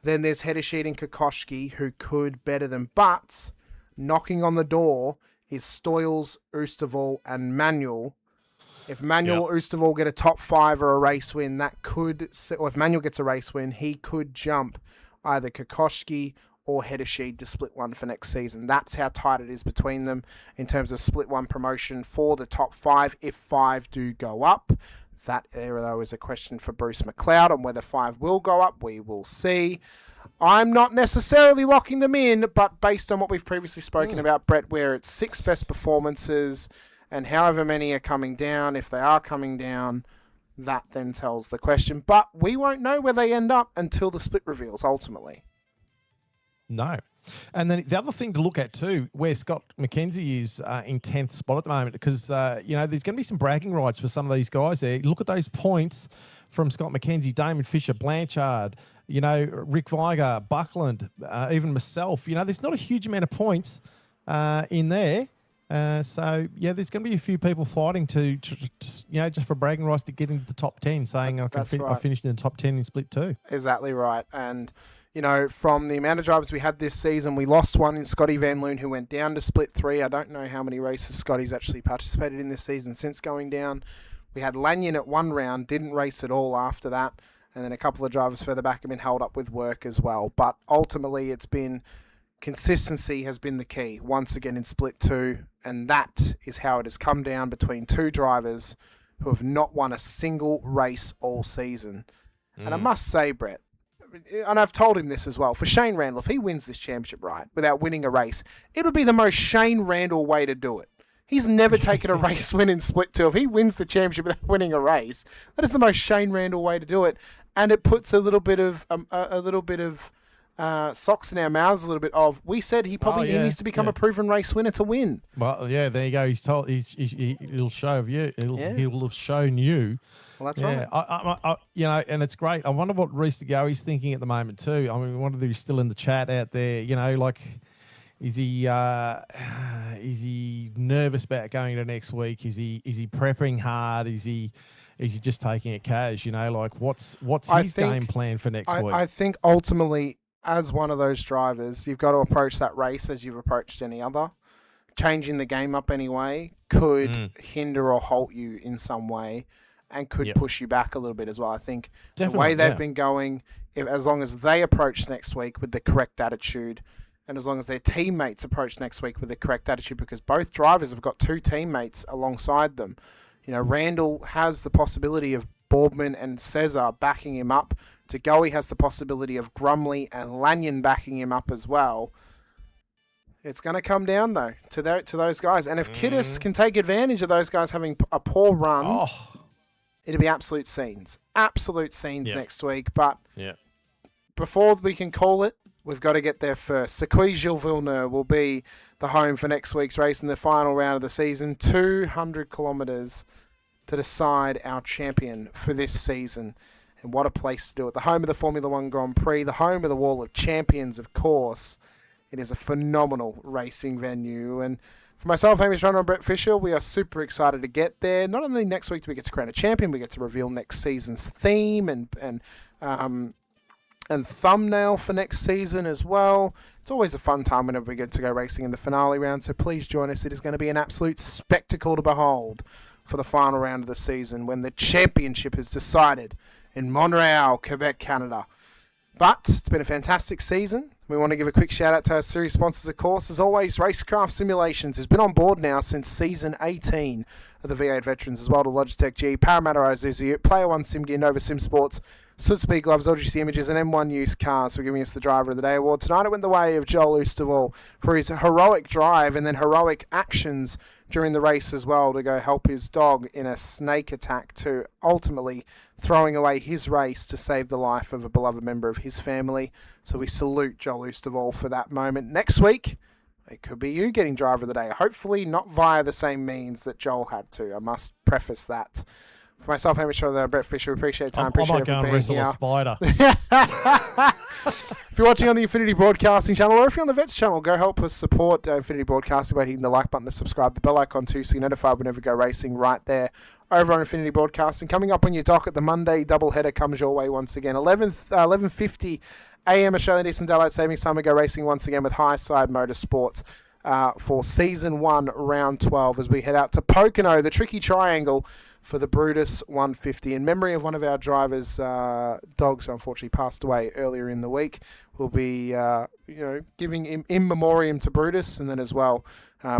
Speaker 3: Then there's Heddersheed and Kokoschke who could better them. But knocking on the door is Stoyles, Oosterval, and Manuel. If Manuel or Oosterval get a top 5 or a race win, that could, or if Manuel gets a race win, he could jump either Kokoschki or Hedesheed to split one for next season. That's how tight it is between them in terms of split one promotion for the top 5. If 5 do go up, that there though is a question for Bruce McLeod on whether 5 will go up. We will see. I'm not necessarily locking them in, but based on what we've previously spoken about, Brett, where it's 6 best performances and however many are coming down, if they are coming down, that then tells the question. But we won't know where they end up until the split reveals, ultimately.
Speaker 4: No. And then the other thing to look at too, where Scott McKenzie is in 10th spot at the moment, because, there's going to be some bragging rights for some of these guys there. Look at those points from Scott McKenzie, Damon Fisher, Blanchard, Rick Viger, Buckland, even myself. There's not a huge amount of points in there. There's going to be a few people fighting to just for bragging rights to get into the top 10, saying I finished in the top 10 in split 2.
Speaker 3: Exactly right. And from the amount of drivers we had this season, we lost one in Scotty Van Loon who went down to split 3. I don't know how many races Scotty's actually participated in this season since going down. We had Lanyon at one round, didn't race at all after that. And then a couple of drivers further back have been held up with work as well. But ultimately, it's been consistency has been the key once again in split 2. And that is how it has come down between 2 drivers who have not won a single race all season. And I must say, Brett, and I've told him this as well, for Shane Randall, if he wins this championship right without winning a race, it would be the most Shane Randall way to do it. He's never taken a race win in split 2. If he wins the championship without winning a race, that is the most Shane Randall way to do it. And it puts a little bit of socks in our mouths. A little bit of we said he needs to become a proven race winner to win.
Speaker 4: Well, yeah, there you go. He's told he'll show you. He will have shown you.
Speaker 3: Well, that's right.
Speaker 4: I and it's great. I wonder what Reese DeGoey's thinking at the moment too. I mean, I wonder if he's still in the chat out there. Is he nervous about going to next week? Is he prepping hard? Is he just taking it cash? What's his game plan for next week?
Speaker 3: I think ultimately, as one of those drivers, you've got to approach that race as you've approached any other. Changing the game up anyway could hinder or halt you in some way and could push you back a little bit as well. I think the way they've been going, as long as they approach next week with the correct attitude, and as long as their teammates approach next week with the correct attitude, because both drivers have got 2 teammates alongside them. Randall has the possibility of Boardman and Cesar backing him up. DeGoey has the possibility of Grumley and Lanyon backing him up as well. It's going to come down, though, to those guys. And if Kiddis can take advantage of those guys having a poor run, it'll be absolute scenes. Absolute scenes next week. But before we can call it, we've got to get there first. Circuit Gilles Villeneuve will be the home for next week's race in the final round of the season. 200 kilometres to decide our champion for this season. And what a place to do it. The home of the Formula One Grand Prix, the home of the Wall of Champions, of course. It is a phenomenal racing venue. And for myself, Hamish Munro Brett Fisher, we are super excited to get there. Not only next week do we get to crown a champion, we get to reveal next season's theme and thumbnail for next season as well. It's always a fun time whenever we get to go racing in the finale round, so please join us. It is going to be an absolute spectacle to behold for the final round of the season when the championship is decided in Montreal, Quebec, Canada. But it's been a fantastic season. We want to give a quick shout out to our series sponsors, of course. As always, Racekraft Simulations has been on board now since season 18 of the V8 Veterans, as well to Logitech G, Parramatta Isuzu Ute, Player One Sim Gear, Nova Simsports, Südspeed gloves, LGC Images, and M1 used cars for giving us the Driver of the Day award. Tonight it went the way of Joel Oosterwall for his heroic drive and then heroic actions during the race as well to go help his dog in a snake attack, to ultimately throwing away his race to save the life of a beloved member of his family. So we salute Joel Oosterwall for that moment. Next week, it could be you getting Driver of the Day. Hopefully not via the same means that Joel had to. I must preface that. For myself, Hamish Munro Brett Fisher, we appreciate time.
Speaker 4: I might go and wrestle a spider.
Speaker 3: If you're watching on the Infinity Broadcasting channel, or if you're on the Vets channel, go help us support Infinity Broadcasting by hitting the like button, to subscribe, the bell icon too, so you're notified whenever we go racing right there over on Infinity Broadcasting. Coming up on your docket, the Monday doubleheader comes your way once again. 11:50 a.m. Australian Eastern Daylight Savings Time, we go racing once again with Highside Motorsports. for Season 1, Round 12, as we head out to Pocono, the tricky triangle, for the Brutus 150. In memory of one of our drivers' dogs who unfortunately passed away earlier in the week, we'll be giving in memoriam to Brutus, and then as well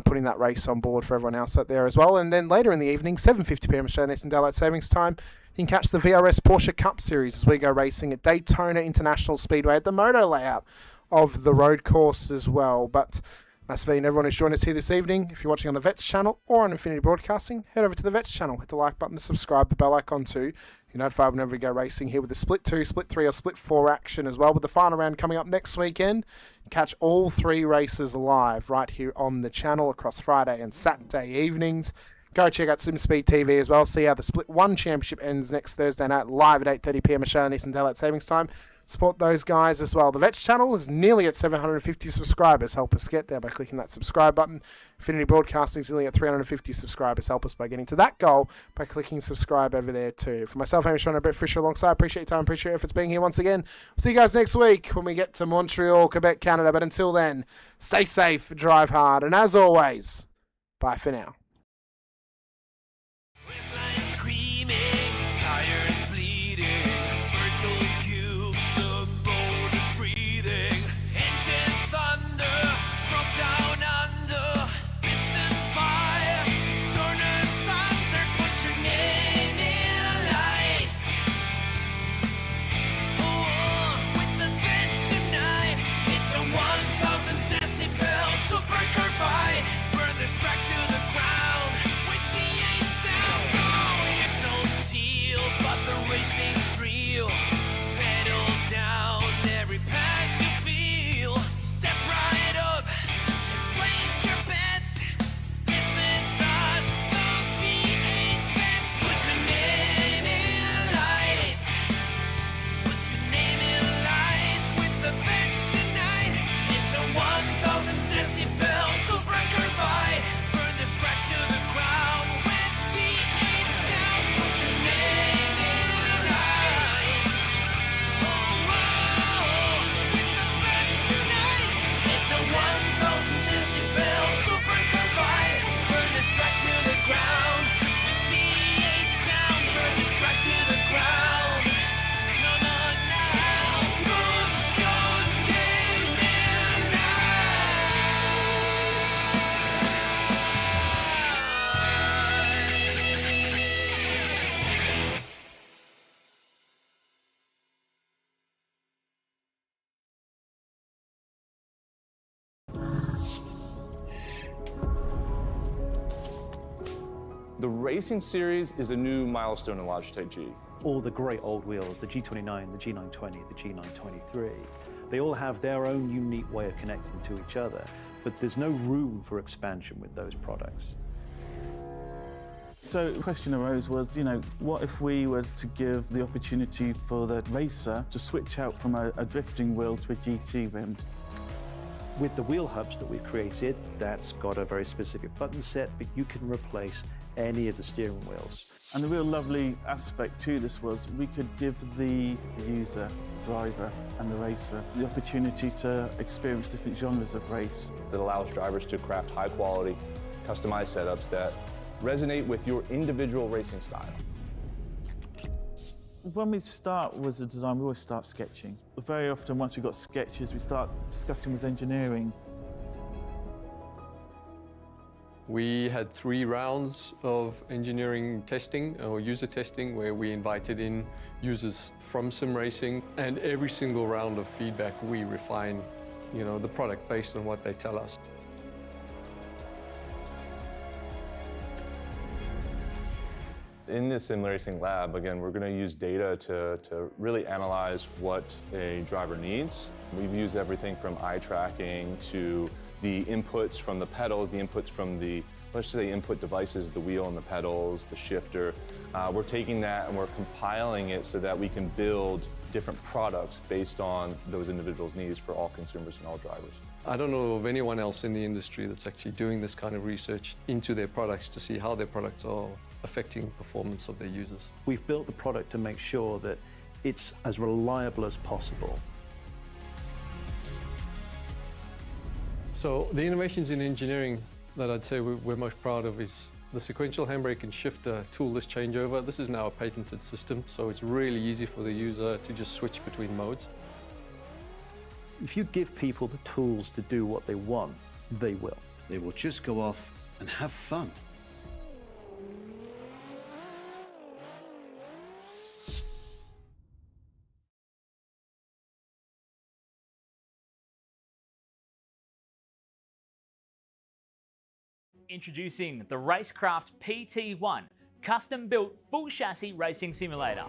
Speaker 3: putting that race on board for everyone else out there as well. And then later in the evening, 7:50 p.m. Australian Eastern Daylight Savings Time, you can catch the VRS Porsche Cup Series as we go racing at Daytona International Speedway at the moto layout of the road course as well. But nice to everyone who's joined us here this evening. If you're watching on the Vets channel or on Infinity Broadcasting, head over to the Vets channel, hit the like button to subscribe, the bell icon too. You're notified whenever we go racing here with the Split 2, Split 3 or Split 4 action as well, with the final round coming up next weekend. Catch all 3 races live right here on the channel across Friday and Saturday evenings. Go check out Simspeed TV as well. See how the Split 1 Championship ends next Thursday night live at 8:30 p.m. Australian Eastern Daylight Savings Time. Support those guys as well. The Vets channel is nearly at 750 subscribers. Help us get there by clicking that subscribe button. Infinity Broadcasting is nearly at 350 subscribers. Help us by getting to that goal by clicking subscribe over there too. For myself, Hamish Munro Brett Fisher alongside. Appreciate your time, appreciate your efforts being here once again. We'll see you guys next week when we get to Montreal, Quebec, Canada. But until then, stay safe, drive hard, and as always, bye for now.
Speaker 2: Whiplash screaming, tires bleeding, virtual cubes, the motor's breathing, engine thunder from down under, listen fire, turn asunder, put your name in lights. Oh, with the Vets tonight, it's a 1,000 decibel super carbide, burn this track to the ground with V8 sound. Oh, you're so steel, but the racing's real. Pedal down every pass you feel. Step right up and place your bets. This is us, the V8 Vets. Put your name in lights. Put your name in lights with the Vets tonight. It's a 1,000 decibel super carbide. Burn this track to the ground with V8 sound. Put your name in lights. Oh, with the Vets tonight. It's a 1,000 decibel super carbide. Burn this track to the ground with V8 sound. Burn this track to the ground. Come on now, put your name in lights.
Speaker 6: The Racing Series is a new milestone in Logitech G.
Speaker 7: All the great old wheels, the G29, the G920, the G923, they all have their own unique way of connecting to each other, but there's no room for expansion with those products.
Speaker 8: So the question arose was, what if we were to give the opportunity for the racer to switch out from a drifting wheel to a GT rim?
Speaker 7: With the wheel hubs that we've created, that's got a very specific button set, but you can replace any of the steering wheels.
Speaker 8: And the real lovely aspect to this was we could give the user, driver and the racer the opportunity to experience different genres of race.
Speaker 6: That allows drivers to craft high quality, customized setups that resonate with your individual racing style.
Speaker 8: When we start with the design, we always start sketching. Very often, once we've got sketches, we start discussing with engineering.
Speaker 9: We had 3 rounds of engineering testing or user testing where we invited in users from sim racing, and every single round of feedback we refine, the product based on what they tell us.
Speaker 6: In this sim racing lab, again, we're going to use data to really analyze what a driver needs. We've used everything from eye tracking to the inputs from the pedals, the inputs from the, let's say, input devices, the wheel and the pedals, the shifter. We're taking that and we're compiling it so that we can build different products based on those individuals' needs for all consumers and all drivers.
Speaker 9: I don't know of anyone else in the industry that's actually doing this kind of research into their products to see how their products are affecting performance of their users.
Speaker 7: We've built the product to make sure that it's as reliable as possible.
Speaker 9: So the innovations in engineering that I'd say we're most proud of is the sequential handbrake and shifter toolless changeover. This is now a patented system, so it's really easy for the user to just switch between modes.
Speaker 7: If you give people the tools to do what they want, they will.
Speaker 10: They will just go off and have fun.
Speaker 11: Introducing the Rackraft PT1, custom-built full chassis racing simulator.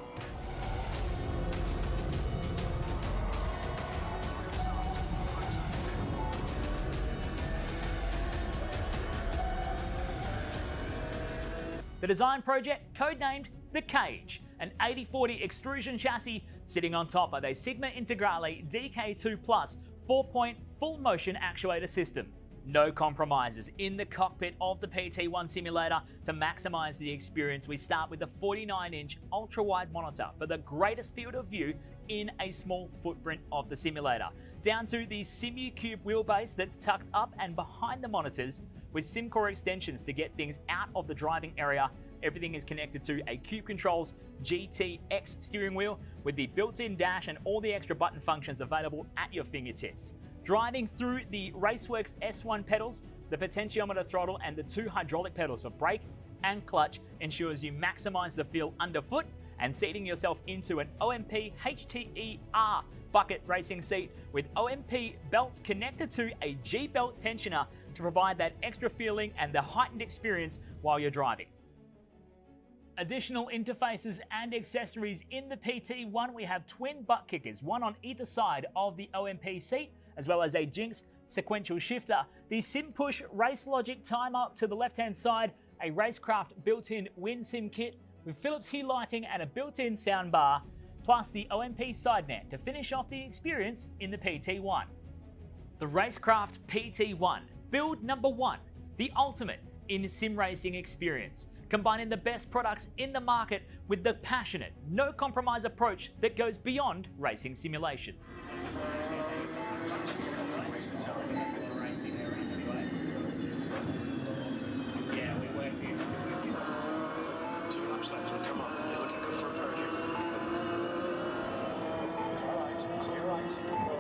Speaker 11: The design project, codenamed the Cage, an 80/40 extrusion chassis sitting on top of a Sigma Integrale DK2 Plus 4-point full motion actuator system. No compromises in the cockpit of the PT1 simulator. To maximize the experience, we start with the 49-inch ultra-wide monitor for the greatest field of view in a small footprint of the simulator, down to the SimuCube wheelbase that's tucked up and behind the monitors with SimCore extensions to get things out of the driving area. Everything is connected to a Cube Controls GTX steering wheel with the built-in dash and all the extra button functions available at your fingertips. Driving through the Raceworks S1 pedals, the potentiometer throttle and the 2 hydraulic pedals for brake and clutch ensures you maximize the feel underfoot, and seating yourself into an OMP HTER bucket racing seat with OMP belts connected to a G belt tensioner to provide that extra feeling and the heightened experience while you're driving. Additional interfaces and accessories in the PT1, we have twin butt kickers, one on either side of the OMP seat, as well as a Jinx sequential shifter, the SimPush Race Logic timer to the left-hand side, a Racecraft built-in WinSim kit with Philips Hue lighting and a built-in soundbar, plus the OMP side net to finish off the experience in the PT1. The Racecraft PT1, build number 1, the ultimate in sim racing experience, combining the best products in the market with the passionate, no compromise approach that goes beyond racing simulation.
Speaker 2: Come on, you're looking good for a podium. All right, clear right.